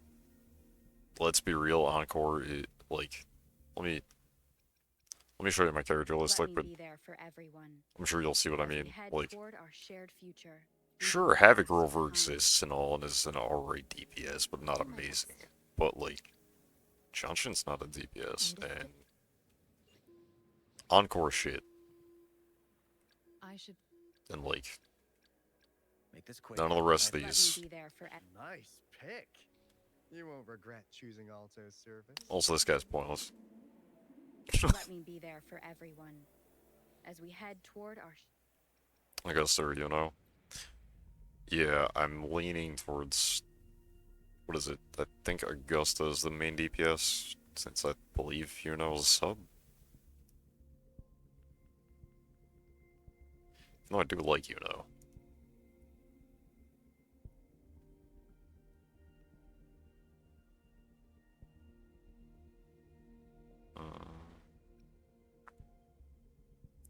Let's be real, Encore, like... Let me show you my character list, like, but... I'm sure you'll see what I mean, like... Sure, Havoc Rover exists and all, and is an alright DPS, but not amazing. But, like... Johnson's not a DPS, and... Encore shit. And, like... None of the rest of these... Nice pick. You won't regret choosing Alto's service. Also, this guy's pointless. Let me be there for everyone as we head toward our... I guess so, you know? Yeah, I'm leaning towards... What is it? I think Augusta is the main DPS, since I believe Yuno is a sub. No, I do like Yuno.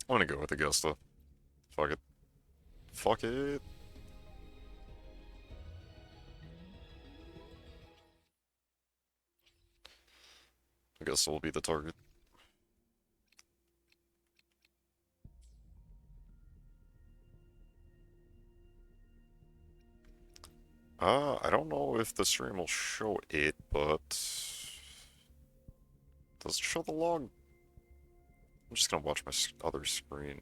I'm gonna go with Augusta. Fuck it. Fuck it. Augusta will be the target. I don't know if the stream will show it, but... Does it show the log? I'm just gonna watch my other screen,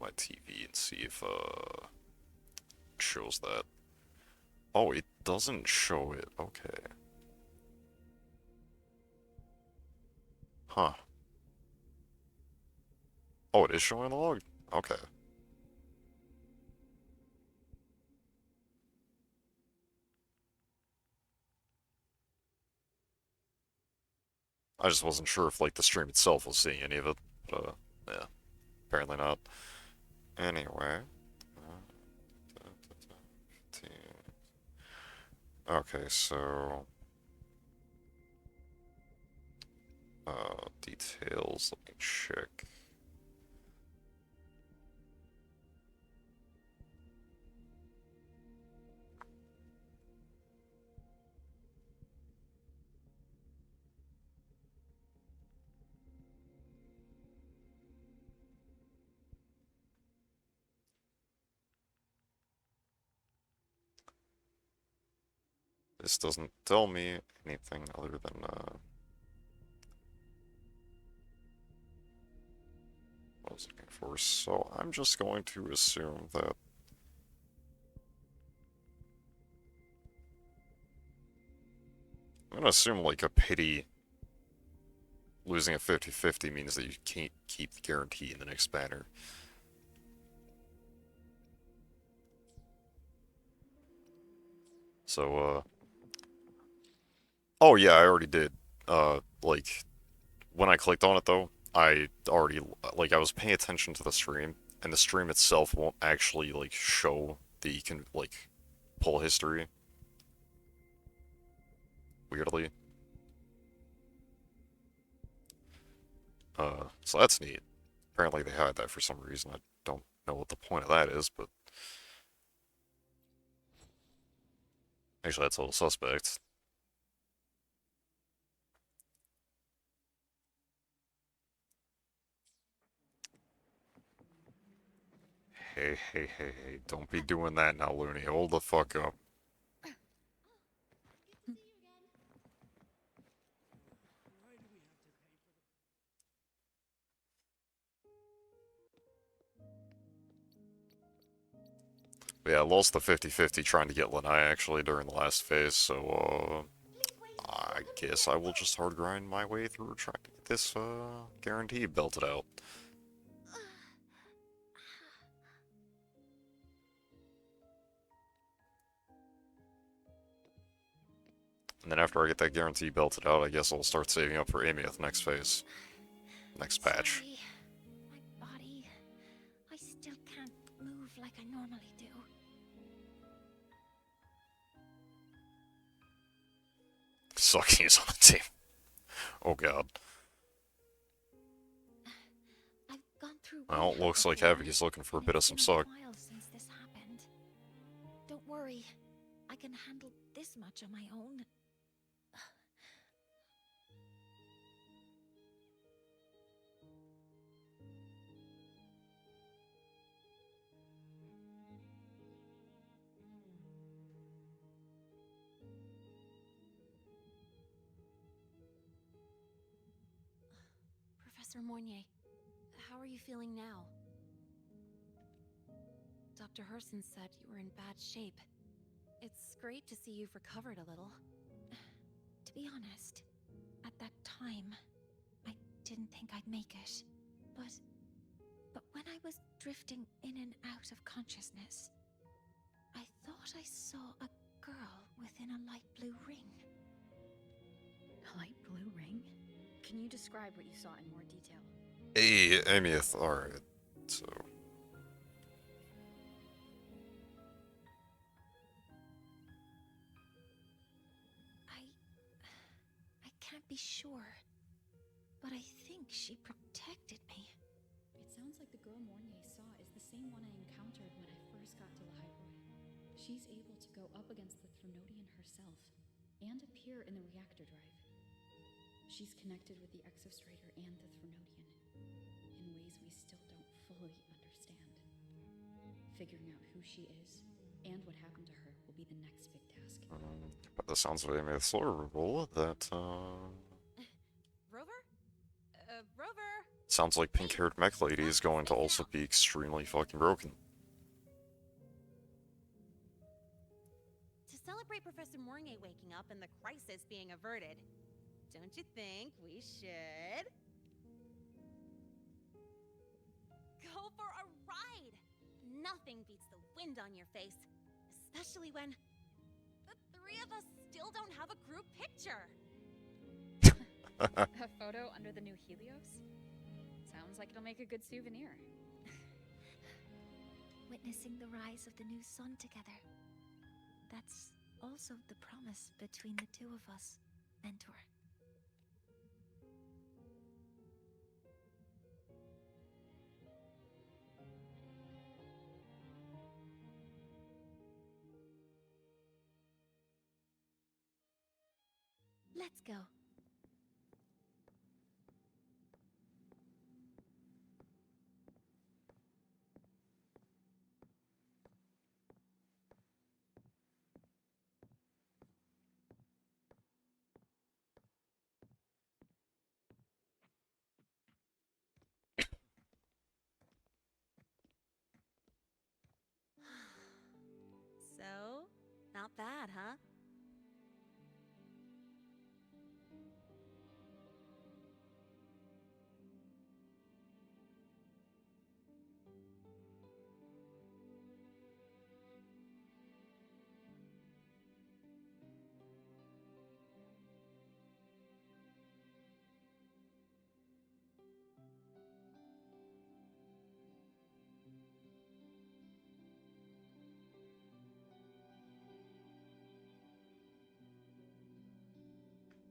my TV, and see if, it shows that. Oh, it doesn't show it. Okay. Huh. Oh, it is showing the log? Okay. I just wasn't sure if, like, the stream itself was seeing any of it. But, yeah. Apparently not. Anyway. Okay, so... details, let me check. This doesn't tell me anything other than, what was looking for. So I'm just going to assume that I'm gonna assume like a pity losing a 50-50 means that you can't keep the guarantee in the next banner. So, oh yeah, I already did. Like, when I clicked on it though, I already, like, I was paying attention to the stream, and the stream itself won't actually, like, show the, like, pull history. Weirdly. So that's neat. Apparently they hide that for some reason. I don't know what the point of that is, but... Actually, that's a little suspect. Hey, hey, hey, hey, don't be doing that now, Looney. Hold the fuck up. Yeah, I lost the 50-50 trying to get Lanai actually during the last phase, so, I guess I will just hard grind my way through trying to get this, guarantee belted out. And then after I get that guarantee belted out, I guess I'll start saving up for Amy at the next phase. Next patch. Sorry. My body. I still can't move like I normally do. Sucking is on the team. Oh god. I've gone through Well, looks like Havoc is looking for a bit of some suck. since this happened. Don't worry. I can handle this much on my own. Professor Mornier, how are you feeling now? Dr. Herson said you were in bad shape. It's great to see you've recovered a little. To be honest, at that time, I didn't think I'd make it. But when I was drifting in and out of consciousness, I thought I saw a girl within a light blue ring. A light blue ring? Can you describe what you saw in more detail? Hey, Amy, alright, so... I can't be sure, but I think she protected me. It sounds like the girl Mornier saw is the same one I encountered when I first got to Lahairoi. She's able to go up against the Threnodian herself, and appear in the reactor drive. She's connected with the Exostrator and the Threnodian, in ways we still don't fully understand. Figuring out who she is, and what happened to her, will be the next big task. By the sounds of it, Amy, it's reveal that, Rover? Rover? sounds like pink-haired mech lady is going to also be extremely fucking broken. To celebrate Professor Mornier waking up and the crisis being averted, don't you think we should go for a ride? Nothing beats the wind on your face, especially when the three of us still don't have a group picture. A photo under the new Helios? Sounds like it'll make a good souvenir. Witnessing the rise of the new sun together. That's also the promise between the two of us, Mentor. Let's go. that, huh?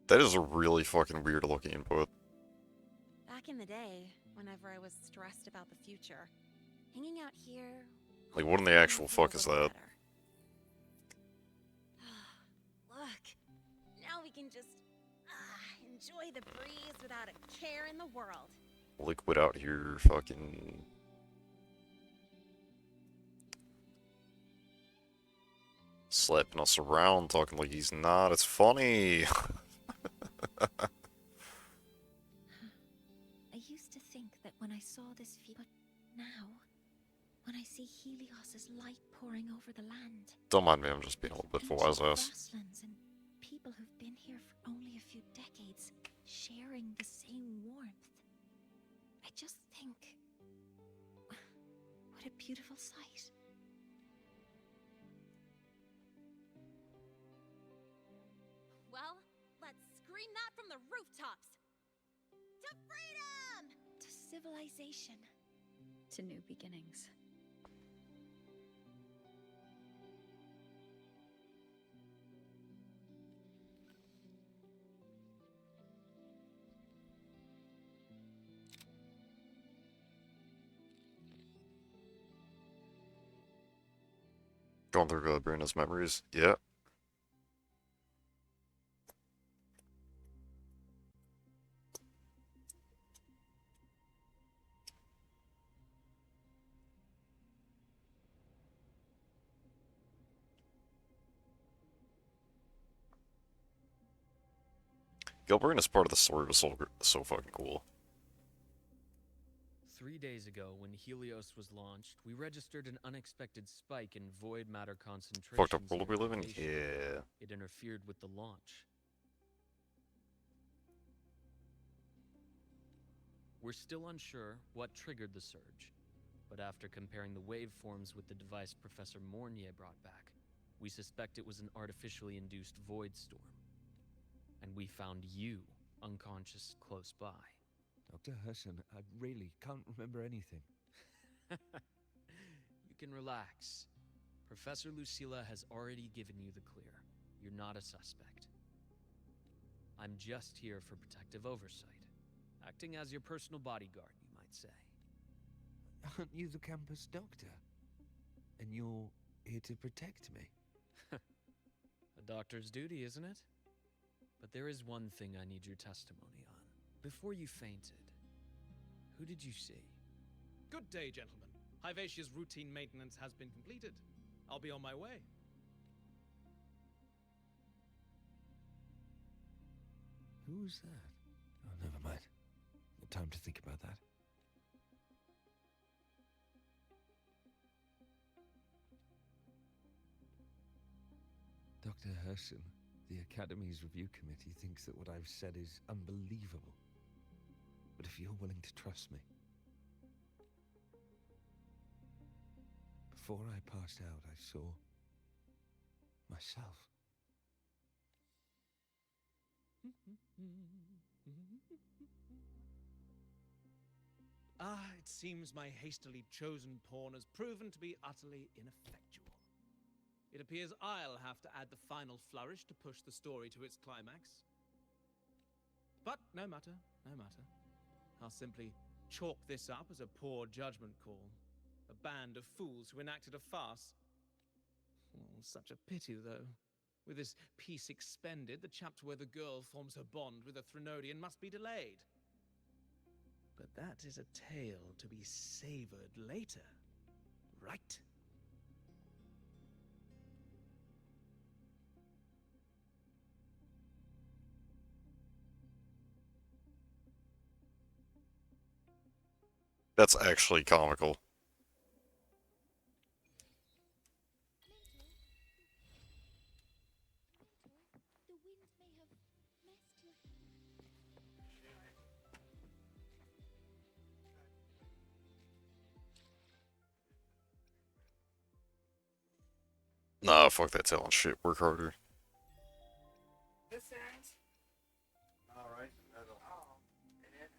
That is a really fucking weird looking input. Back in the day, whenever I was stressed about the future, hanging out here... Like, what in the actual fuck is that? Look, now we can just enjoy the breeze without a care in the world. Liquid out here fucking... slapping us around, talking like he's not. It's funny. I used to think that when I saw this view, but now, when I see Helios's light pouring over the land, Don't mind me, I'm just being a little bit for wise ass. grasslands and people who've been here for only a few decades, sharing the same warmth, I just think, what a beautiful sight. Well, let's scream that from the rooftops! To freedom! To civilization. To new beginnings. Going through Bruno's memories. Yeah. Gilbert as part of the story was so fucking cool. 3 days ago, when Helios was launched, we registered an unexpected spike in void matter concentrations. Fucked up world we live in? Yeah. It interfered with the launch. We're still unsure what triggered the surge, but after comparing the waveforms with the device Professor Mornier brought back, we suspect it was an artificially induced void storm. And we found you unconscious close by. Dr. Herson, I really can't remember anything. You can relax. Professor Lucilla has already given you the clear. You're not a suspect. I'm just here for protective oversight. Acting as your personal bodyguard, you might say. Aren't you the campus doctor? And you're here to protect me? A doctor's duty, isn't it? But there is one thing I need your testimony on. Before you fainted, who did you see? Good day, gentlemen. Hivatia's routine maintenance has been completed. I'll be on my way. Who was that? Oh, never mind. No time to think about that. Dr. Herson, the Academy's review committee thinks that what I've said is unbelievable. But if you're willing to trust me... Before I passed out, I saw... myself. It seems my hastily chosen pawn has proven to be utterly ineffectual. It appears I'll have to add the final flourish to push the story to its climax. But no matter, no matter. I'll simply chalk this up as a poor judgment call. A band of fools who enacted a farce. Oh, such a pity, though. With this piece expended, the chapter where the girl forms her bond with a Threnodian must be delayed. But that is a tale to be savored later, right? That's actually comical. Nah, fuck that talent shit. Work harder. This ends. Alright, that'll. Oh, it is.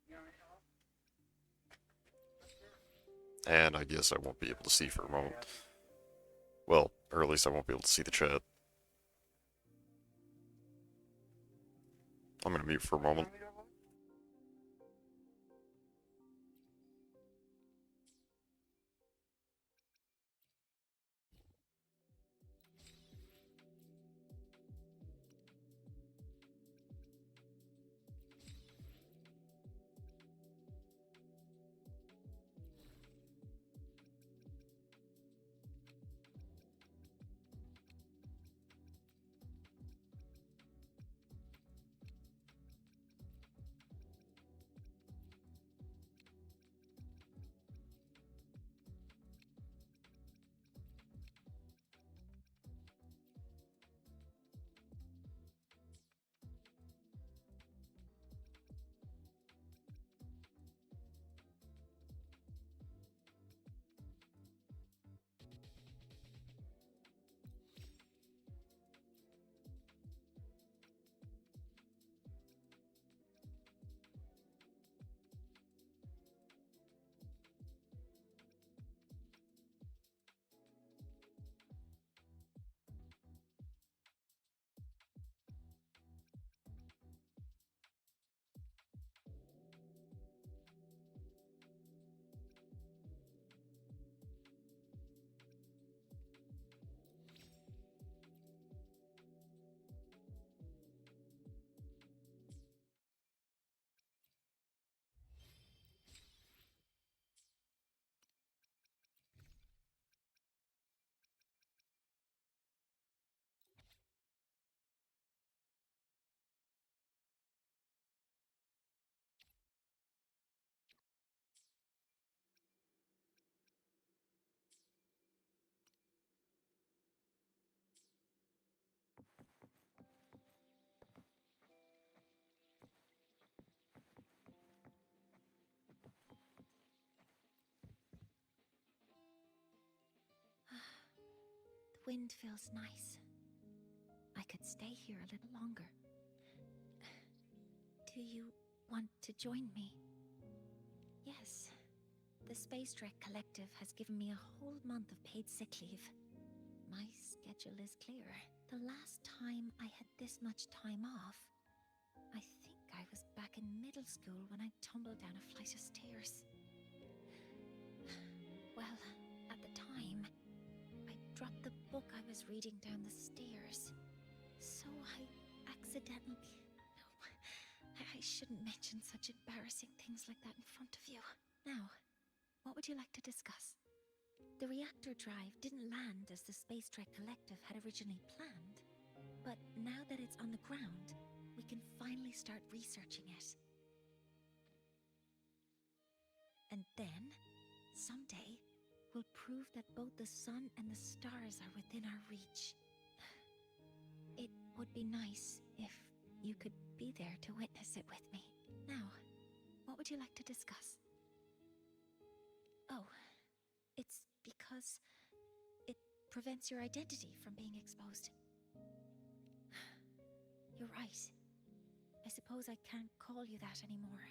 You want me to help? And I guess I won't be able to see for a moment. Well, or at least I won't be able to see the chat. I'm gonna mute for a moment. The wind feels nice. I could stay here a little longer. Do you want to join me? Yes. The Space Trek Collective has given me a whole month of paid sick leave. My schedule is clear. The last time I had this much time off, I think I was back in middle school when I tumbled down a flight of stairs. Well, at the time, I dropped the book I was reading down the stairs. So I accidentally... No, I shouldn't mention such embarrassing things like that in front of you. Now, what would you like to discuss? The reactor drive didn't land as the Space Trek Collective had originally planned, but now that it's on the ground, we can finally start researching it. And then, someday, we'll prove that both the sun and the stars are within our reach. It would be nice if you could be there to witness it with me. Now, what would you like to discuss? Oh, it's because it prevents your identity from being exposed. You're right. I suppose I can't call you that anymore.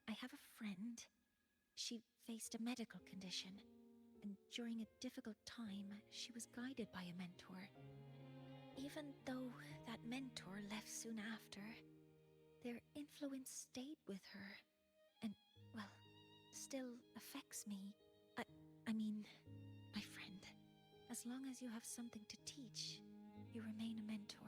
I have a friend. She faced a medical condition, and during a difficult time, she was guided by a mentor. Even though that mentor left soon after, their influence stayed with her, and, well, still affects me. I mean, my friend. As long as you have something to teach, you remain a mentor.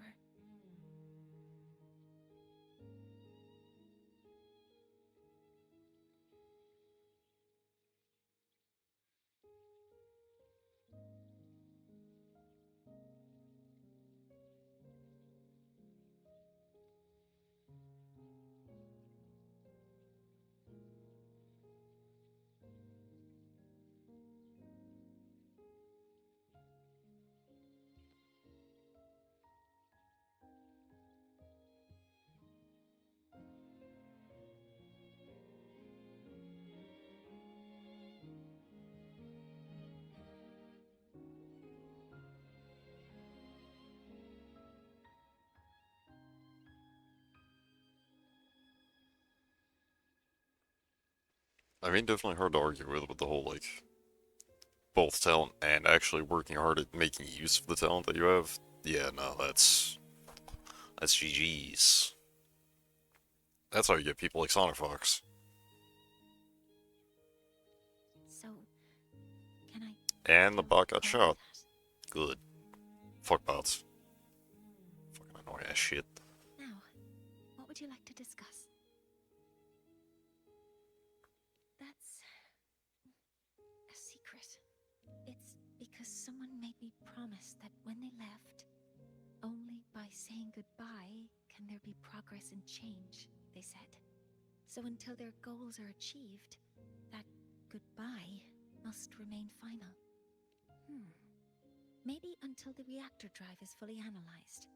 I mean, definitely hard to argue with the whole, like, both talent and actually working hard at making use of the talent that you have. Yeah, no, that's GG's. That's how you get people like Sonic Fox. So, can I... And the bot got shot. Good. Fuck bots. Fucking annoying ass shit. Now, what would you like to discuss? That's... a secret. It's because someone made me promise that when they left, only by saying goodbye can there be progress and change, they said. So until their goals are achieved, that goodbye must remain final. Maybe until the reactor drive is fully analyzed,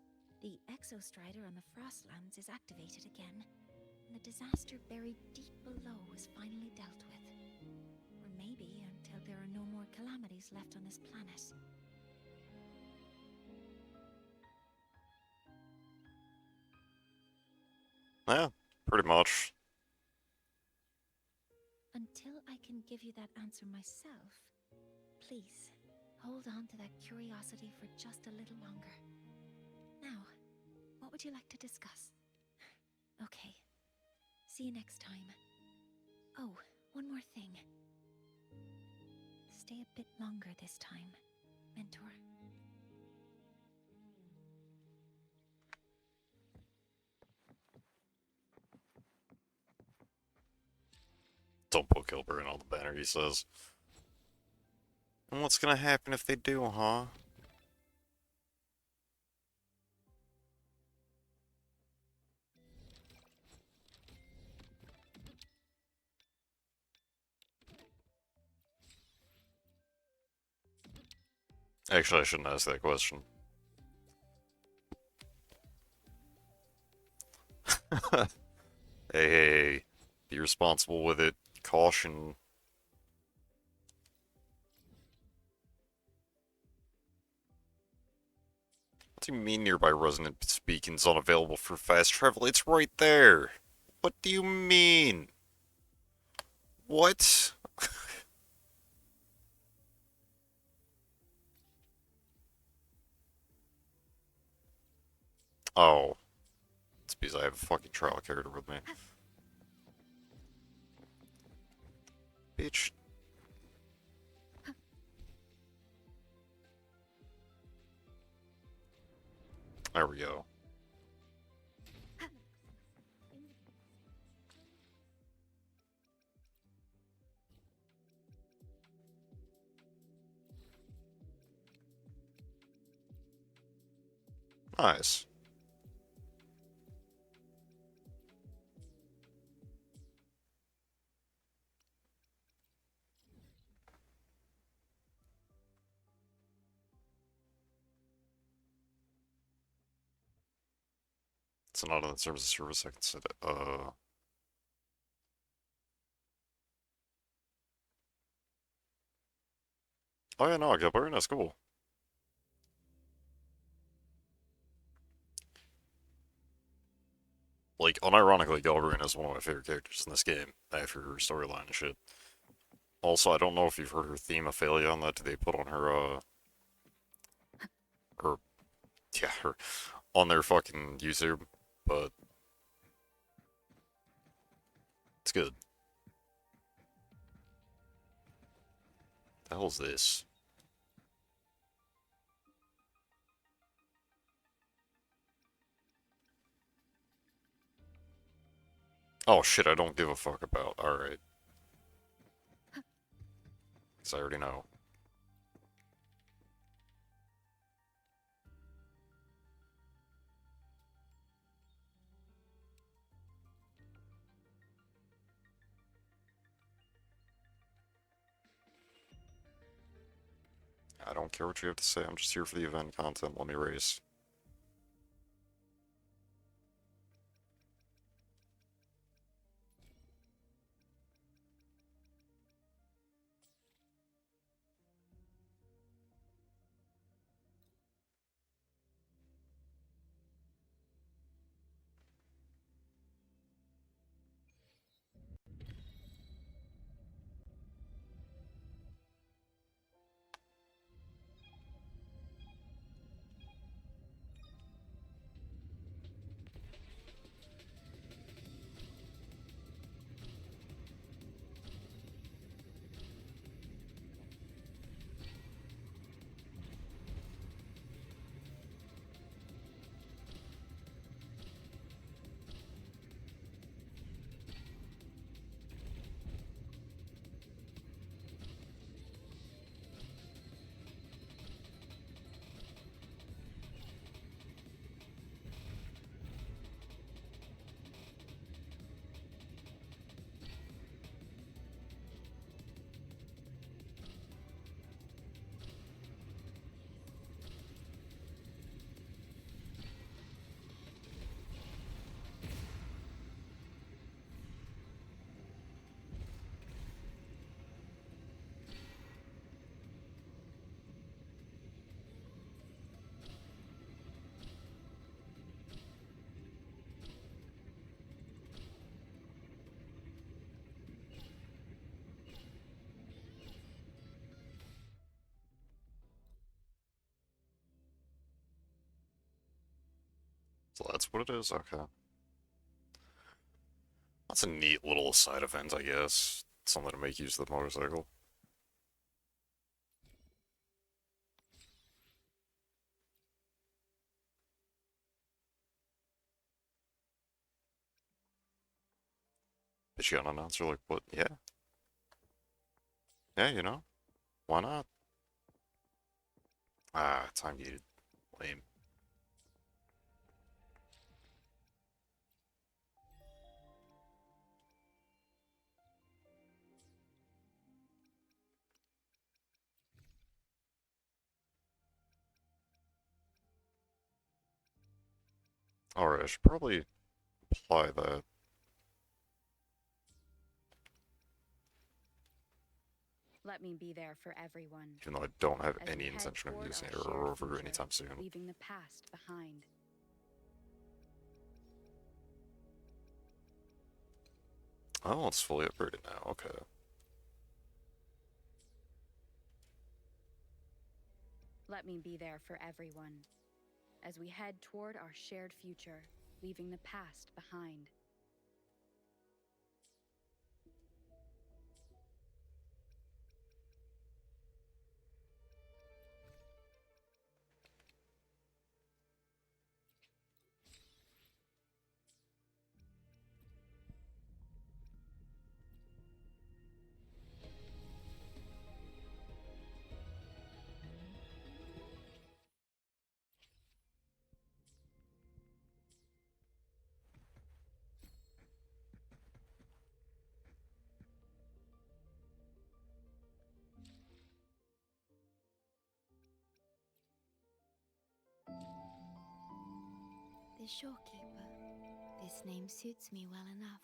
the exostrider on the Frostlands is activated again, and the disaster buried deep below is finally dealt with. Or maybe until there are no more calamities left on this planet. Yeah, pretty much. Until I can give you that answer myself, please, hold on to that curiosity for just a little longer. Now, what would you like to discuss? Okay. See you next time. Oh, one more thing. Stay a bit longer this time, Mentor. Don't put Gilbert in on the banner, he says. And what's gonna happen if they do, huh? Actually, I shouldn't ask that question. Hey, be responsible with it. Caution. What do you mean nearby resonance beacons unavailable for fast travel? It's right there. What do you mean? What? Oh. It's because I have a fucking trial character with me. Bitch. There we go. Nice. It's not on the terms of service, I can set it. Oh yeah, no, Gilbert, that's cool. Like, unironically, Galbrain is one of my favorite characters in this game, after her storyline and shit. Also, I don't know if you've heard her theme, Ophelia, on that they put on her, her, on their fucking YouTube, but it's good. The hell's this? Oh shit, I don't give a fuck about. Alright. Because I already know. I don't care what you have to say, I'm just here for the event content, let me race. So that's what it is? Okay. That's a neat little side event, I guess. Something to make use of the motorcycle. Is she unannounced? Or like, what? Yeah. Yeah, you know? Why not? Ah, time gated. Lame. Alright, I should probably apply that. Let me be there for everyone. Even though I don't have as we any head intention of toward using it our or shared over future, anytime soon. leaving the past behind. Oh, it's fully upgraded now, okay. Let me be there for everyone as we head toward our shared future, leaving the past behind. The Shorekeeper. This name suits me well enough.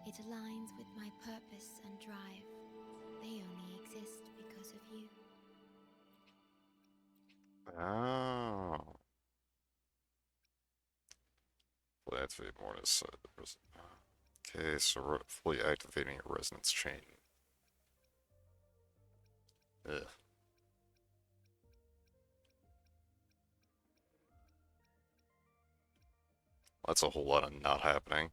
It aligns with my purpose and drive. They only exist because of you. Oh. Fully activate more is okay, so fully activating a resonance chain. Ugh. That's a whole lot of not happening.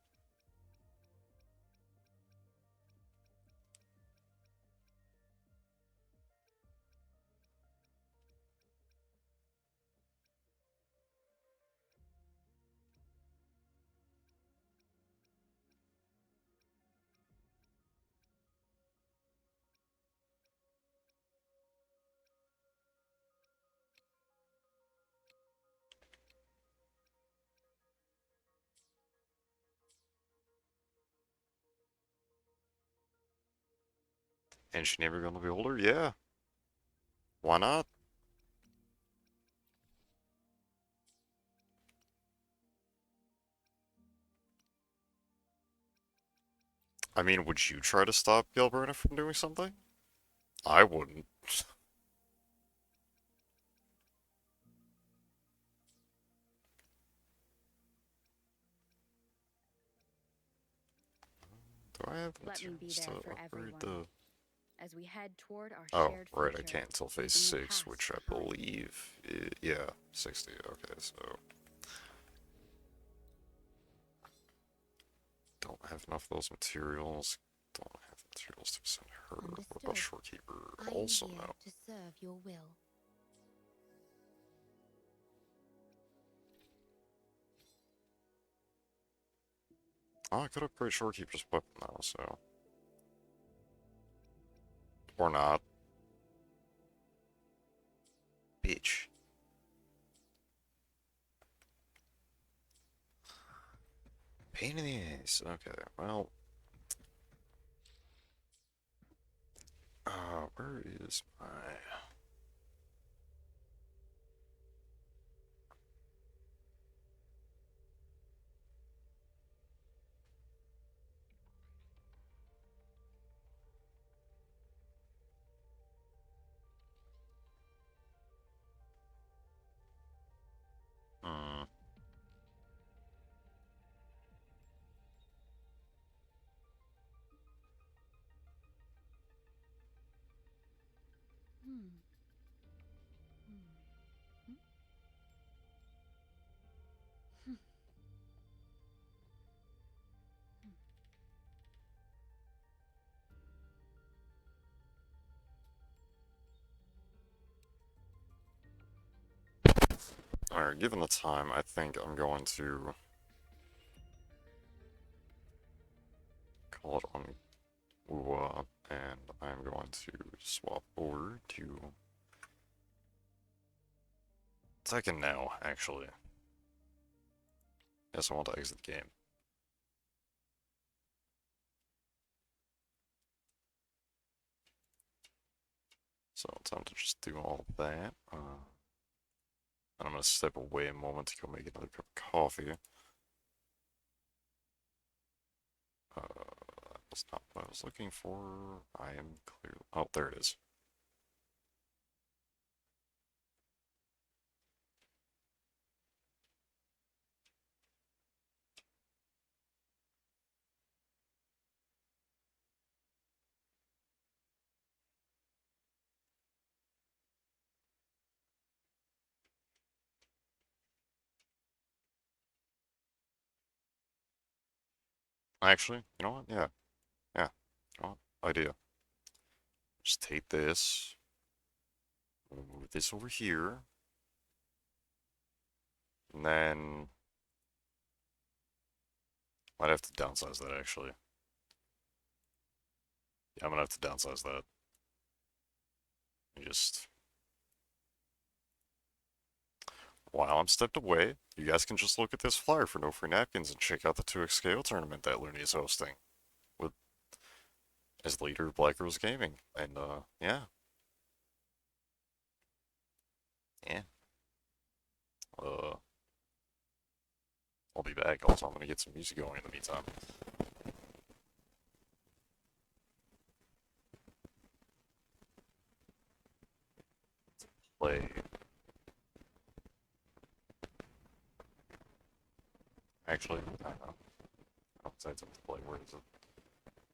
Engineering on the Beholder? Yeah. Why not? I mean, would you try to stop Galberna from doing something? I wouldn't. Do I have Let me be materials there to for upgrade everyone the... as we head toward our Oh, shared right, I future, can't until phase leaving the 6, past which I behind. believe... yeah, 60, okay, so... Don't have enough of those materials. Don't have materials to send her. What about Shorekeeper? I am Also here no. to serve your will. Oh, I could upgrade Shorekeeper's weapon now, so... Or not. Bitch. Pain in the ass. Okay, well... where is my... Hmm. Alright, given the time, I think I'm going to... call it on Uwa, and I'm going to swap over to... Tekken now, actually. Yes, I want to exit the game. So, time to just do all that. And I'm going to step away a moment to go make another cup of coffee. That's not what I was looking for. I am clear. Oh, there it is. Actually, you know what? Yeah. Yeah. You know what? Idea. Just take this. Move this over here. And then... Might have to downsize that, actually. Yeah, I'm gonna have to downsize that. Just... While I'm stepped away, you guys can just look at this flyer for no free napkins and check out the 2xKO tournament that Looney is hosting. With... as leader of Blackrose Gaming. And, yeah. Yeah. I'll be back. Also, I'm gonna get some music going in the meantime. Play. Actually, I don't know. I'll decide something to play. Where is it?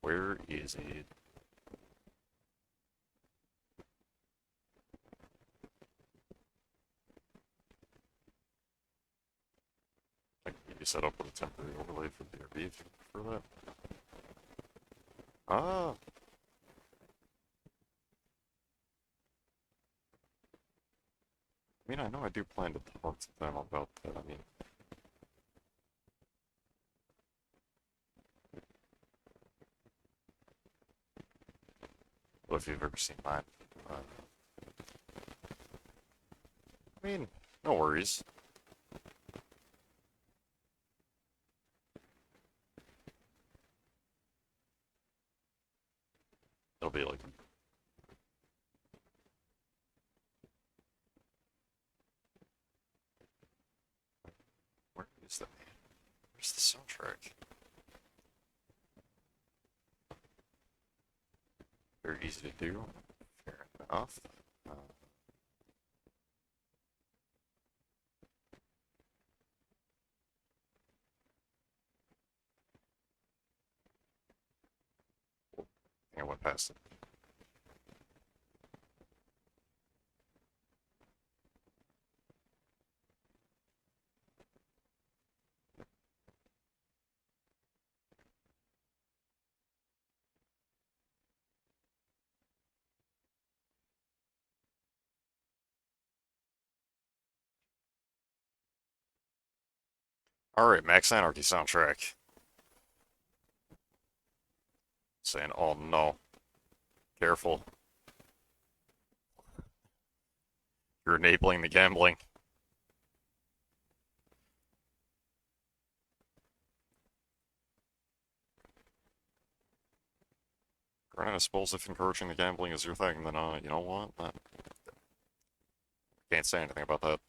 Where is it? I can maybe set up with a temporary overlay for BRB if you prefer that. Ah! I mean, I know I do plan to talk to them about that. I mean, well, if you've ever seen mine, I mean, no worries. It'll be like Is that? Where's the soundtrack? Very easy to do. Fair enough. I went past it. Alright, Max Anarchy soundtrack. Saying, oh no. Careful. You're enabling the gambling. Granted, I suppose if encouraging the gambling is your thing, then, you know what? Can't say anything about that.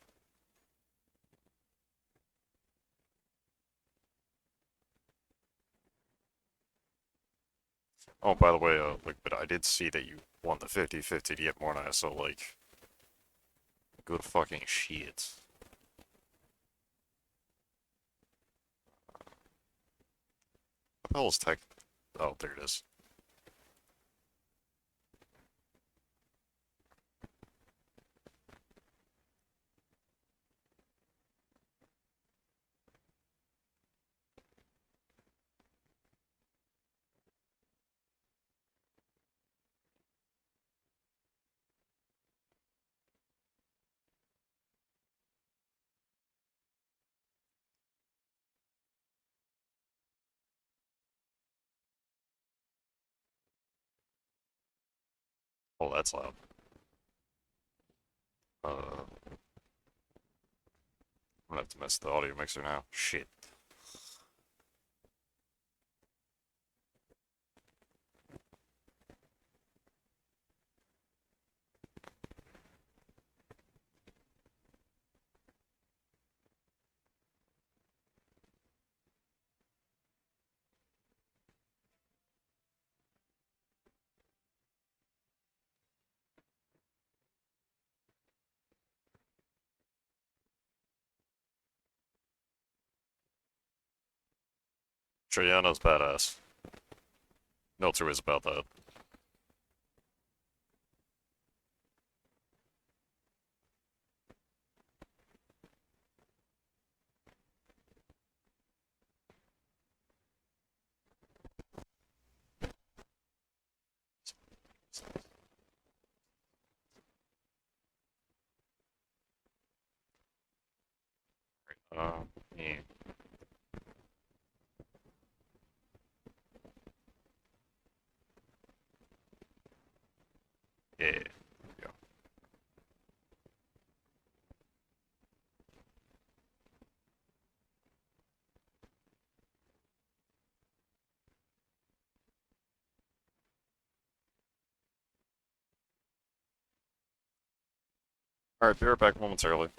Oh, by the way, like, but I did see that you won the 50-50 to get more now, so, like, good fucking shit. What the hell is tech? Oh, there it is. Oh, that's loud. I'm gonna have to mess the audio mixer now. Shit. Triana's badass. No two ways about that. Yeah. Yeah. Yeah. Alright, be right back momentarily.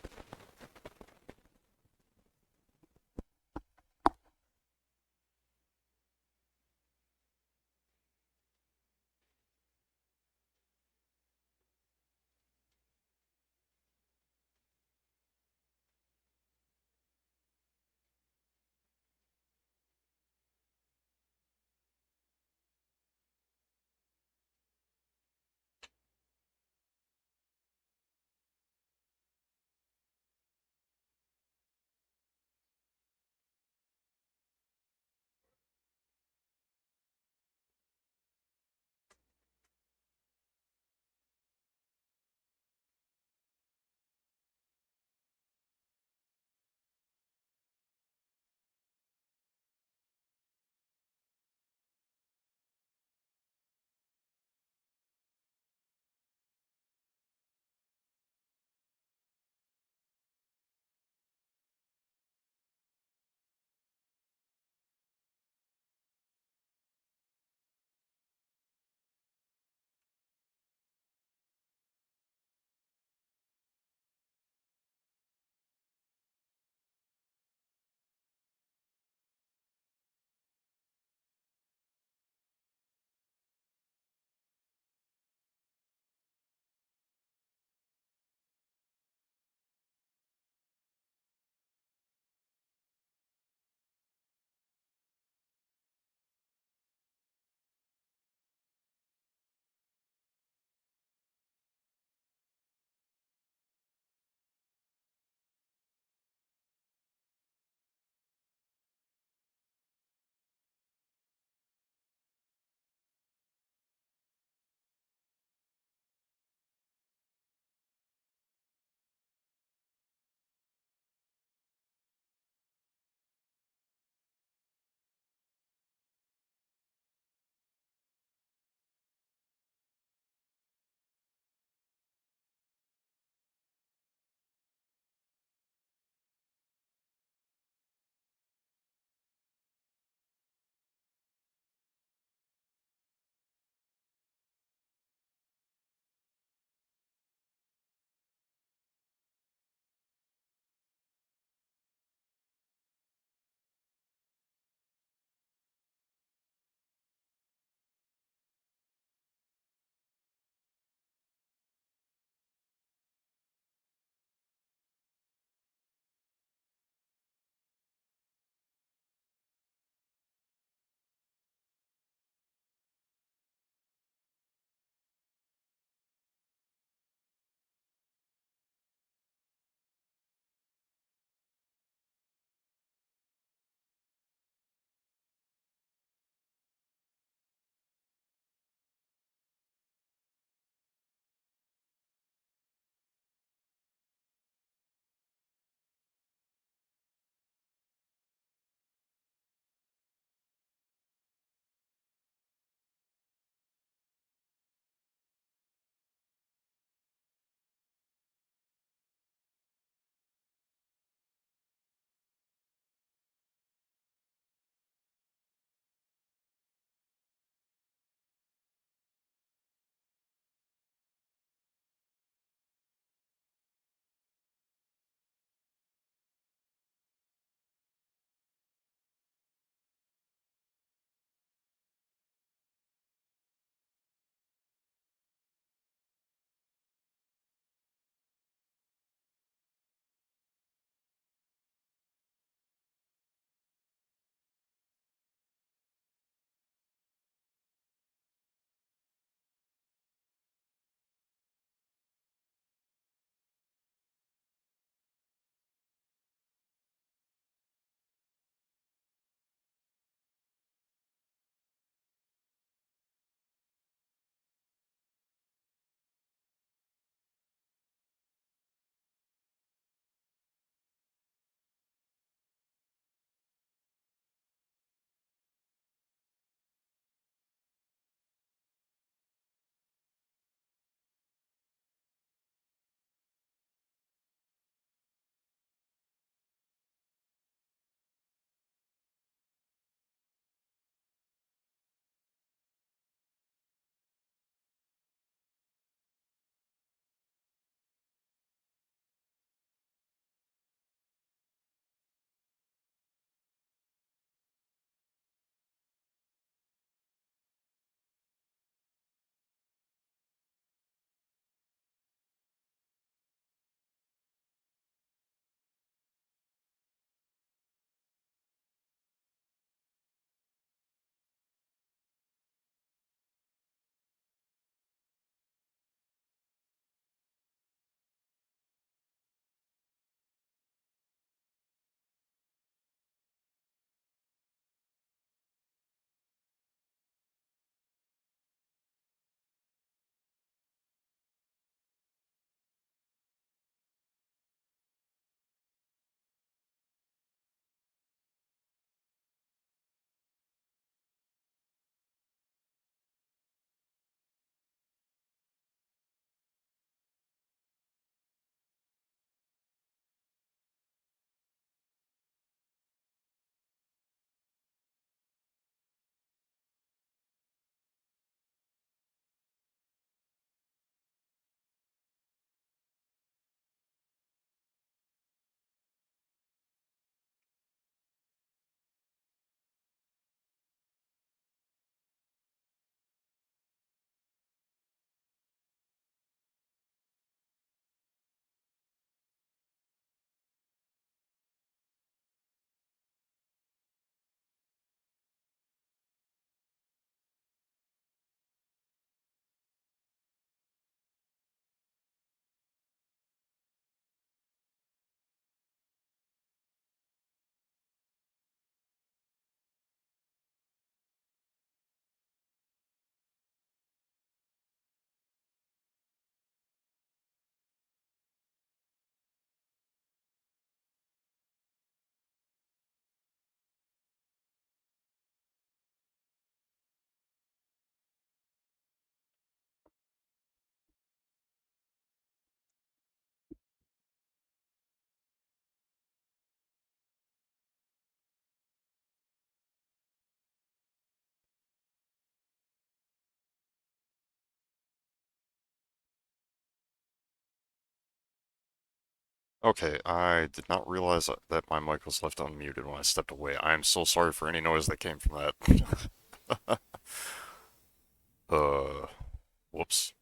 Okay, I did not realize that my mic was left unmuted when I stepped away. I am so sorry for any noise that came from that. Whoops.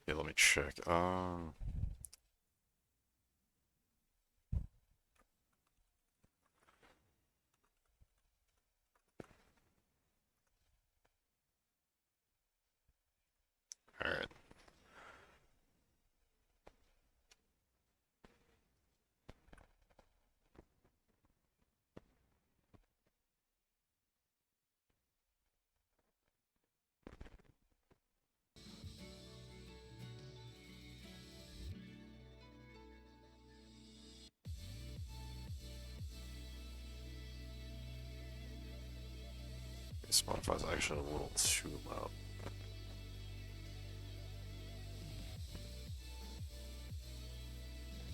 Yeah, let me check. Alright. Spotify's actually a little too loud.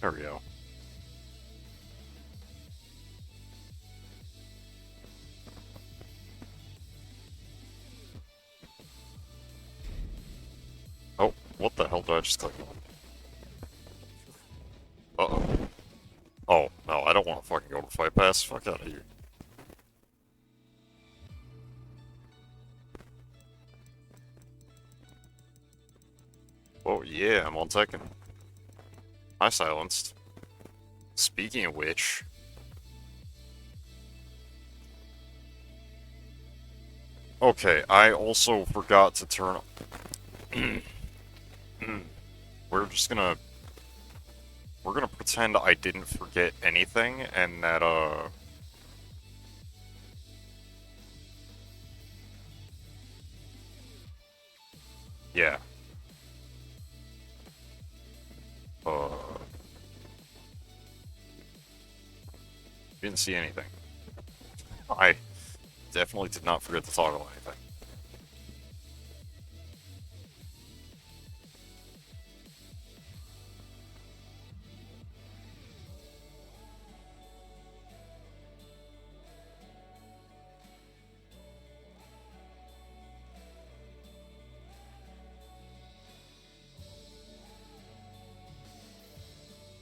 There we go. Oh, what the hell did I just click on? Uh-oh. Oh, no, I don't want to fucking go to Fight Pass. Fuck out of here. Oh, yeah, I'm on Tekken. I silenced. Speaking of which... Okay, I also forgot to turn... We're just gonna... We're gonna pretend I didn't forget anything, and that, yeah. Didn't see anything. I definitely did not forget to toggle anything.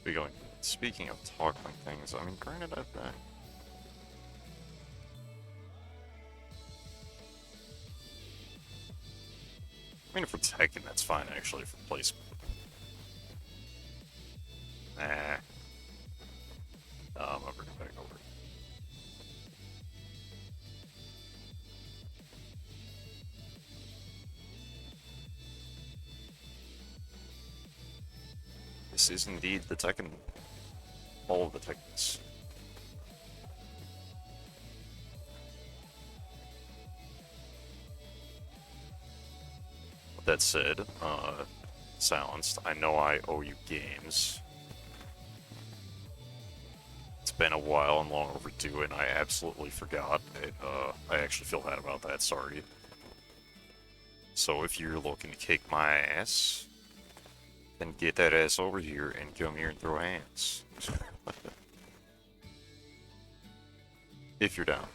Be going. Speaking of toggling things, I mean, granted, I mean, for Tekken, that's fine, actually, for placement. Nah. I'm not bringing it back over. This is indeed the Tekken. All of the Tekkens. With that said, silenced. I know I owe you games. It's been a while and long overdue, and I absolutely forgot. And, I actually feel bad about that, sorry. So if you're looking to kick my ass, then get that ass over here and come here and throw hands. If you're down.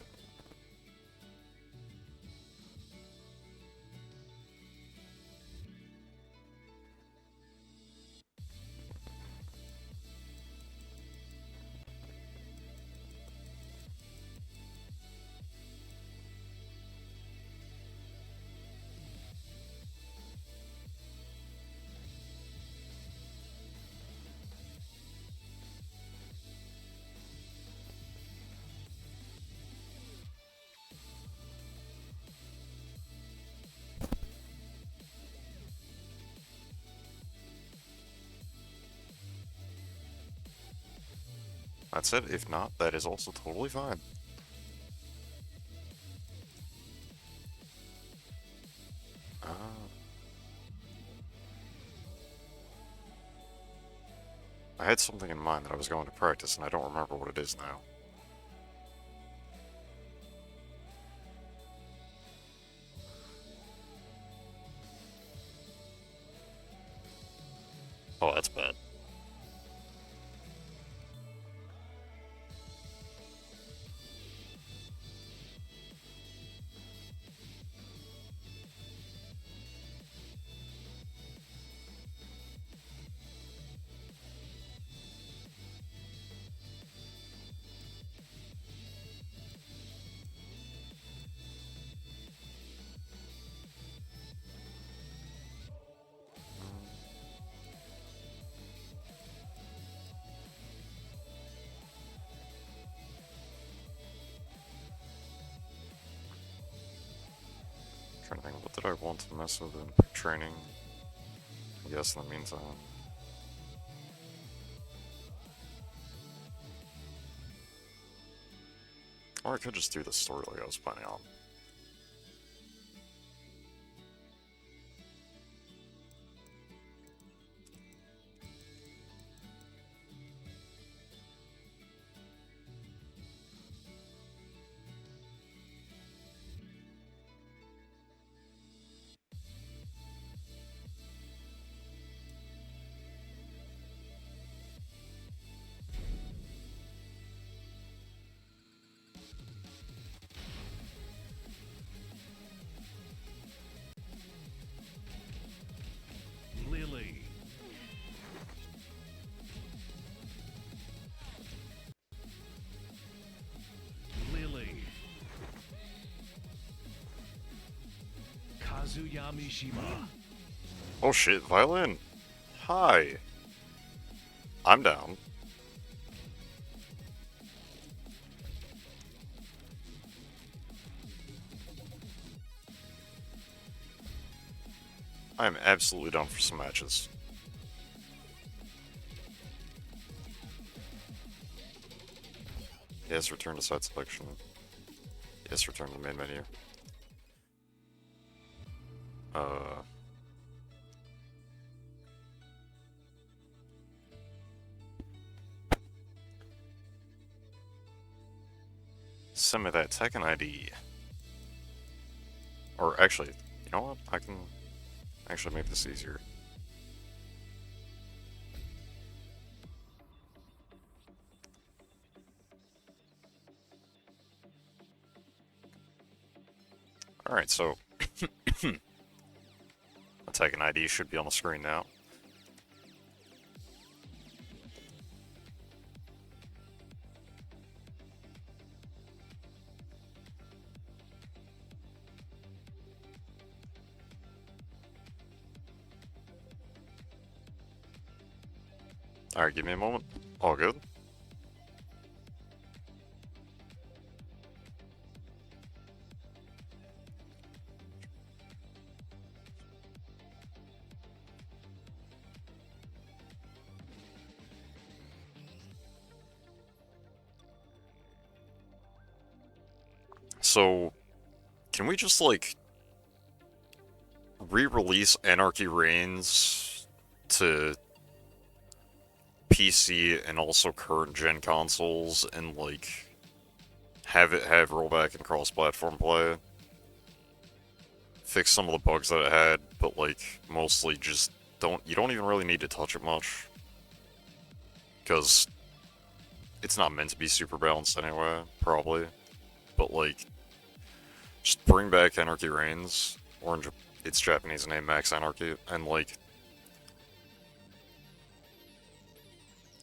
That's it. If not, that is also totally fine. I had something in mind that I was going to practice, and I don't remember what it is now. Oh, that's bad. Trying to think, what did I want to mess with in training? I guess in the meantime. Or I could just do the story like I was planning on. Lily. Lily. Kazuya Mishima. Oh shit, violin! Hi! I'm down. I'm absolutely down for some matches. Yes, return to side selection. Yes, return to main menu. Send me that Tekken ID. Or actually, you know what? I can actually make this easier. Alright, so the Tekken ID should be on the screen now. Alright, give me a moment. All good. So, can we just, like, re-release Anarchy Reigns to PC and also current gen consoles and, like, have it have rollback and cross-platform play? Fix some of the bugs that it had, but, like, mostly just you don't even really need to touch it much. Because it's not meant to be super balanced anyway, probably. But, like, just bring back Anarchy Reigns, or in its Japanese name, Max Anarchy, and, like,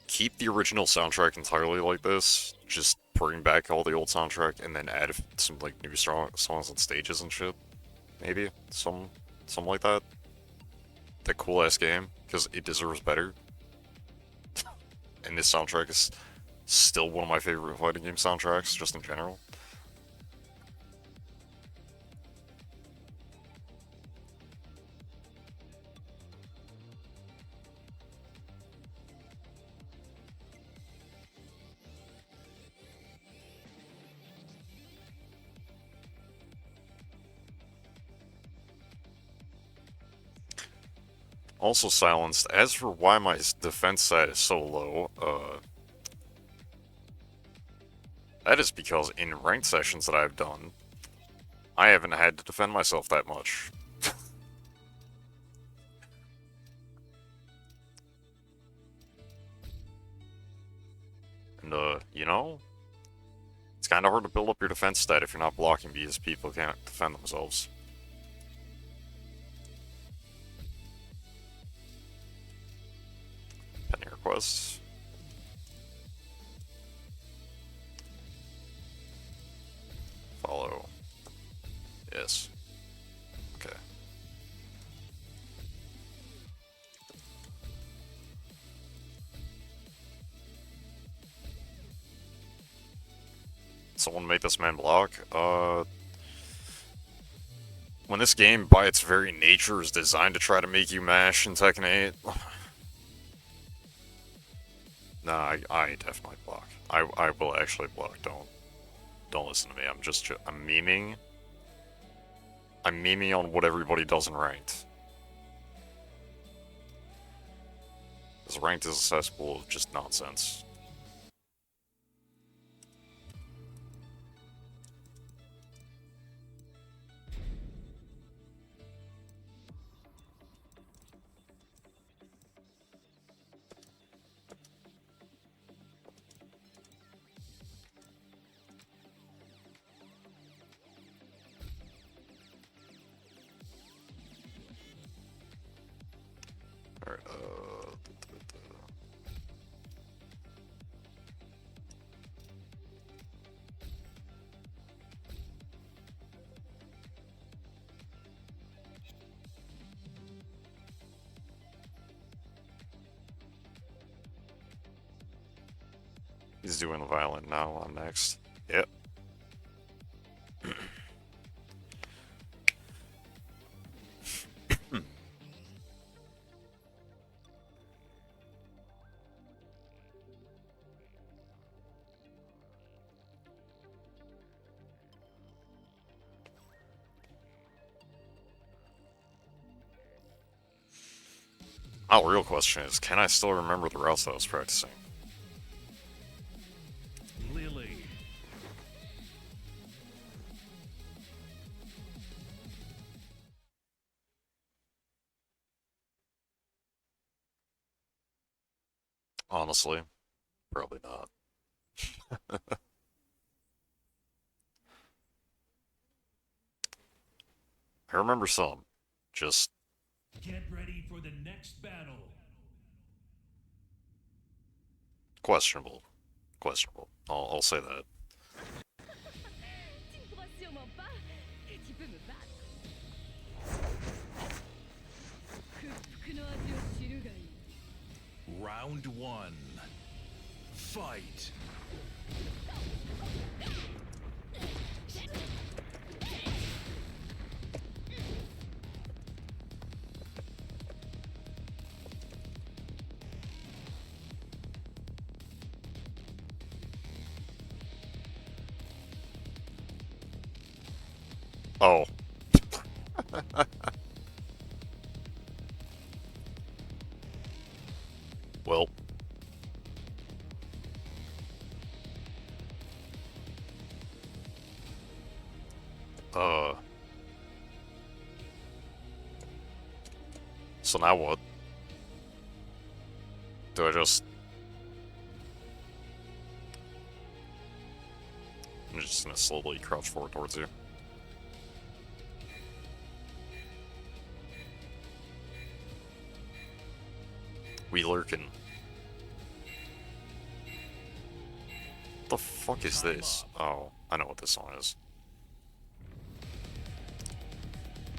keep the original soundtrack entirely like this, just bring back all the old soundtrack, and then add some, like, new songs and stages and shit. Maybe? Something like that. That cool-ass game, because it deserves better. And this soundtrack is still one of my favorite fighting game soundtracks, just in general. Also silenced. As for why my defense stat is so low, that is because in ranked sessions that I've done, I haven't had to defend myself that much. And, you know, it's kind of hard to build up your defense stat if you're not blocking because people can't defend themselves. Pending requests. Follow. Yes. Okay. Someone make this man block? when this game, by its very nature, is designed to try to make you mash in Tekken 8... Nah, I definitely block. I will actually block. Don't listen to me. I'm memeing. I'm memeing on what everybody does in ranked. Because ranked is a cesspool of just nonsense. Alright, he's doing the violin now. I'm next. Yep. Now, the real question is, can I still remember the routes that I was practicing? Lily. Honestly, probably not. I remember some. Just... Get ready for the next battle. questionable. Questionable. I'll say that. Tu ne crois sûrement pas, et tu peux me battre. Round 1. Fight. Oh. Well. So now what? Do I just... I'm just gonna slowly crouch forward towards you. We lurkin'. What the fuck is this? Oh, I know what this song is.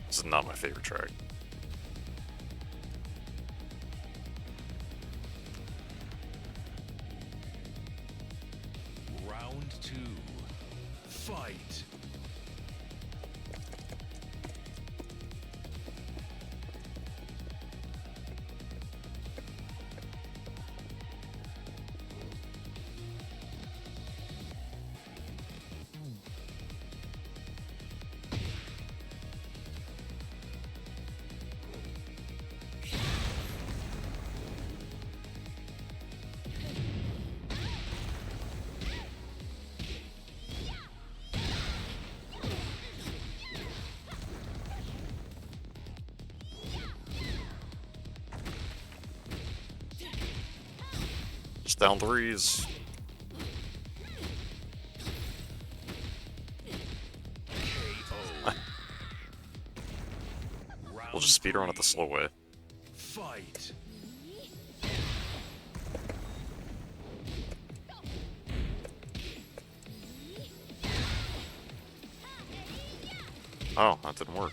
This is not my favorite track. Round 2. Fight. Just down threes. We'll just speedrun it the slow way. Fight. Oh, that didn't work.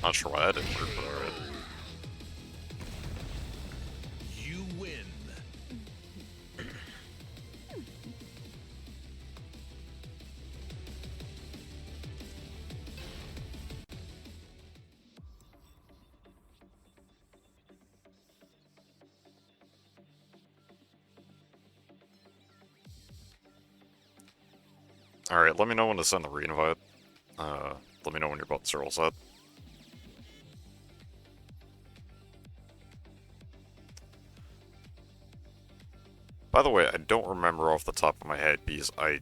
Not sure why that didn't work, but alright. Alright, let me know when to send the re-invite. Let me know when your buttons are all set. By the way, I don't remember off the top of my head because I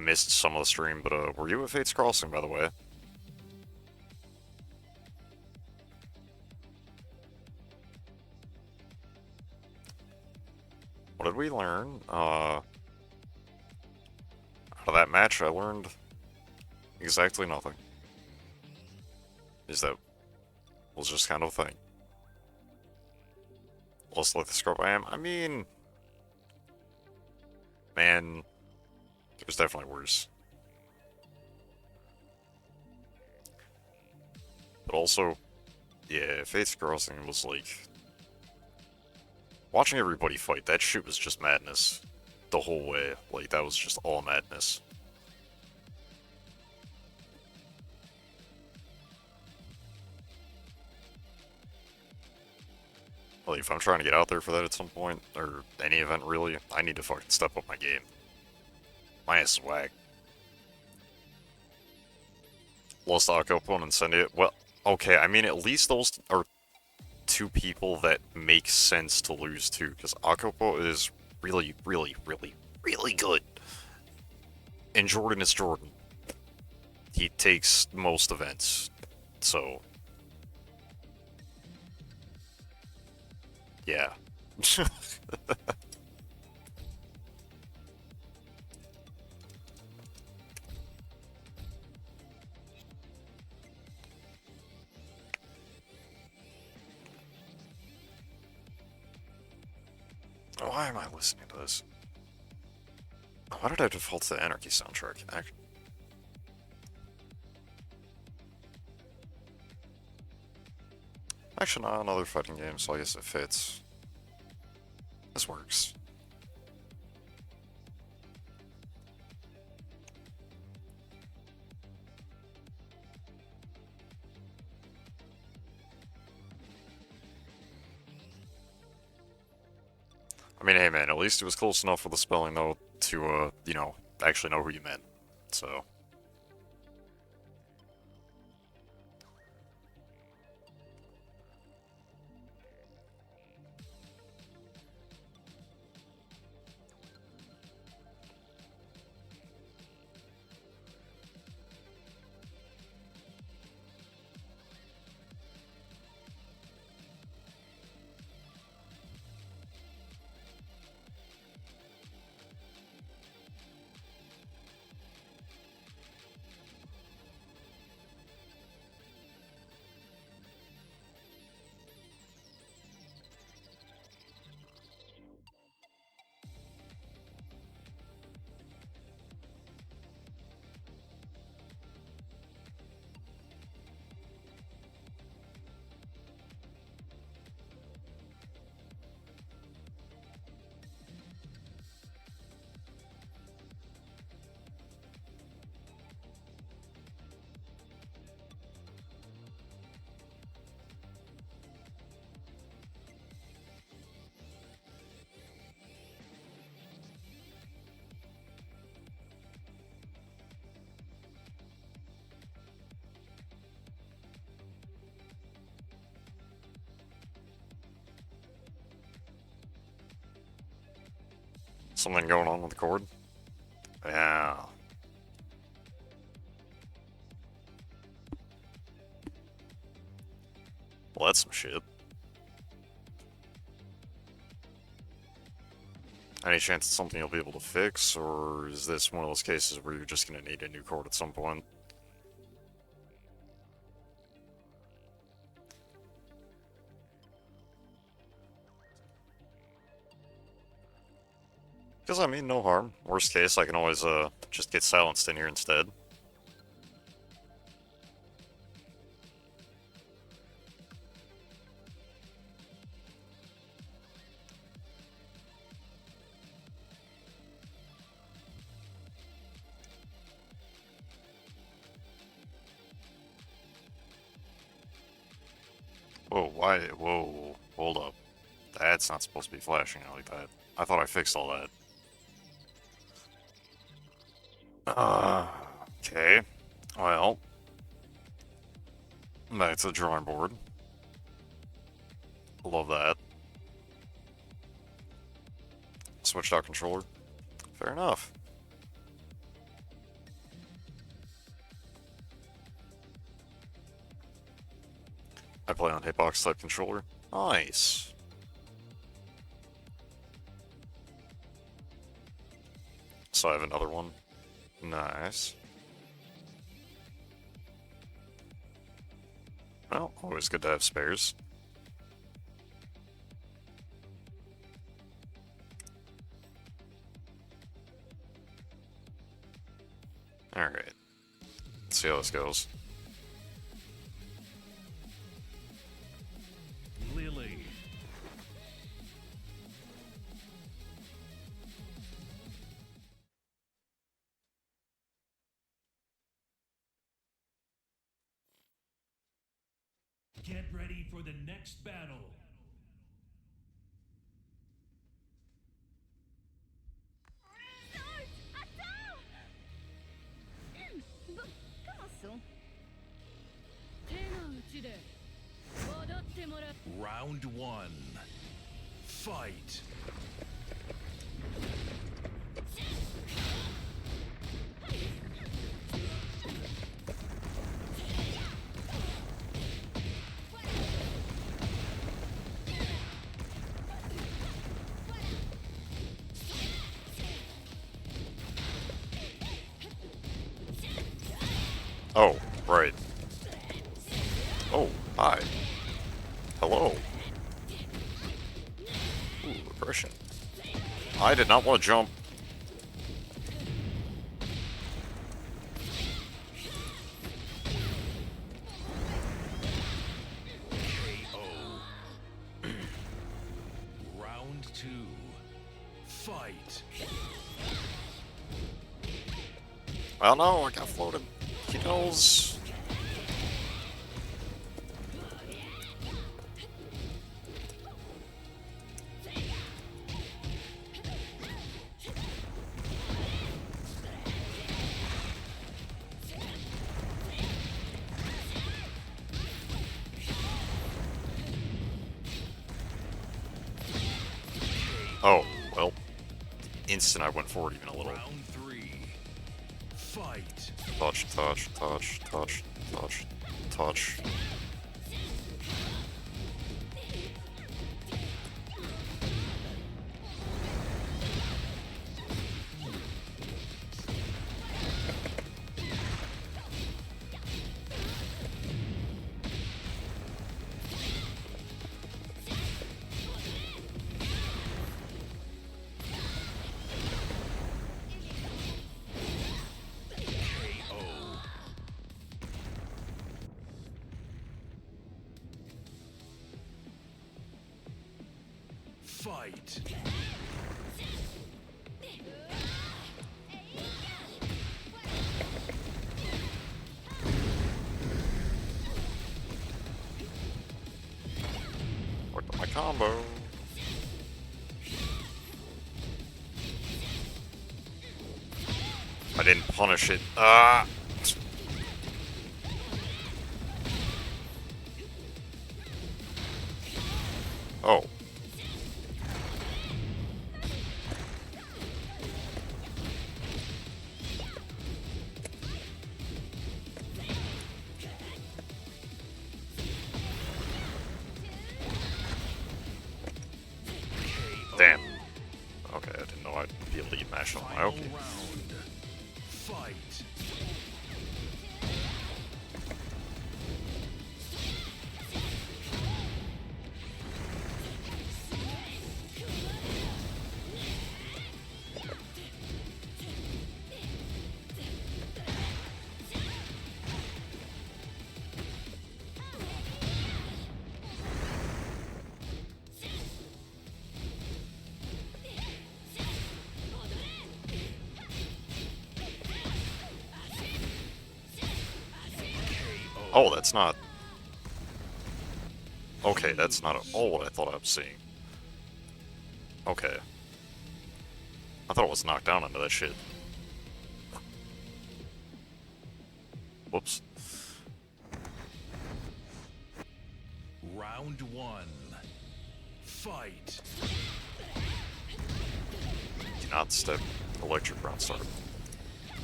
missed some of the stream, but were you at Fate's Crossing, by the way? What did we learn? Out of that match, I learned exactly nothing. Is that was just kind of a thing. Less like the scrub I am. I mean, man, there's definitely worse. But also, yeah, Fate's Crossing was like... Watching everybody fight, that shit was just madness. The whole way. Like, that was just all madness. Like, if I'm trying to get out there for that at some point, or any event really, I need to fucking step up my game. My ass is whack. Lost Akapo and send it. Well, okay, I mean, at least those are two people that make sense to lose to, because Akapo is really, really, really, really good. And Jordan is Jordan. He takes most events, so... Yeah. Why am I listening to this? Why did I default to the Anarchy soundtrack? Actually, not another fighting game, so I guess it fits. This works. I mean, hey man, at least it was close enough with the spelling though to, you know, actually know who you meant, so... Something going on with the cord? Yeah. Well, that's some shit. Any chance it's something you'll be able to fix, or is this one of those cases where you're just gonna need a new cord at some point? Because, I mean, no harm. Worst case, I can always, just get silenced in here instead. Whoa, why? Whoa, hold up. That's not supposed to be flashing out like that. I thought I fixed all that. Okay. Well. Back to the drawing board. Love that. Switched out controller. Fair enough. I play on hitbox type controller. Nice. So I have another one. Nice. Well, always good to have spares. Alright. Let's see how this goes. Lily. Get ready for the next battle. Round one. Fight. Oh, right. Oh, hi. Hello. Ooh, aggression. I did not want to jump. Round two. Fight. Well, no, I got floated. He knows. Oh, well. Instant I went forward even a little. Round three. Fight. Touch, touch, touch, touch, touch, touch. Fight. Worked on my combo. I didn't punish it. Ah! Oh. Damn. Okay, I didn't know I'd be able to get mashed on my okay. Fight. Oh, that's not... Okay, that's not at all what I thought I was seeing. Okay. I thought it was knocked down into that shit. Whoops. Round 1. Fight. Do not step electric ground start.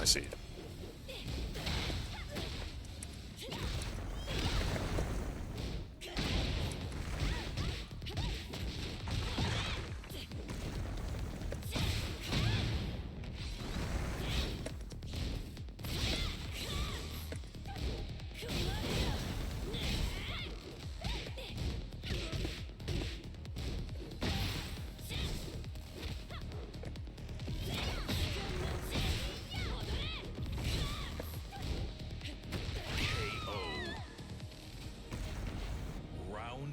I see.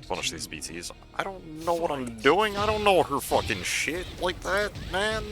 Punish these BTs. I don't know what I'm doing. I don't know her fucking shit like that, man.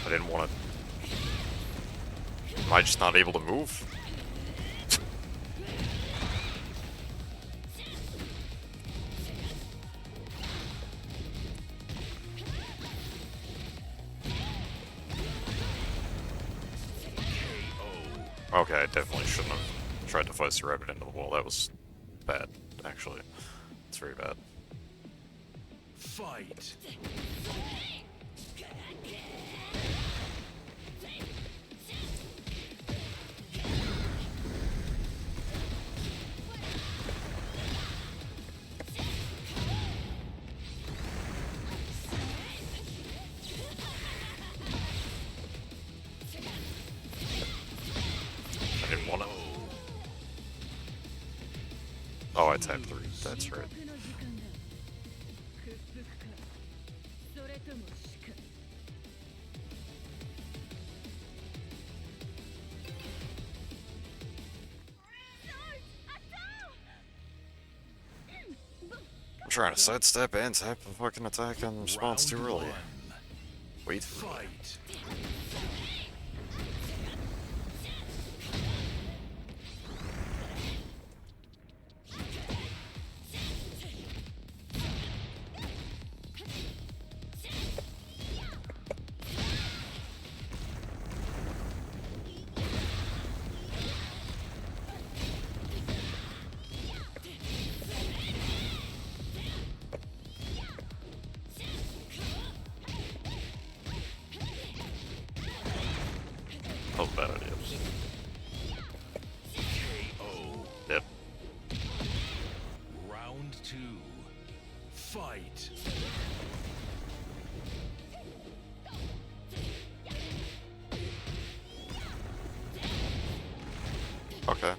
I didn't want to... Am I just not able to move? Okay, I definitely shouldn't have tried to fuzz the rabbit into the wall. That was bad, actually. It's very bad. Fight. I didn't want to. Oh, I typed 3. That's right. I'm trying to sidestep and type a fucking attack in response too early. Wait for it. That was a bad idea. Yep. Round 2. Fight. Okay.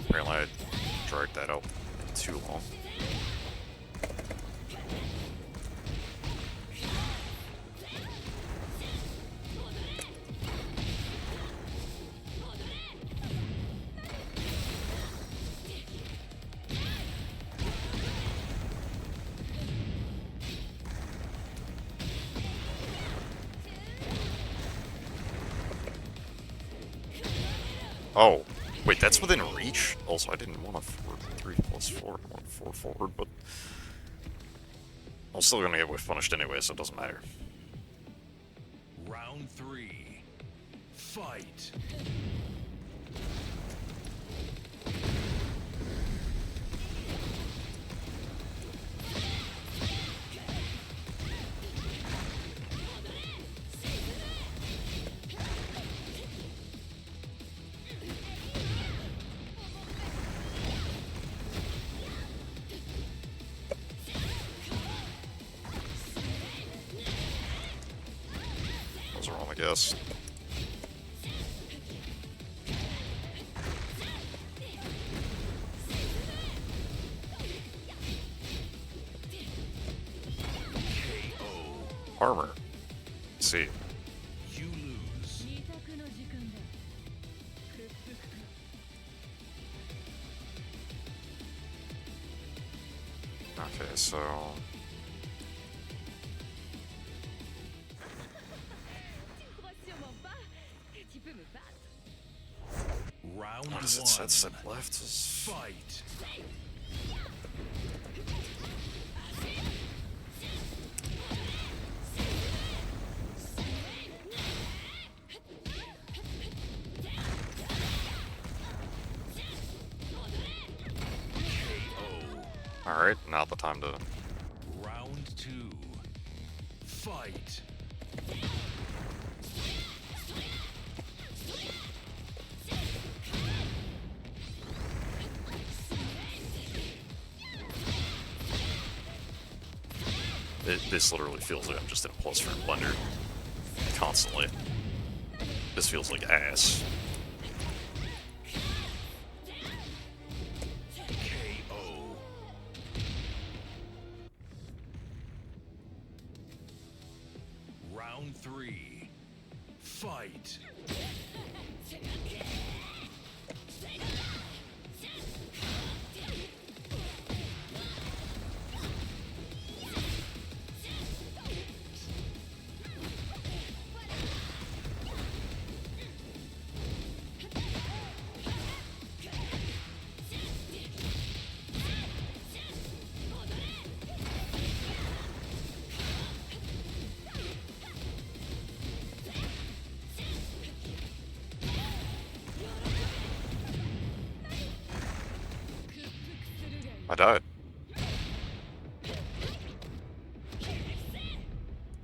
Apparently I dragged that out too long. Oh, wait, that's within reach? Also, I didn't want a 3+4, I wanted 4 forward, but I'm still gonna get whiff punished anyway, so it doesn't matter. Round 3. Fight. Those are wrong, I guess. Armor. Let's see. You lose. Okay, so Round what is it? one. Set step left. Fight. All right, not the time to. Round two. Fight. This literally feels like I'm just in a plus frame blender constantly. This feels like ass. KO. Round three. Fight. I died.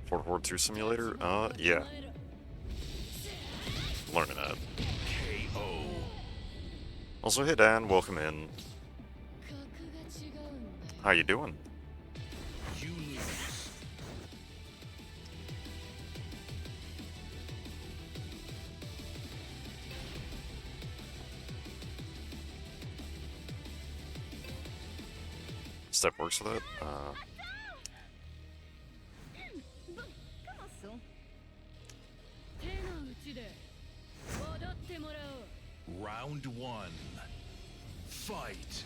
Fort Ward 2 simulator? Yeah. Learning that. KO. Also, hey Dan, welcome in. How you doing? You lose. Step works with it? Round one. Fight.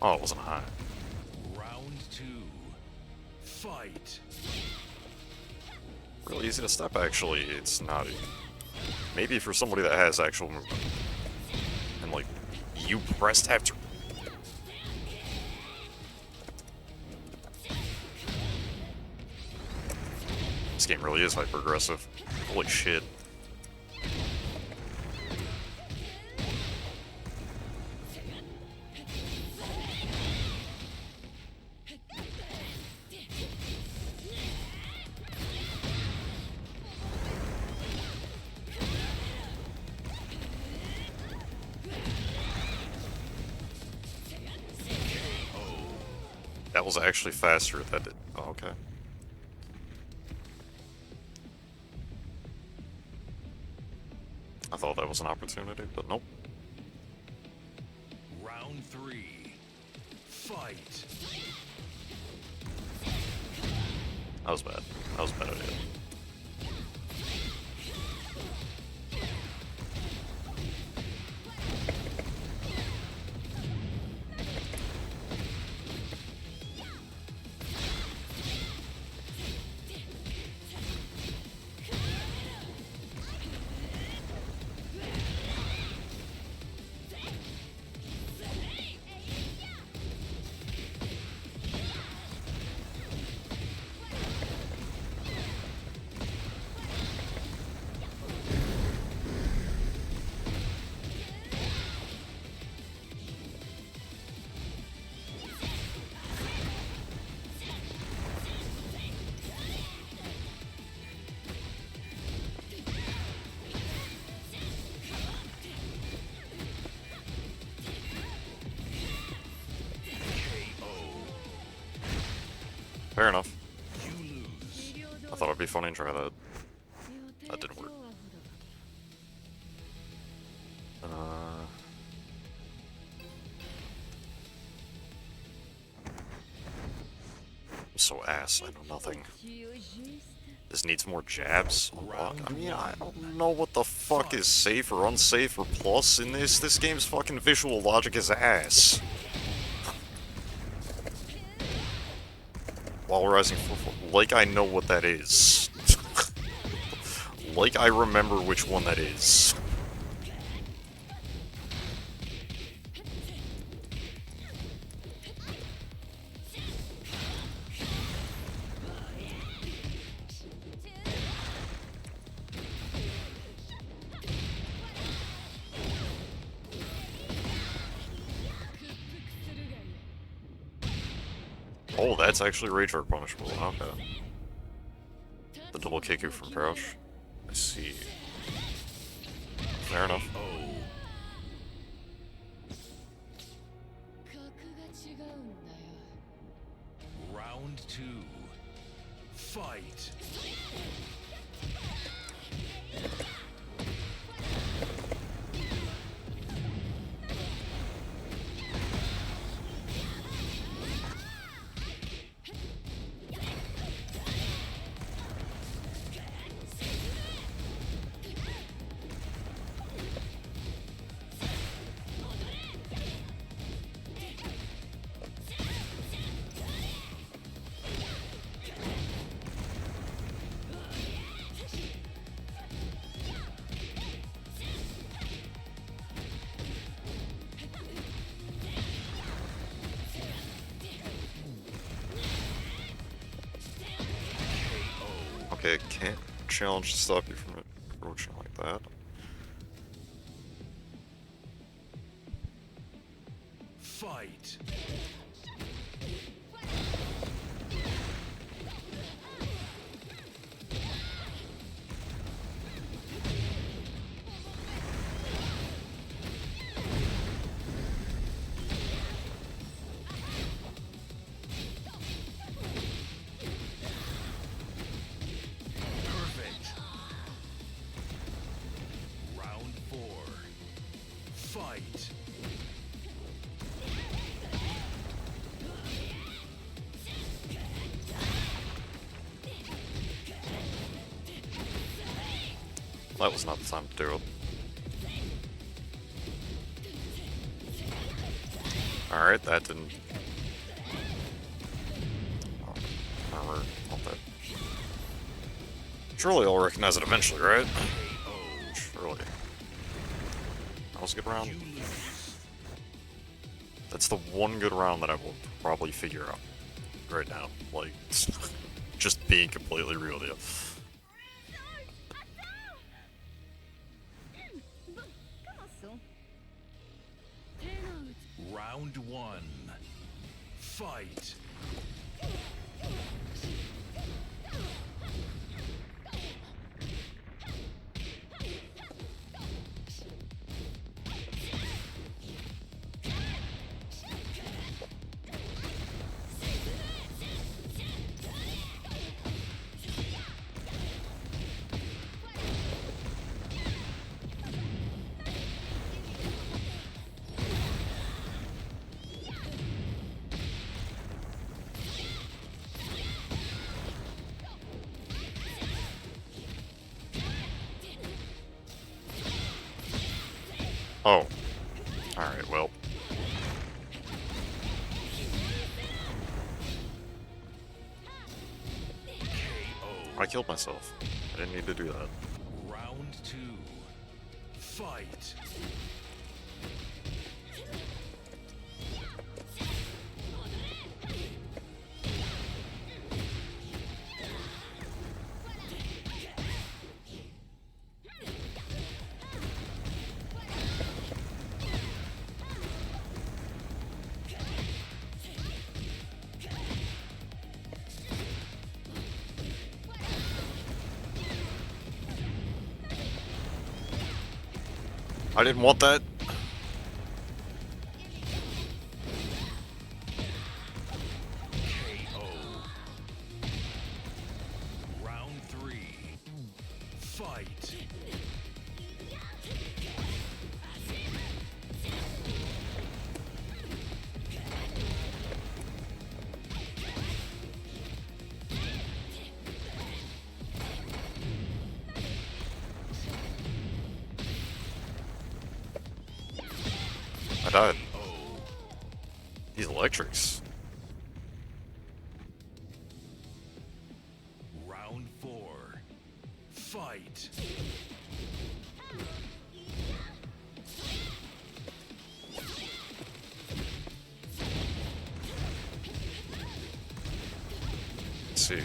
Oh, it wasn't high. Round two. Fight. Really easy to step, actually. It's not. Maybe for somebody that has actual movement. And, like, you press tab to. This game really is hyper aggressive. Holy shit. That was actually faster. That did. Oh, okay. I thought that was an opportunity, but nope. Round three. Fight. That was bad. That was a bad idea. Fair enough. I thought it'd be funny and try that. That didn't work. I'm so ass, I know nothing. This needs more jabs? Unlock. I mean, I don't know what the fuck is safe or unsafe or plus in this. This game's fucking visual logic is ass. While rising, like I know what that is. Like I remember which one that is. Oh, that's actually rage art punishable. Okay. The double kick you from crouch. I see. Fair enough. Round 2. Fight. Okay, can't challenge to stop you from approaching like that. Fight. Perfect. Round 4. Fight. That was not the time to do it. Alright, that didn't... Oh, armor, all that. Surely I'll recognize it eventually, right? Surely. That was a good round. That's the one good round that I will probably figure out right now. Like, just being completely real with you. Round 1. Fight. Oh. Alright, well. I killed myself. I didn't need to do that. Round 2. Fight. I didn't want that. died. These electrics. Round 4. Fight. Let's see.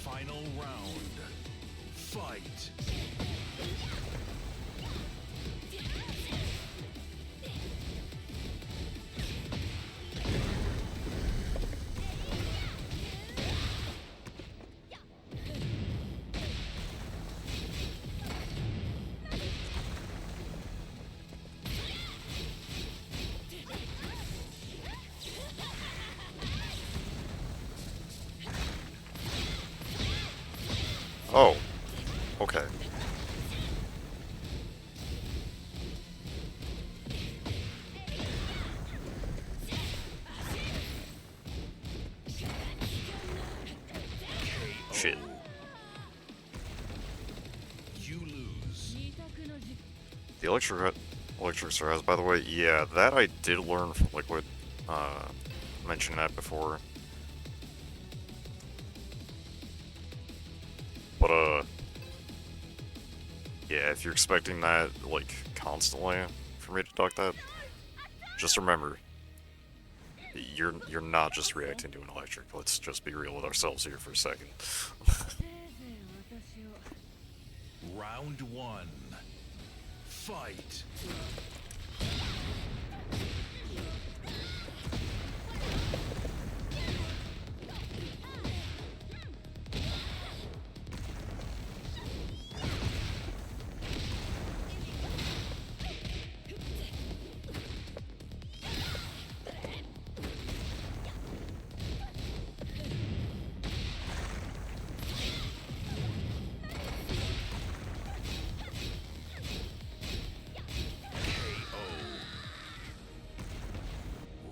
Final round. Fight. Oh. Okay. Shit. You lose. The electric has, by the way, yeah, that I did learn from Liquid. Mentioned that before. But, yeah, if you're expecting that, like, constantly for me to duck that, just remember, you're not just reacting to an electric. Let's just be real with ourselves here for a second. Round 1. Fight.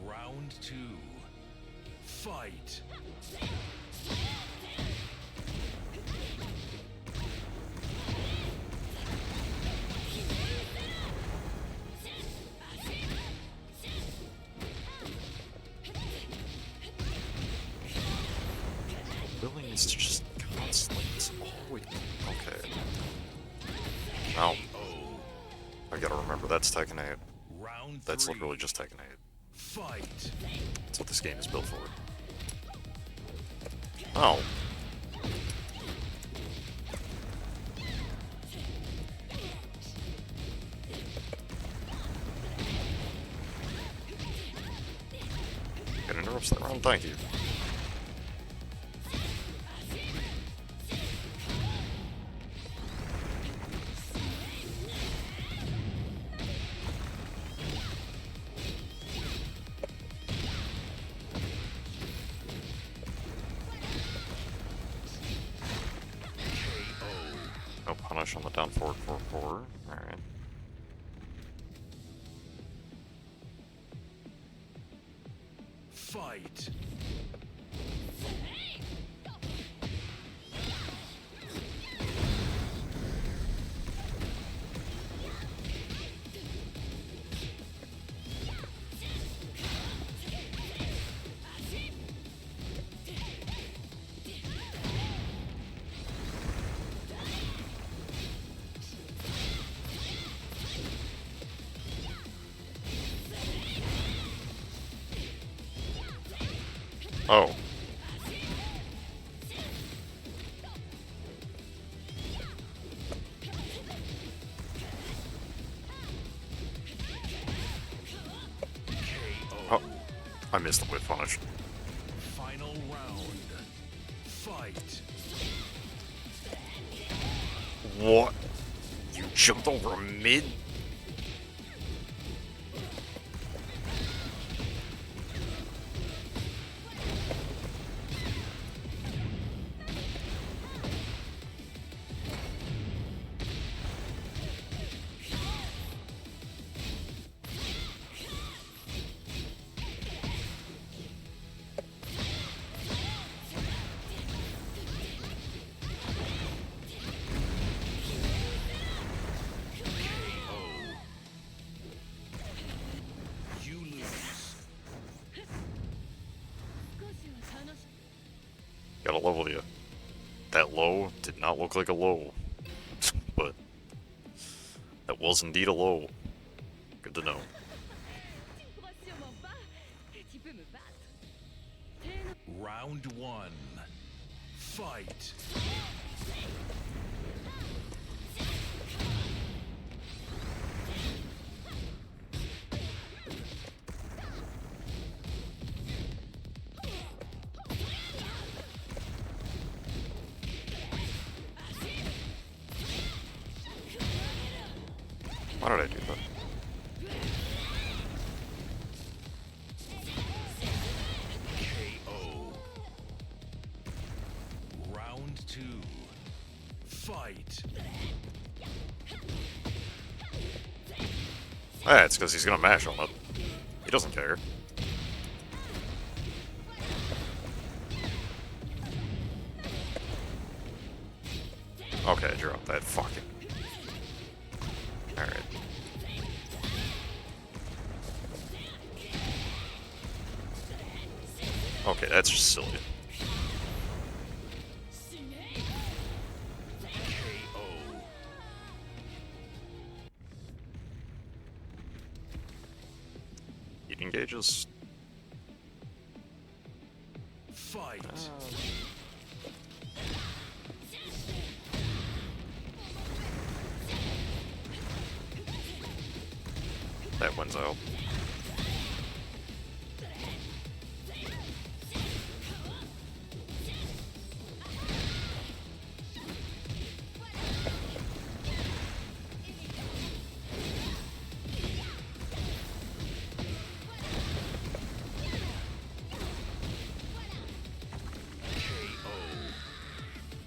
Round 2. Fight. Really needs to just constantly. It's always okay. Now, I gotta remember that's Tekken 8. That's literally just Tekken 8. Fight. That's what this game is built for. Oh. It interrupts that round, thank you. No punish on the down forward 4-4. Alright. Fight. Oh. I missed the whip punish. Final round. Fight. What? You jumped over a mid? Gotta level you. That low did not look like a low. But that was indeed a low. Good to know. Round 1. Fight. Why did I do that? KO. Round 2. Fight. Ah, it's because he's gonna mash on it. He doesn't care. Okay, drop that fucking. Alright. Okay, that's just silly. He engages. Fight. That wins out.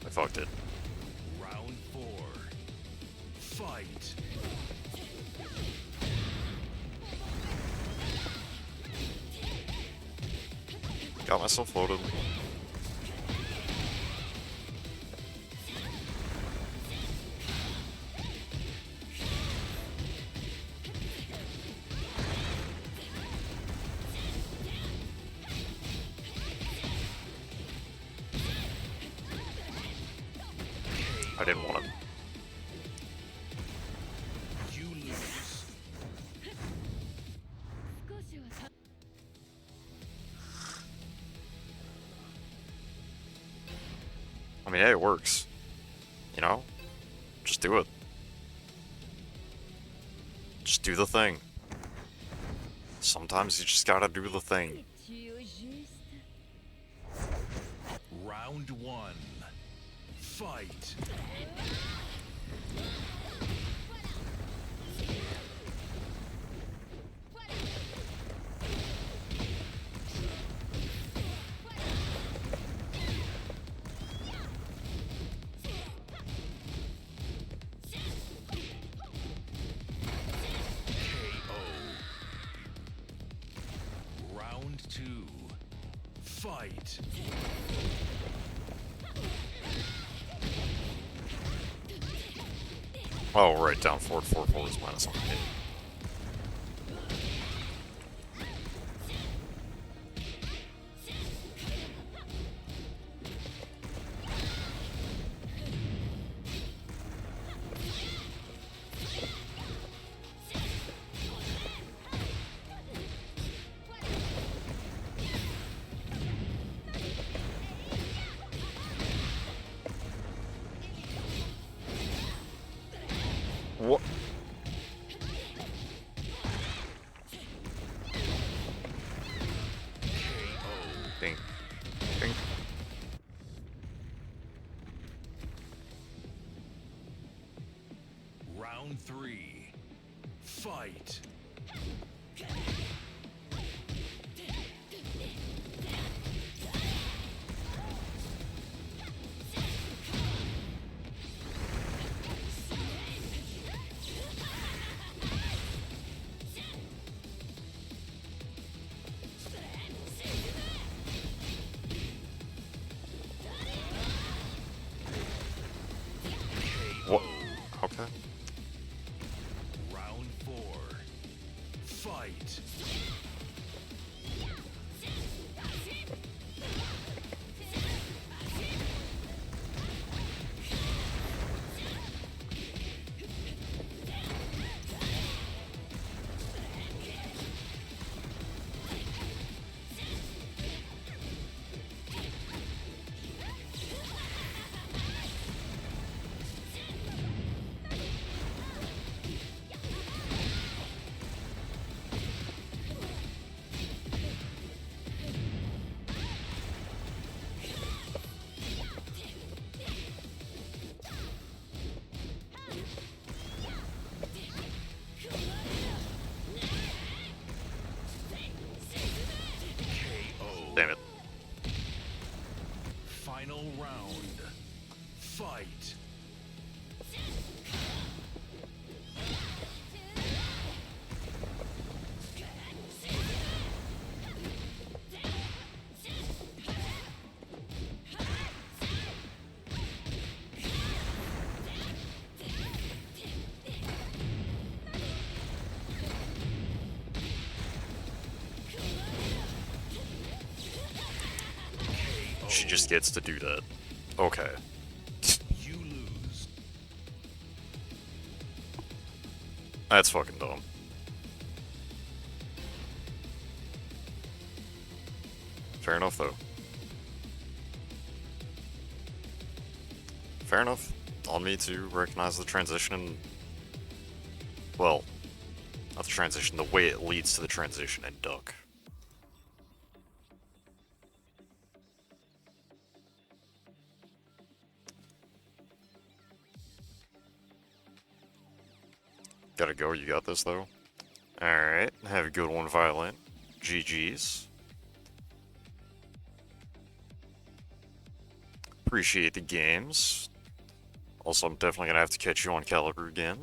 I fucked it. Round 4. Fight. Got myself loaded. I didn't want it. You lose. I mean, hey, it works. You know? Just do it. Just do the thing. Sometimes you just gotta do the thing. Round 1. Fight. Round 2. Fight. Oh, right, down forward, forward is minus 1. What? Round 3. Fight! What? Okay. Round 4. Fight! Damn it. Final round. Fight! She just gets to do that. Okay. You lose. That's fucking dumb. Fair enough, though. Fair enough. On me to recognize the transition and... well, not the transition, the way it leads to the transition and duck. Gotta go, you got this though. Alright, have a good one, Violent. GG's. Appreciate the games. Also, I'm definitely gonna have to catch you on Caliber again.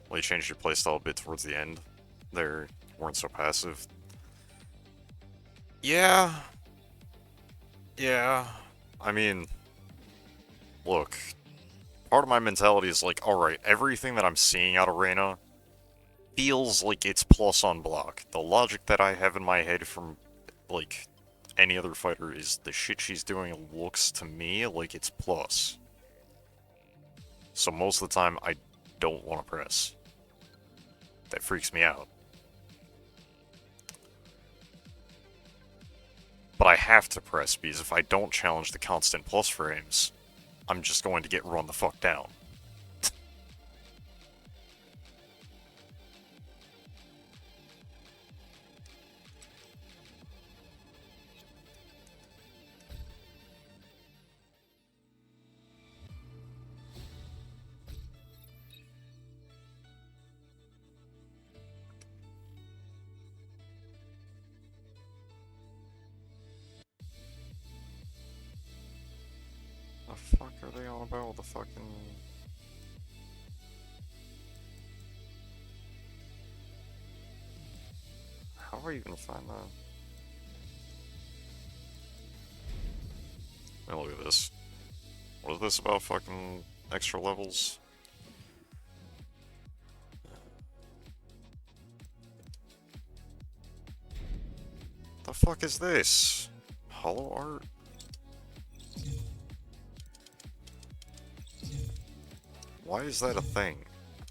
Well, you changed your playstyle a bit towards the end. There, weren't so passive. Yeah. Yeah. I mean, look. Part of my mentality is like, alright, everything that I'm seeing out of Reyna feels like it's plus on block. The logic that I have in my head from, like, any other fighter is the shit she's doing looks to me like it's plus. So most of the time, I don't want to press. That freaks me out. But I have to press, because if I don't challenge the constant plus frames, I'm just going to get run the fuck down. The fuck are they on about with the fucking... How are you gonna find that? Hey, look at this. What is this about fucking extra levels? The fuck is this? Hollow art? Why is that a thing?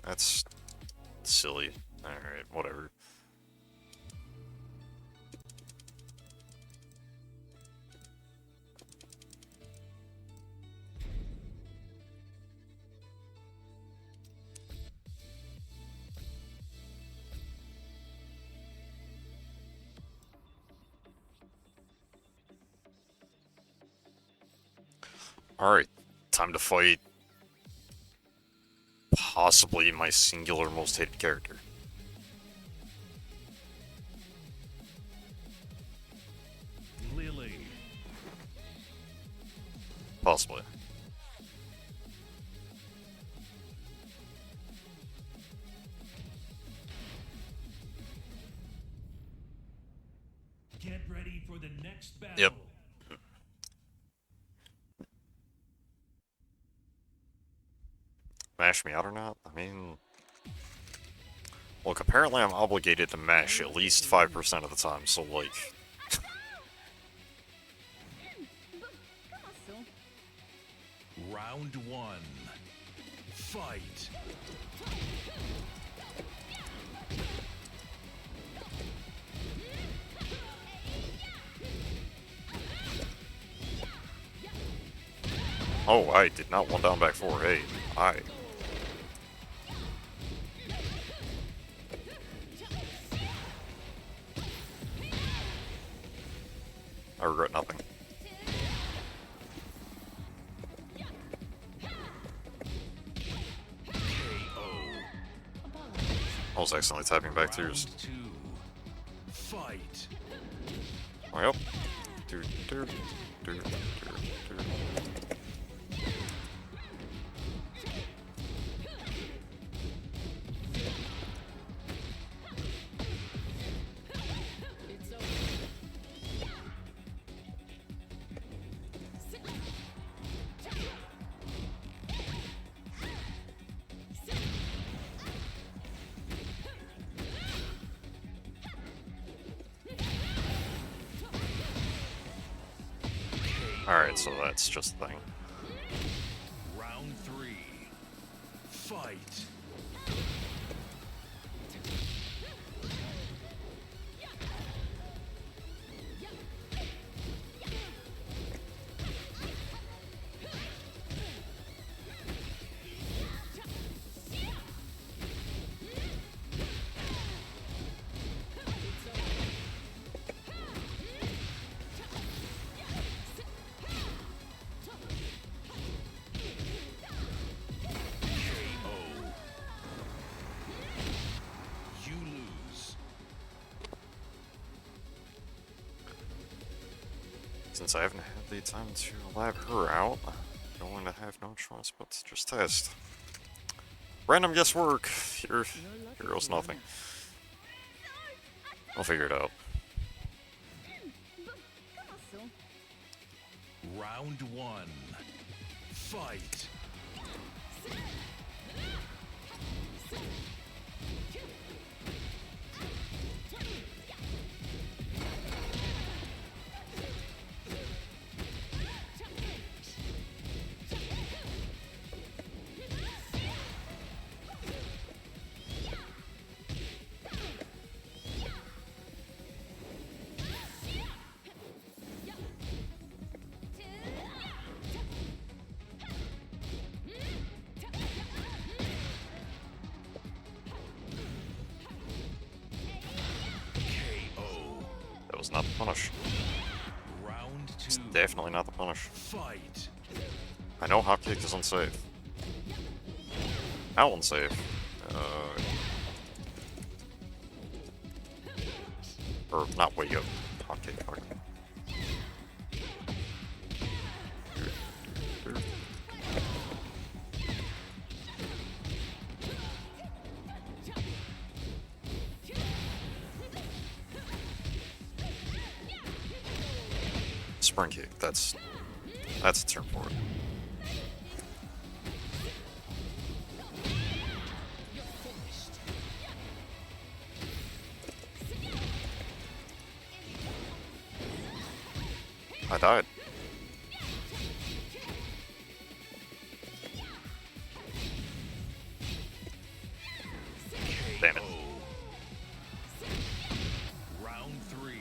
That's silly. Alright, whatever. Alright, time to fight possibly my singular most hated character. Lily. Possibly. Get ready for the next battle. Yep. Mash me out or not? I mean... Look, apparently I'm obligated to mash at least 5% of the time, so like... Round 1. Fight. Oh, I did not one down back 4. Hey, I regret nothing. I was accidentally typing back twos. Fight. Oh, yep. Dude, dude, dude, dude, dude. Alright, so that's just the thing. Round 3. Fight. Since I haven't had the time to lab her out, I'm going to have no choice but to just test. Random guesswork! Here goes nothing. I'll figure it out. Round 1. Fight. That was not the punish. Round 2. It's definitely not the punish. Fight. I know hop kick is unsafe. How unsafe? Or not way up. Hop kick, hop kick. Spring kick, that's a term for it. I died. Damn it. Round 3.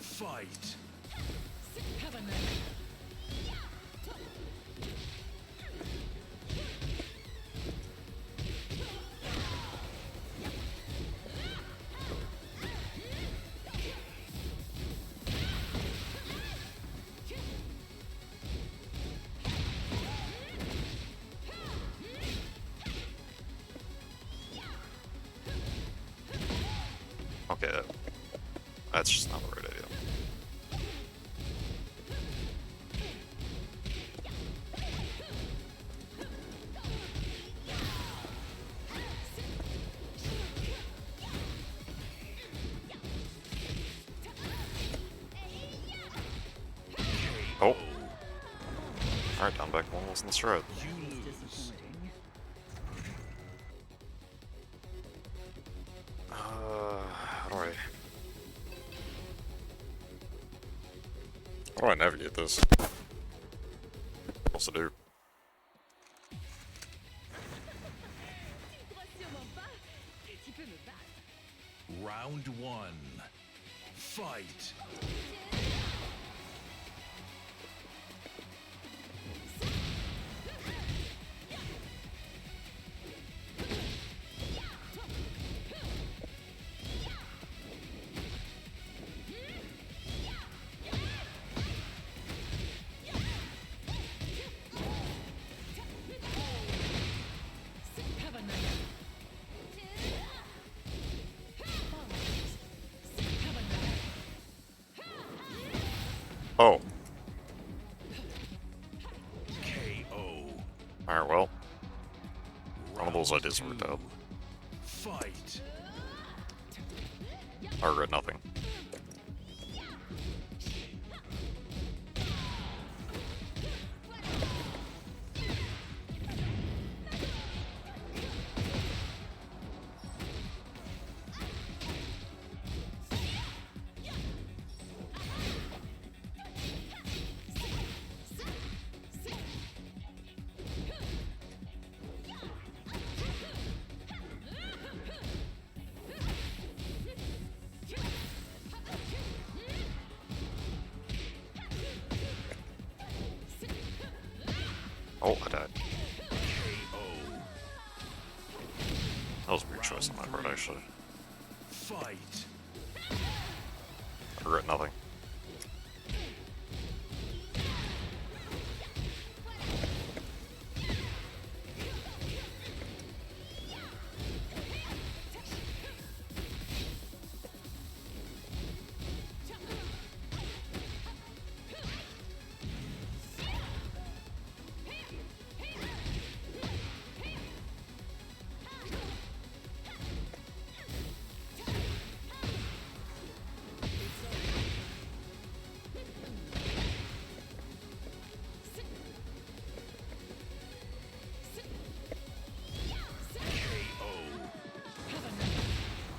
Fight. Oh. Alright, down back one wasn't the strat. How do I navigate this? What's to do? Round one. Fight. Oh. KO. Alright, well. One of those ideas worked out. Fight. I regret nothing. Oh, I died. That was a weird choice on my part, actually. Fight. I regret nothing.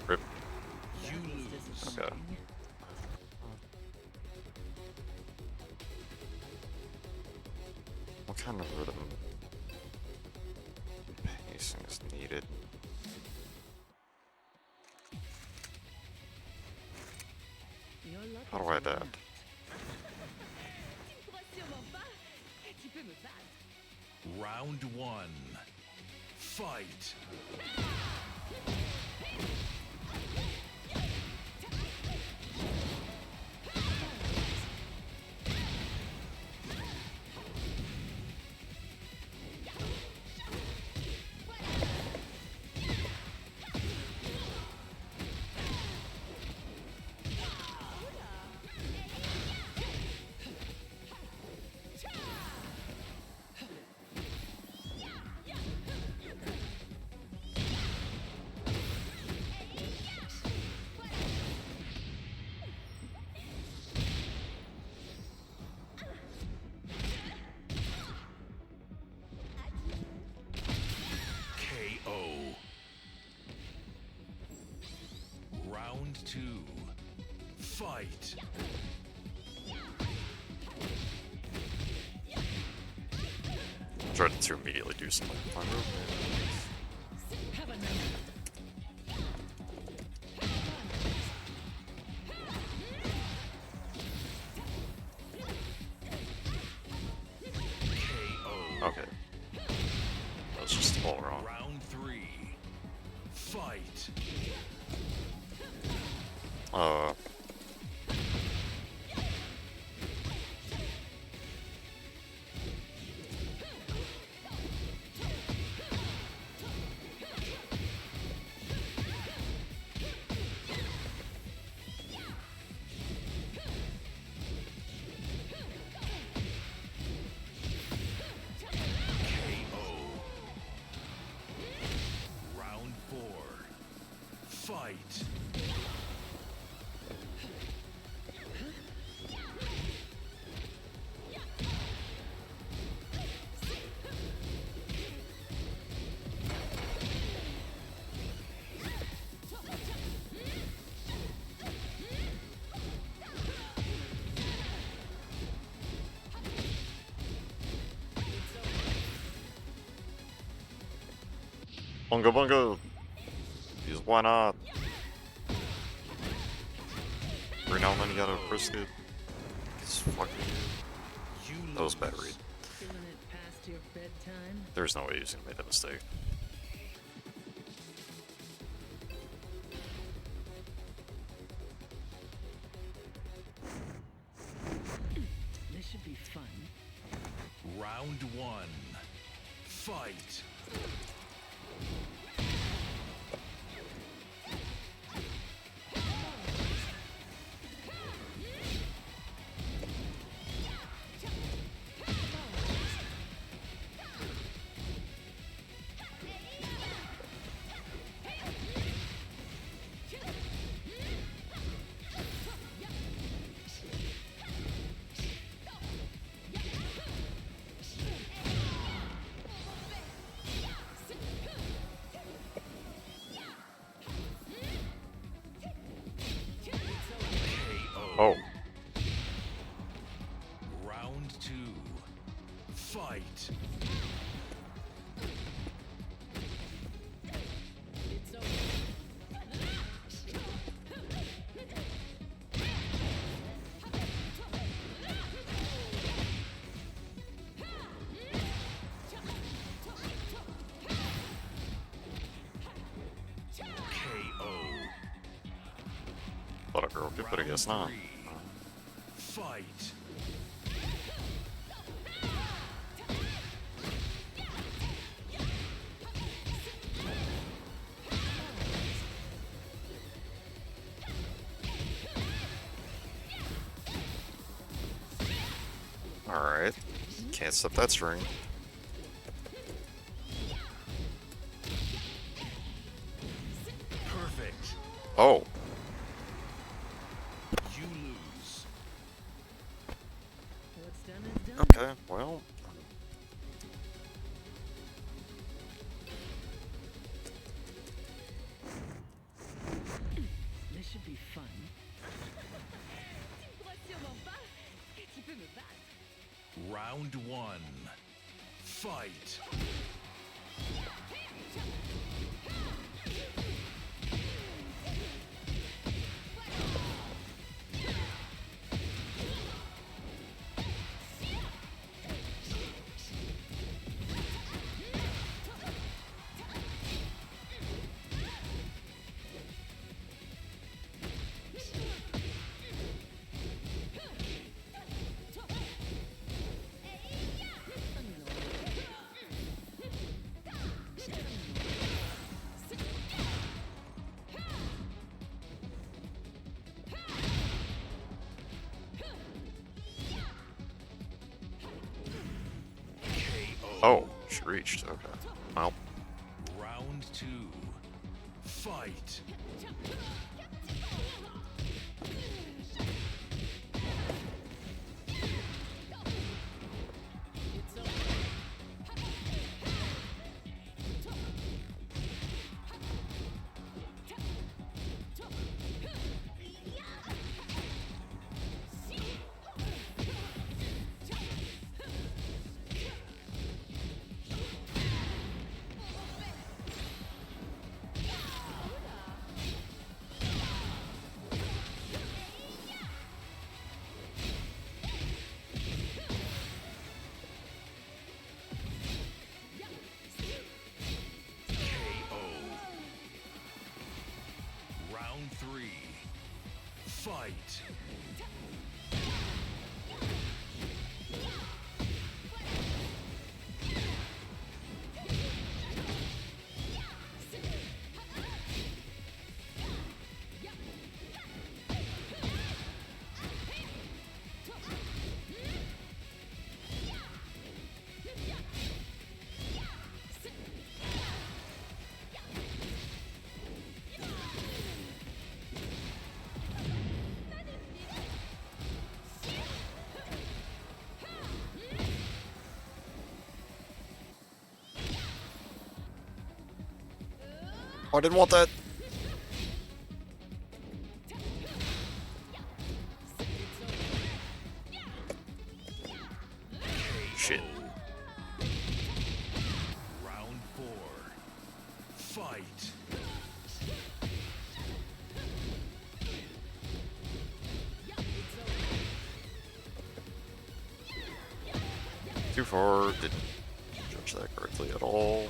Rip. Okay. What kind of rhythm pacing is needed? How do I adapt? Round one. Fight. Round two. Fight. Tried to immediately do something with my move. Okay. That was just all wrong. Round three. Fight. Round four. Fight. Bunga bunga! Because why not? Every now and then you gotta risk it. It's fucking... That was bad read. There's no way he was gonna make that mistake. This should be fun. Round 1. Fight! Oh. Round 2. Fight! Thought a girl could, but I guess not. Fight! Alright. Can't stop that string. Perfect. Oh. You lose. What's done is done. Okay, well. This should be fun. Tu me crois sûrement pas que tu peux me battre. Round 1. Fight! Oh, she reached. Okay. Well. Round 2. Fight! Round 3. Fight! I didn't want that. Shit. Round 4. Too far, didn't judge that correctly at all.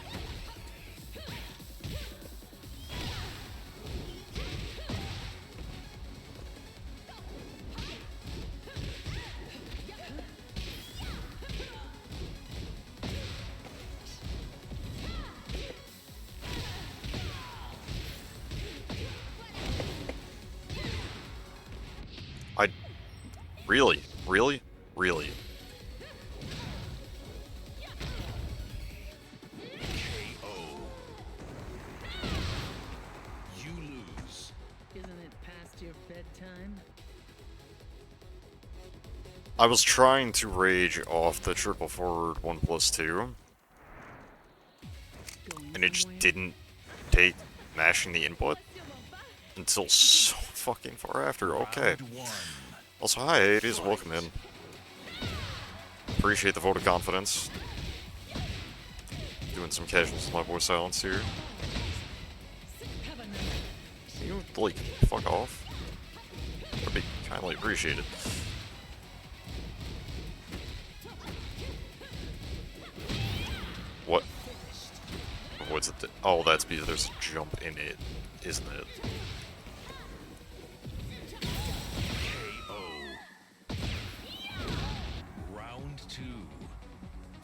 Really? Really? Really? KO. You lose. Isn't it past your bedtime? I was trying to rage off the triple forward 1+2. And it just didn't take mashing the input until so fucking far after. Okay. Also, hi, it is welcome in. Appreciate the vote of confidence. Doing some casuals with my voice silence here. Can you, like, fuck off? That'd be kindly appreciated. What? What's it? Oh, that's because there's a jump in it, isn't it?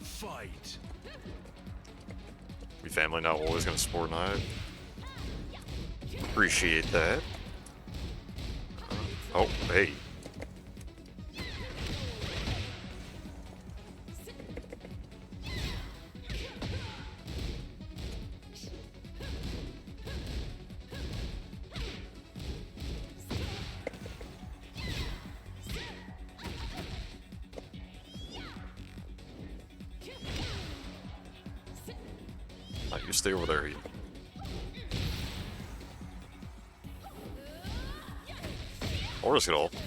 Fight. We family now always gonna support Knight. Appreciate that. Oh, hey. You stay over there. Or risk it all. KO.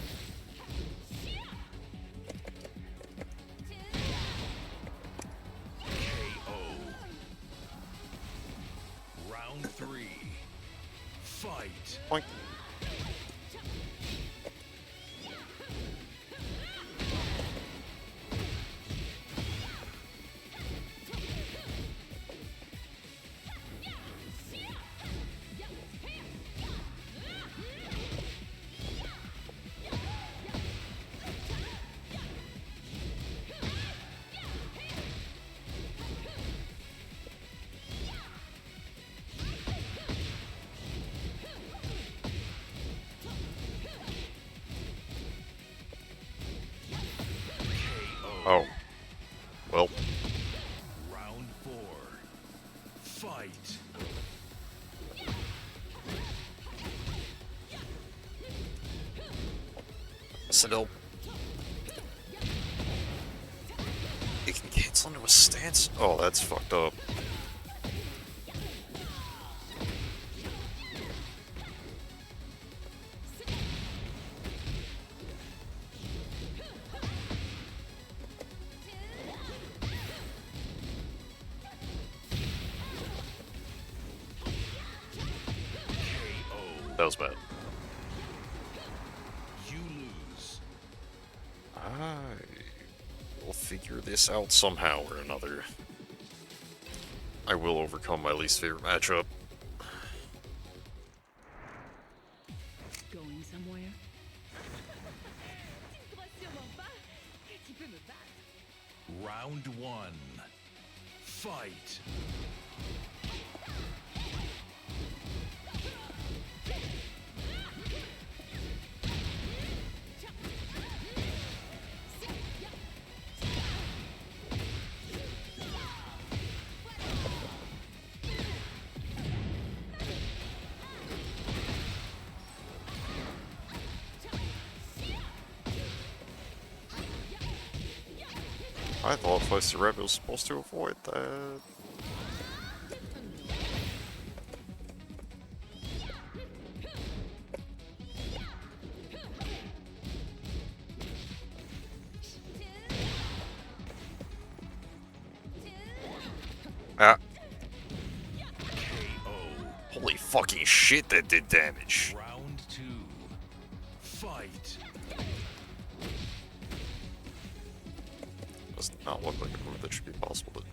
Round 3. Fight. Boink. Oh. Well. Round 4. Fight. Still. It can cancel into a stance? Oh, that's fucked up. That was bad. You lose. I will figure this out somehow or another. I will overcome my least favorite matchup. Going somewhere? Round 1. Fight. I thought Place the Red was supposed to avoid that. Ah. Holy fucking shit, that did damage. Round 2. Fight. does not look like a move that should be possible to.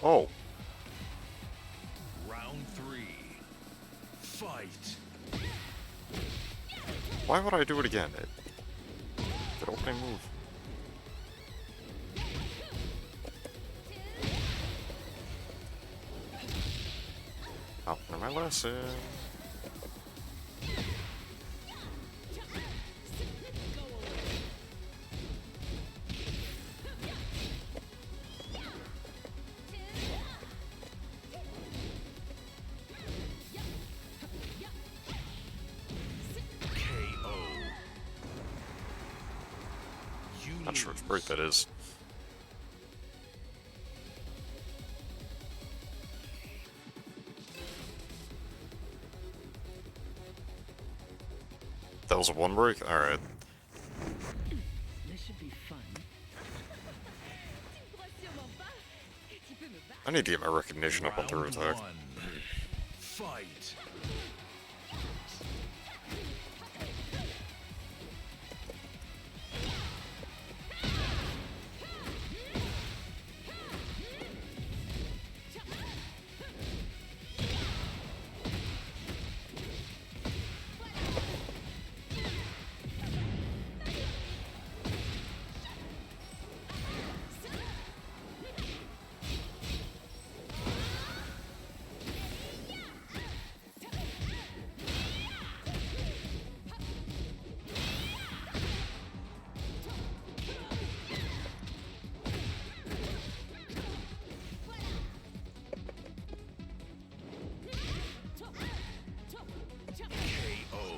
Oh. Round 3. Fight. Why would I do it again? Good opening move. Oh, learn my lesson. Not sure which break that is. That was a one break? Alright. This should be fun. I need to get my recognition up on through attack. Fight.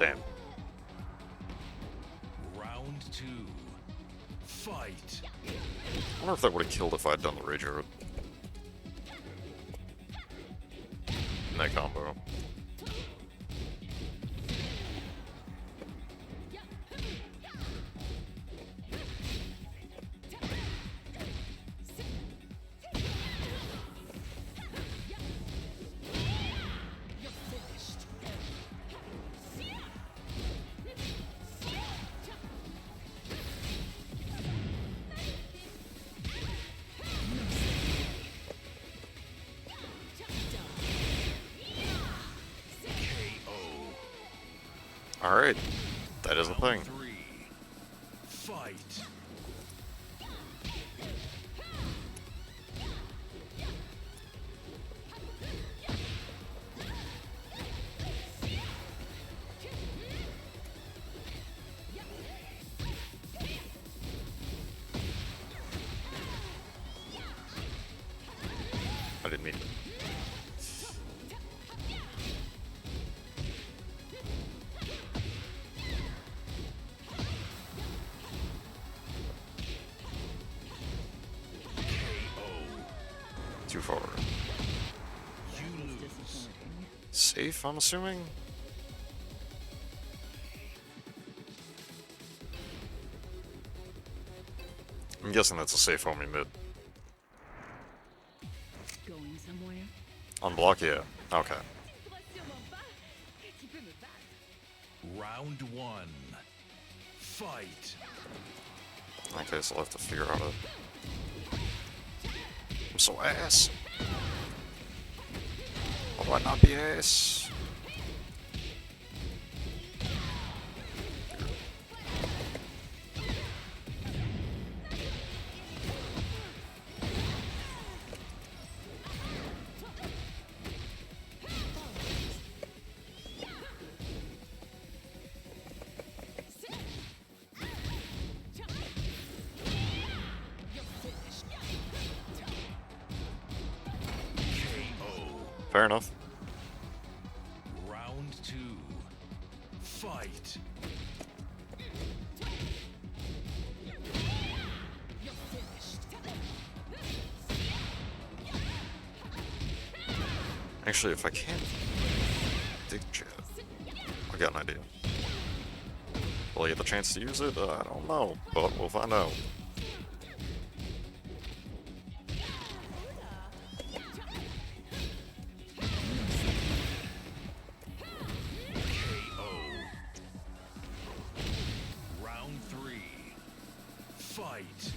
Damn. Round 2. Fight. I wonder if that would have killed if I'd done the Rage Herald. In that combo. Alright, that is the thing. Fight. I didn't mean to. Too far. Safe, I'm assuming? I'm guessing that's a safe homie mid. Going somewhere? On block, yeah. Okay. Round 1. Fight. Okay, so I'll have to figure out I'm so ass. Why do I not be ass? Fair enough. Round 2. Fight. Actually, if I can't dig chat, I got an idea. Will I get the chance to use it? I don't know, but we'll find out. KO. Round 3. Fight.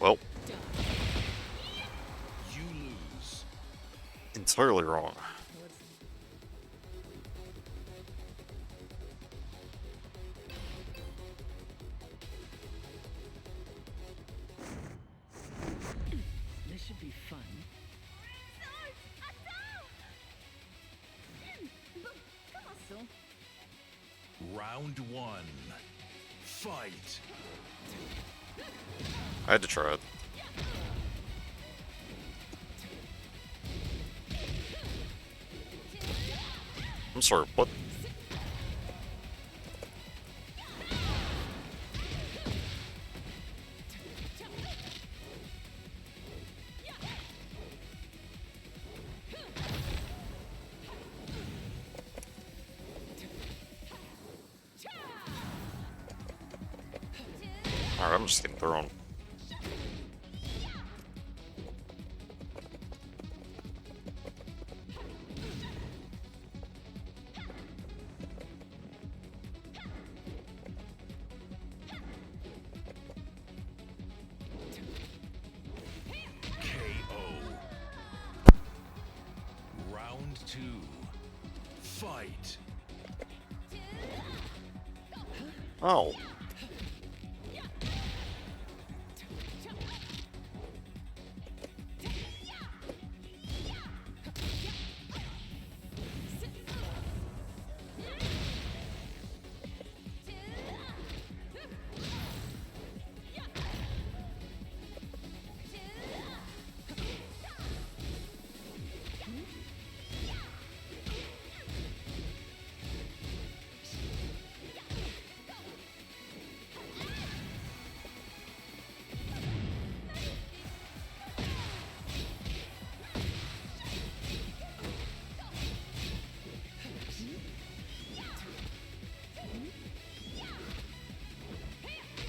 Well, You lose. entirely wrong. This should be fun. Round 1. Fight. I had to try it. I'm sorry, what? Alright, I'm just getting thrown. KO. Round 2. Fight. Oh.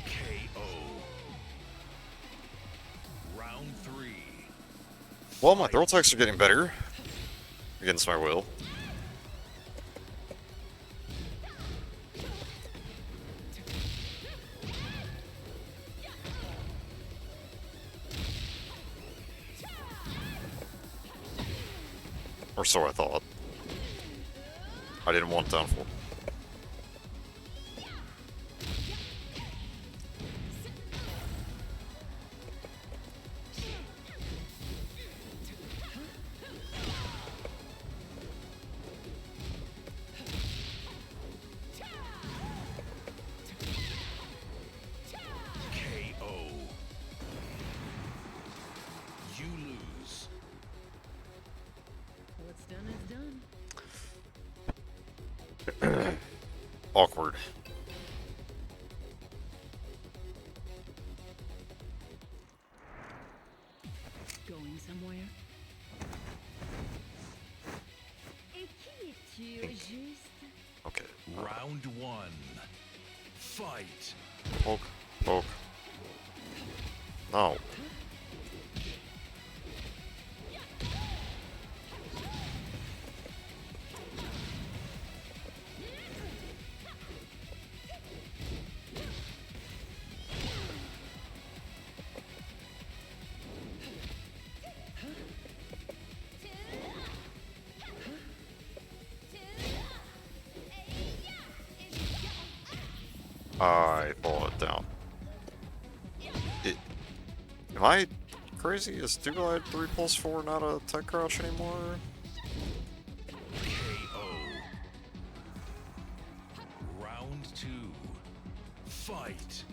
KO. Round 3. Well, my throw attacks are getting better. Against my will. Or so I thought. I didn't want downfall. KO. You lose. What's done is done. Awkward. Going somewhere? Et qui es-tu, au juste? Okay. Round 1. Fight. Poke. Poke. No. I pull it down. Am I crazy? Is do glide 3+4 not a tech crouch anymore? KO. Round 2. Fight.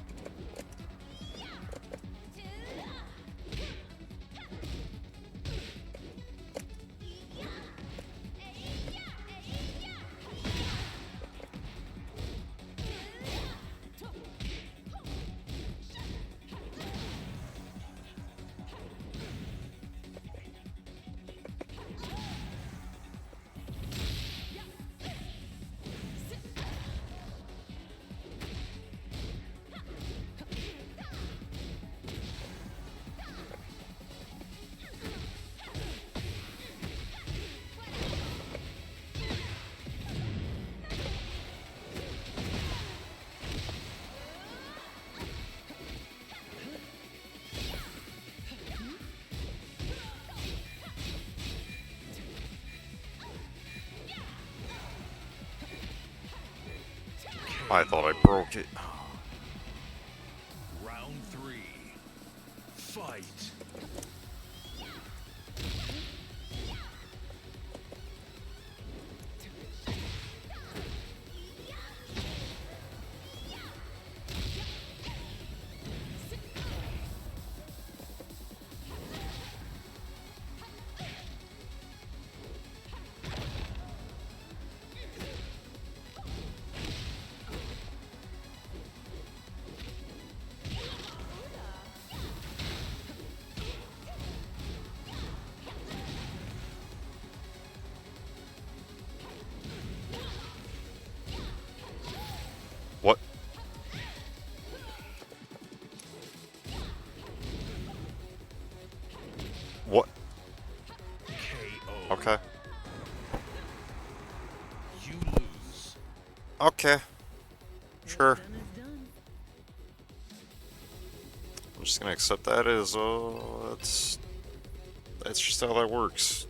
I thought I broke it. Round 3. Fight. What? What? KO. Okay. You lose. Okay. Sure. I'm just gonna accept that as, that's just how that works.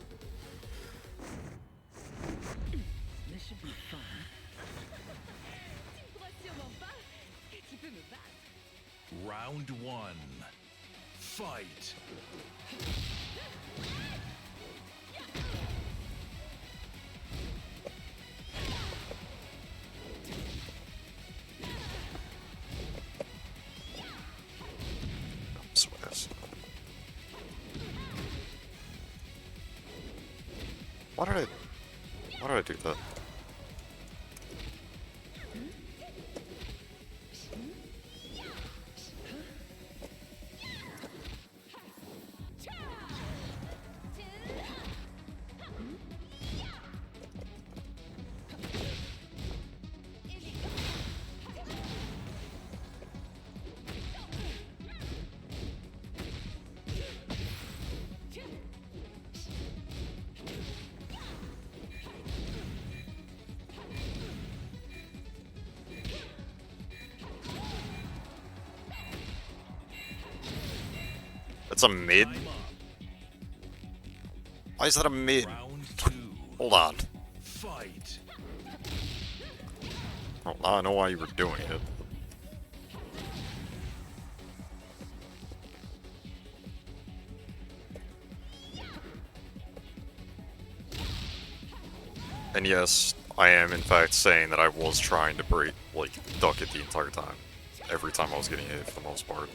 This should be fun. Tu crois sûrement pas que tu peux me battre. Round 1. Fight. Why did I do that? That's a mid? Why is that a mid? Hold on. Fight. Well, now I know why you were doing it. And yes, I am in fact saying that I was trying to break, like, duck it the entire time. Every time I was getting hit for the most part.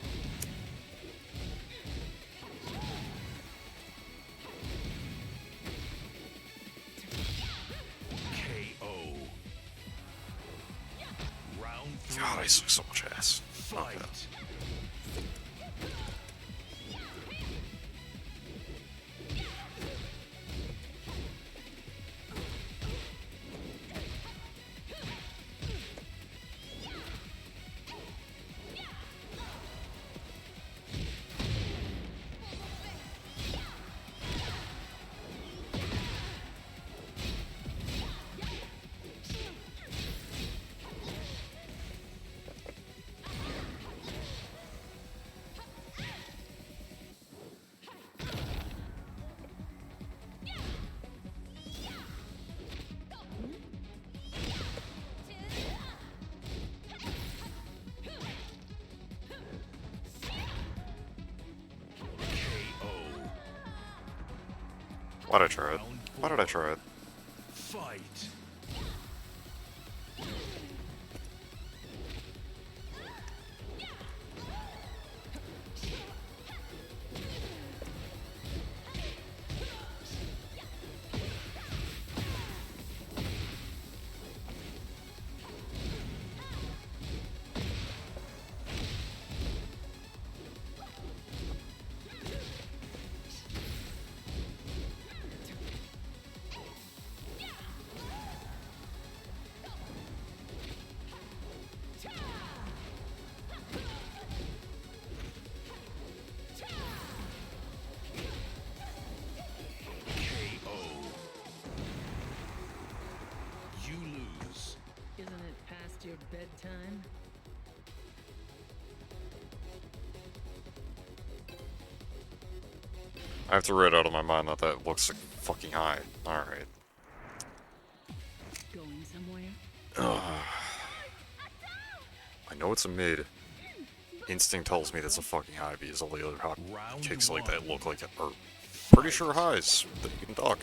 God, I suck so much ass. Fight. Why did I try it? Why did I try it? Fight. Isn't it past your bedtime? I have to read out of my mind that that looks like fucking high. Alright. Going somewhere? I know it's a mid. Instinct tells me that's a fucking high because all the other hot kicks like that look like are pretty sure highs that you can duck.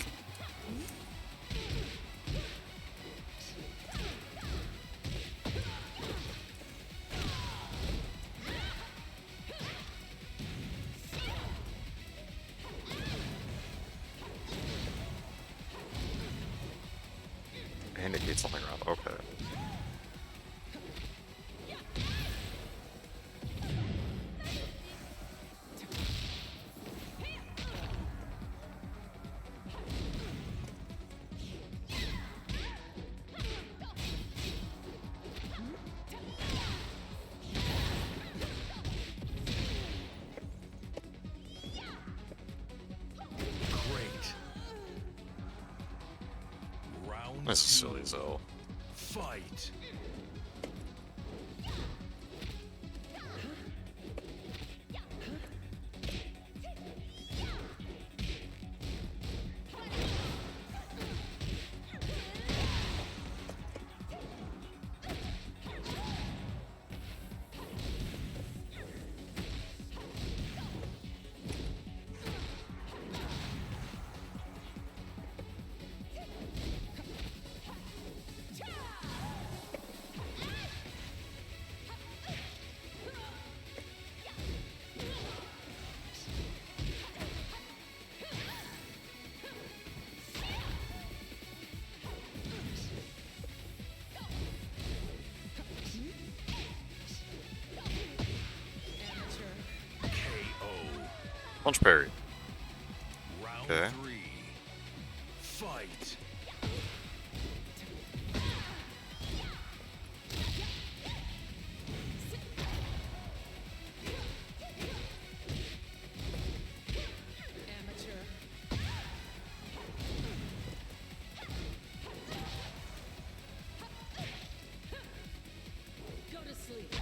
Indicate something around. Okay. This is silly as hell. Fight. Punch parry. Okay. Round 3. Fight. Go to sleep.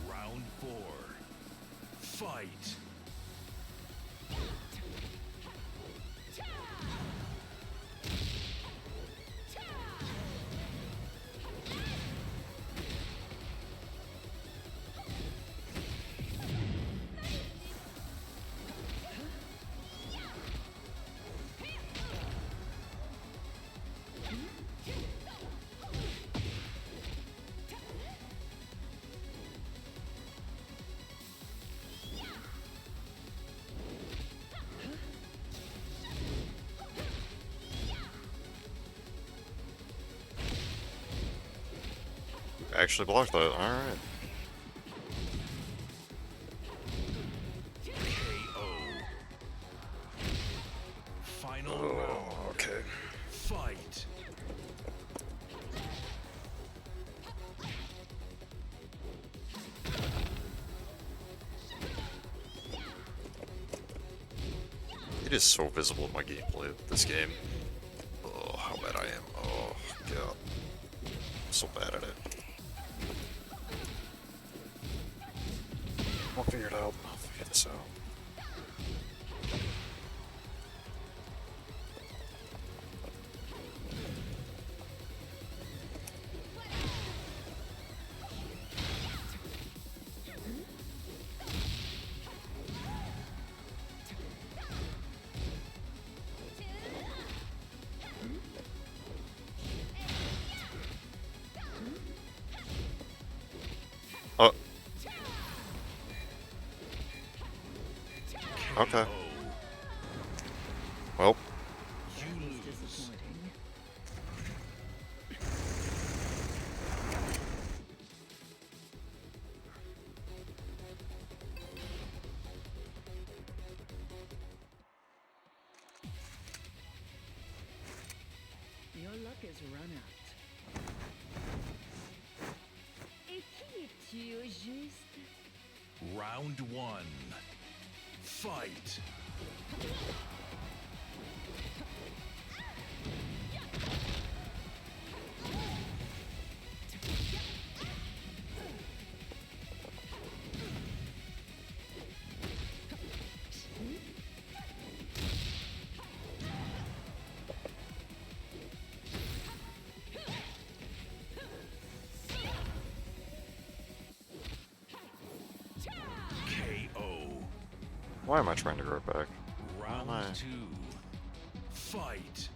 Round 4. Fight. Actually blocked that. Alright. Final Oh, round. okay. Fight. It is so visible in my gameplay of this game. Oh, how bad I am. Oh, God. I'm so bad at it. I'll figure it out. I'll figure this out. Okay. Well. Your luck has run out. Et qui es-tu au juste? Round 1. Fight. Why am I trying to grow it back? Round 2. Fight.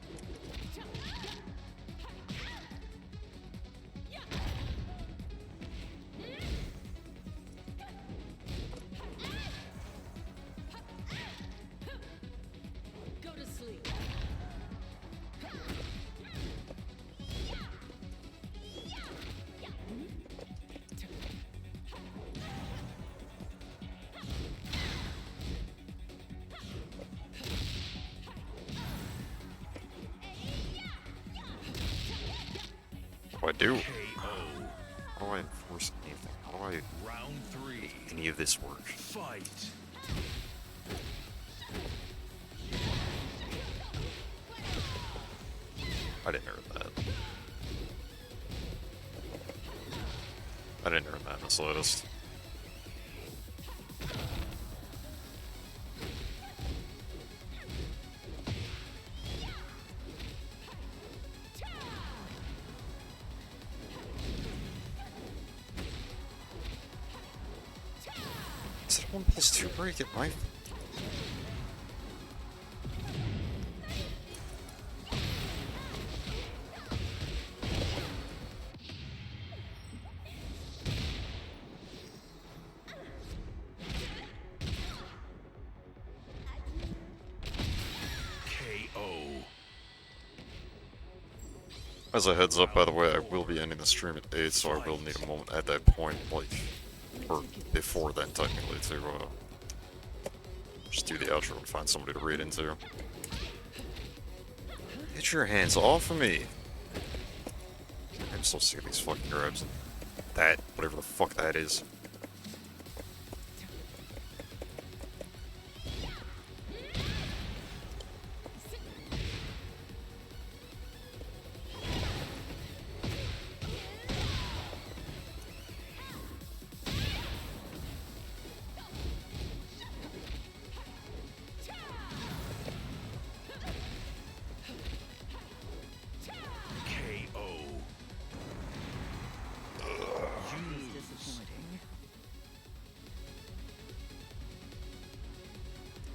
Go to sleep. What do I do? How do I enforce anything? How do I Round 3. make any of this work? Fight. I didn't earn that. I didn't earn that in the slightest. Is it 1+2 break at my... As a heads up, by the way, I will be ending the stream at 8, so I will need a moment at that point, like, or before then, technically, to, just do the outro and find somebody to read into. Get your hands off of me! I'm so sick of these fucking grabs. That, whatever the fuck that is.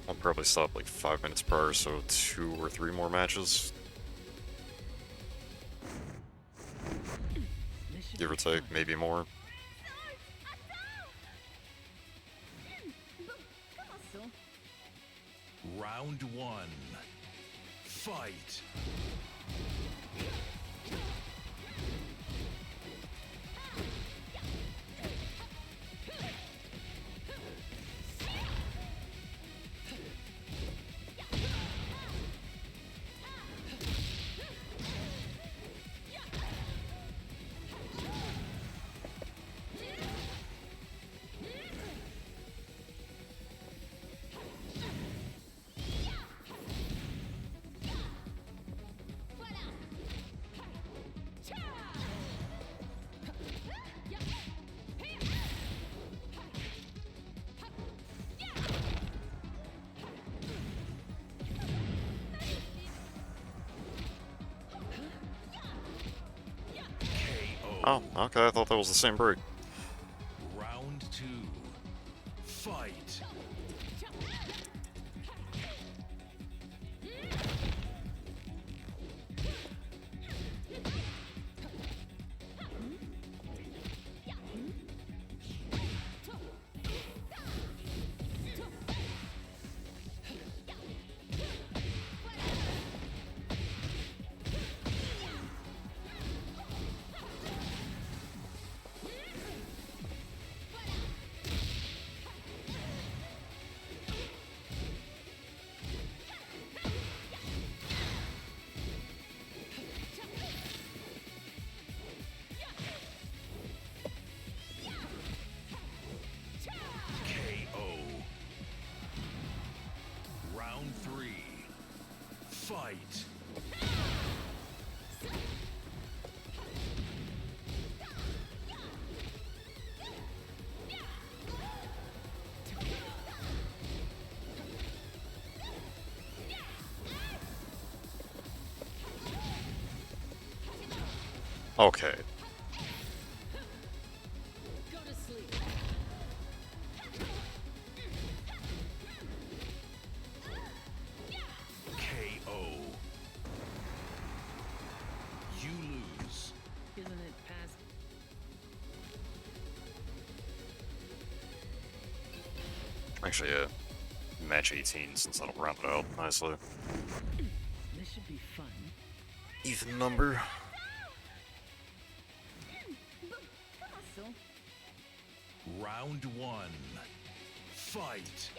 I'll probably stop like 5 minutes prior, so 2 or 3 more matches. Give or take, maybe more. Round 1. Fight. Oh, okay, I thought that was the same break. Round 2. Fight. Fight. Okay. Go to sleep. KO. You lose. Isn't it past? Actually, match 18 since that'll round it out nicely. This should be fun. Even number. Round 1. Fight.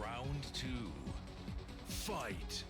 Round 2. Fight.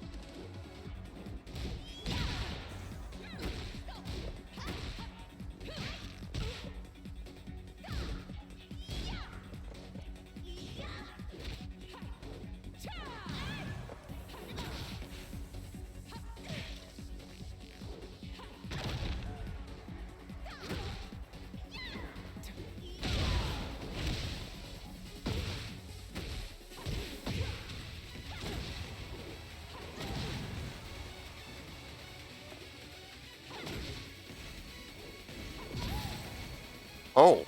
Oh.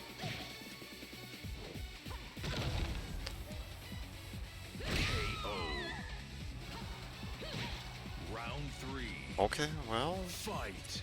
Round 3. Okay, well. Fight.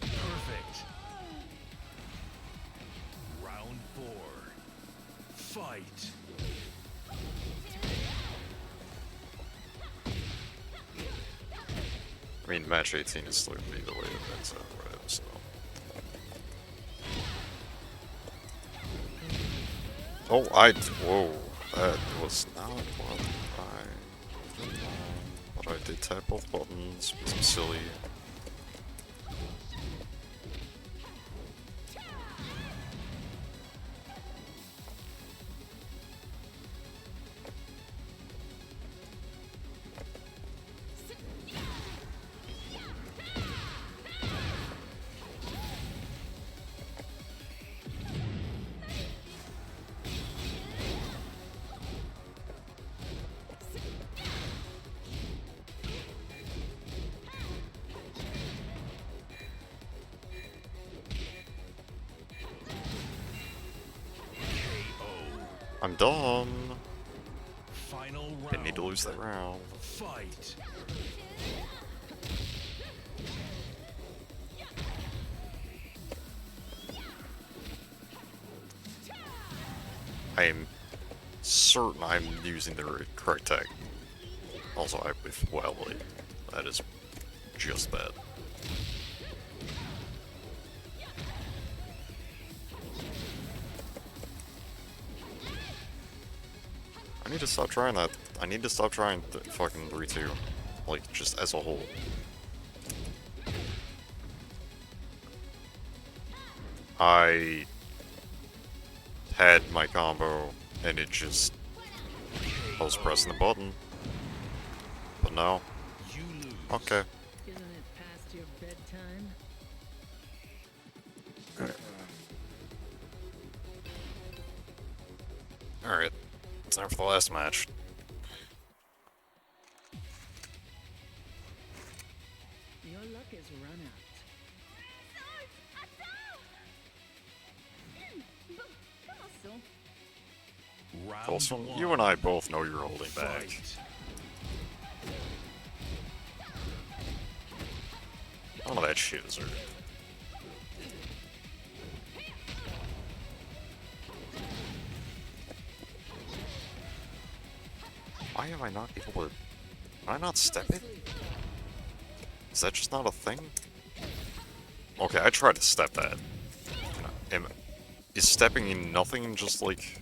Perfect. Round 4. Fight. I mean, match 18 is still gonna be the way it ends up, right? So. Oh, whoa, that was not what I did. But I did tap both buttons, because I'm silly. I'm dumb. Final round. Didn't need to lose that round. Fight. I am certain I'm using the correct tech. Also, I with wildly. That is just bad. I need to stop trying that. I need to stop trying the fucking 3-2. Like, just as a whole. I had my combo, and it just... I was pressing the button. But now... Okay. Isn't it past your bedtime? Alright, time for the last match. Your luck has run out. Colson, you and I both know you're holding back. None of that shit is earned. Why am I not able to... Am I not stepping? Is that just not a thing? Okay, I tried to step that. Is stepping nothing just like...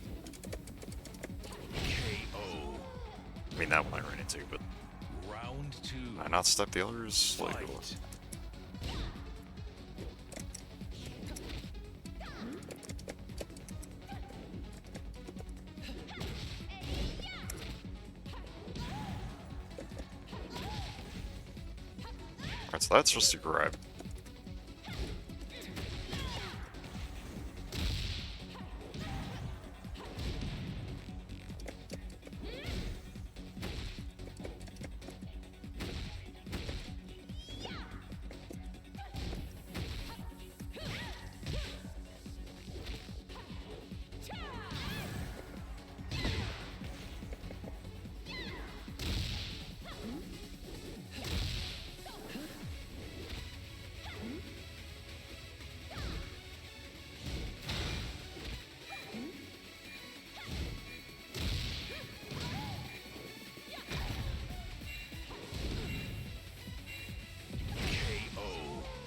I mean, that one I ran into, but... Round 2. Can I not step the others? Like, alright, so that's just a grab.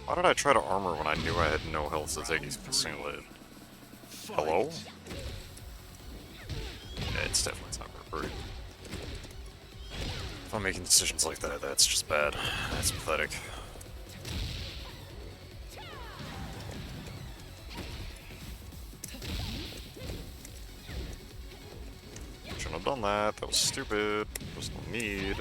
Why did I try to armor when I knew I had no health to take a single hit? Hello? Yeah, it's definitely time for a break. If I'm making decisions like that, that's just bad. That's pathetic. Shouldn't have done that. That was stupid. There's no need.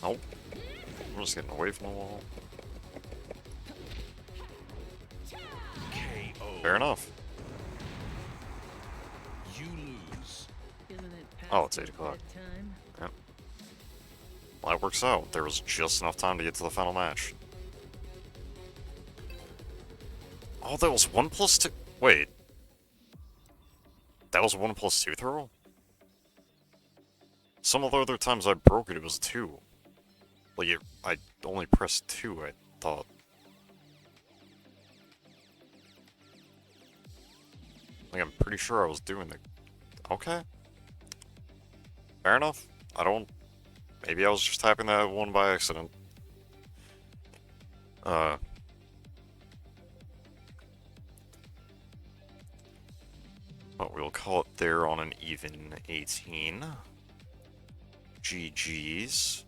Nope. I'm just getting away from the wall. Fair enough. You lose. Oh, it's 8 o'clock. Yep. Well, that works out. There was just enough time to get to the final match. Oh, that was 1+2. Wait. That was 1+2 throw? Some of the other times I broke it, it was 2. Like, I only pressed 2, I thought. Like, I'm pretty sure I was doing the... Okay. Fair enough. I don't... Maybe I was just tapping that one by accident. But we'll call it there on an even 18. GG's.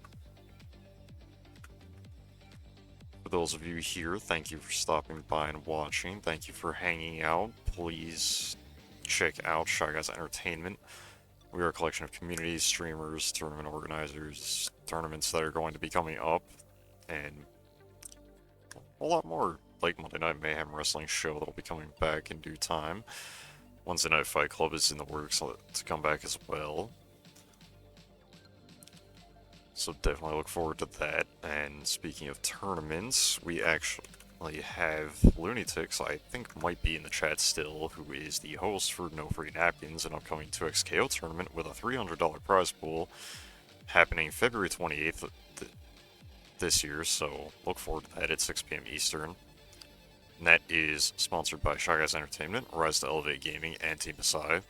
For those of you here, thank you for stopping by and watching. Thank you for hanging out. Please check out Shy Guys Entertainment. We are a collection of communities, streamers, tournament organizers, tournaments that are going to be coming up, and a lot more, like Monday Night Mayhem wrestling show that'll be coming back in due time. Wednesday Night Fight Club is in the works to come back as well. So definitely look forward to that. And speaking of tournaments, we actually have Lunatics, I think might be in the chat still, who is the host for No Free Napkins, an upcoming 2XKO tournament with a $300 prize pool happening February 28th this year, so look forward to that at 6 p.m. Eastern. And that is sponsored by Shy Guys Entertainment, Rise to Elevate Gaming, and Team Asai.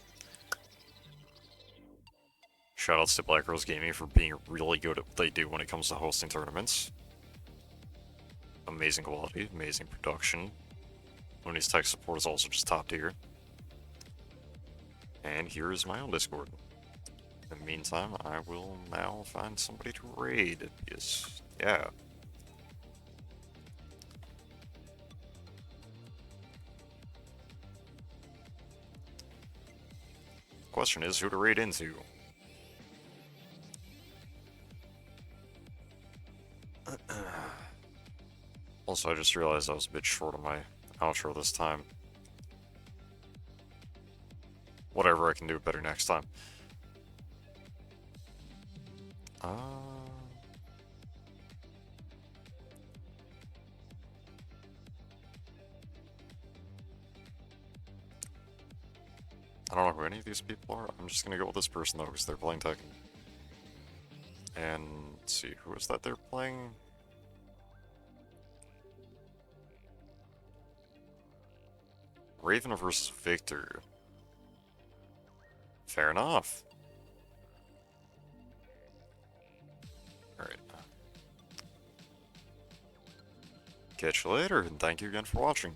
Shoutouts to Blackrose Gaming for being really good at what they do when it comes to hosting tournaments. Amazing quality, amazing production. Looney's tech support is also just top tier. And here is my own Discord. In the meantime, I will now find somebody to raid. Yes, yeah. Question is who to raid into. Also, I just realized I was a bit short on my outro this time. Whatever, I can do better next time. I don't know who any of these people are. I'm just gonna go with this person though, because they're playing Tekken. And let's see, who is that they're playing? Raven versus Victor. Fair enough. Alright. Catch you later, and thank you again for watching.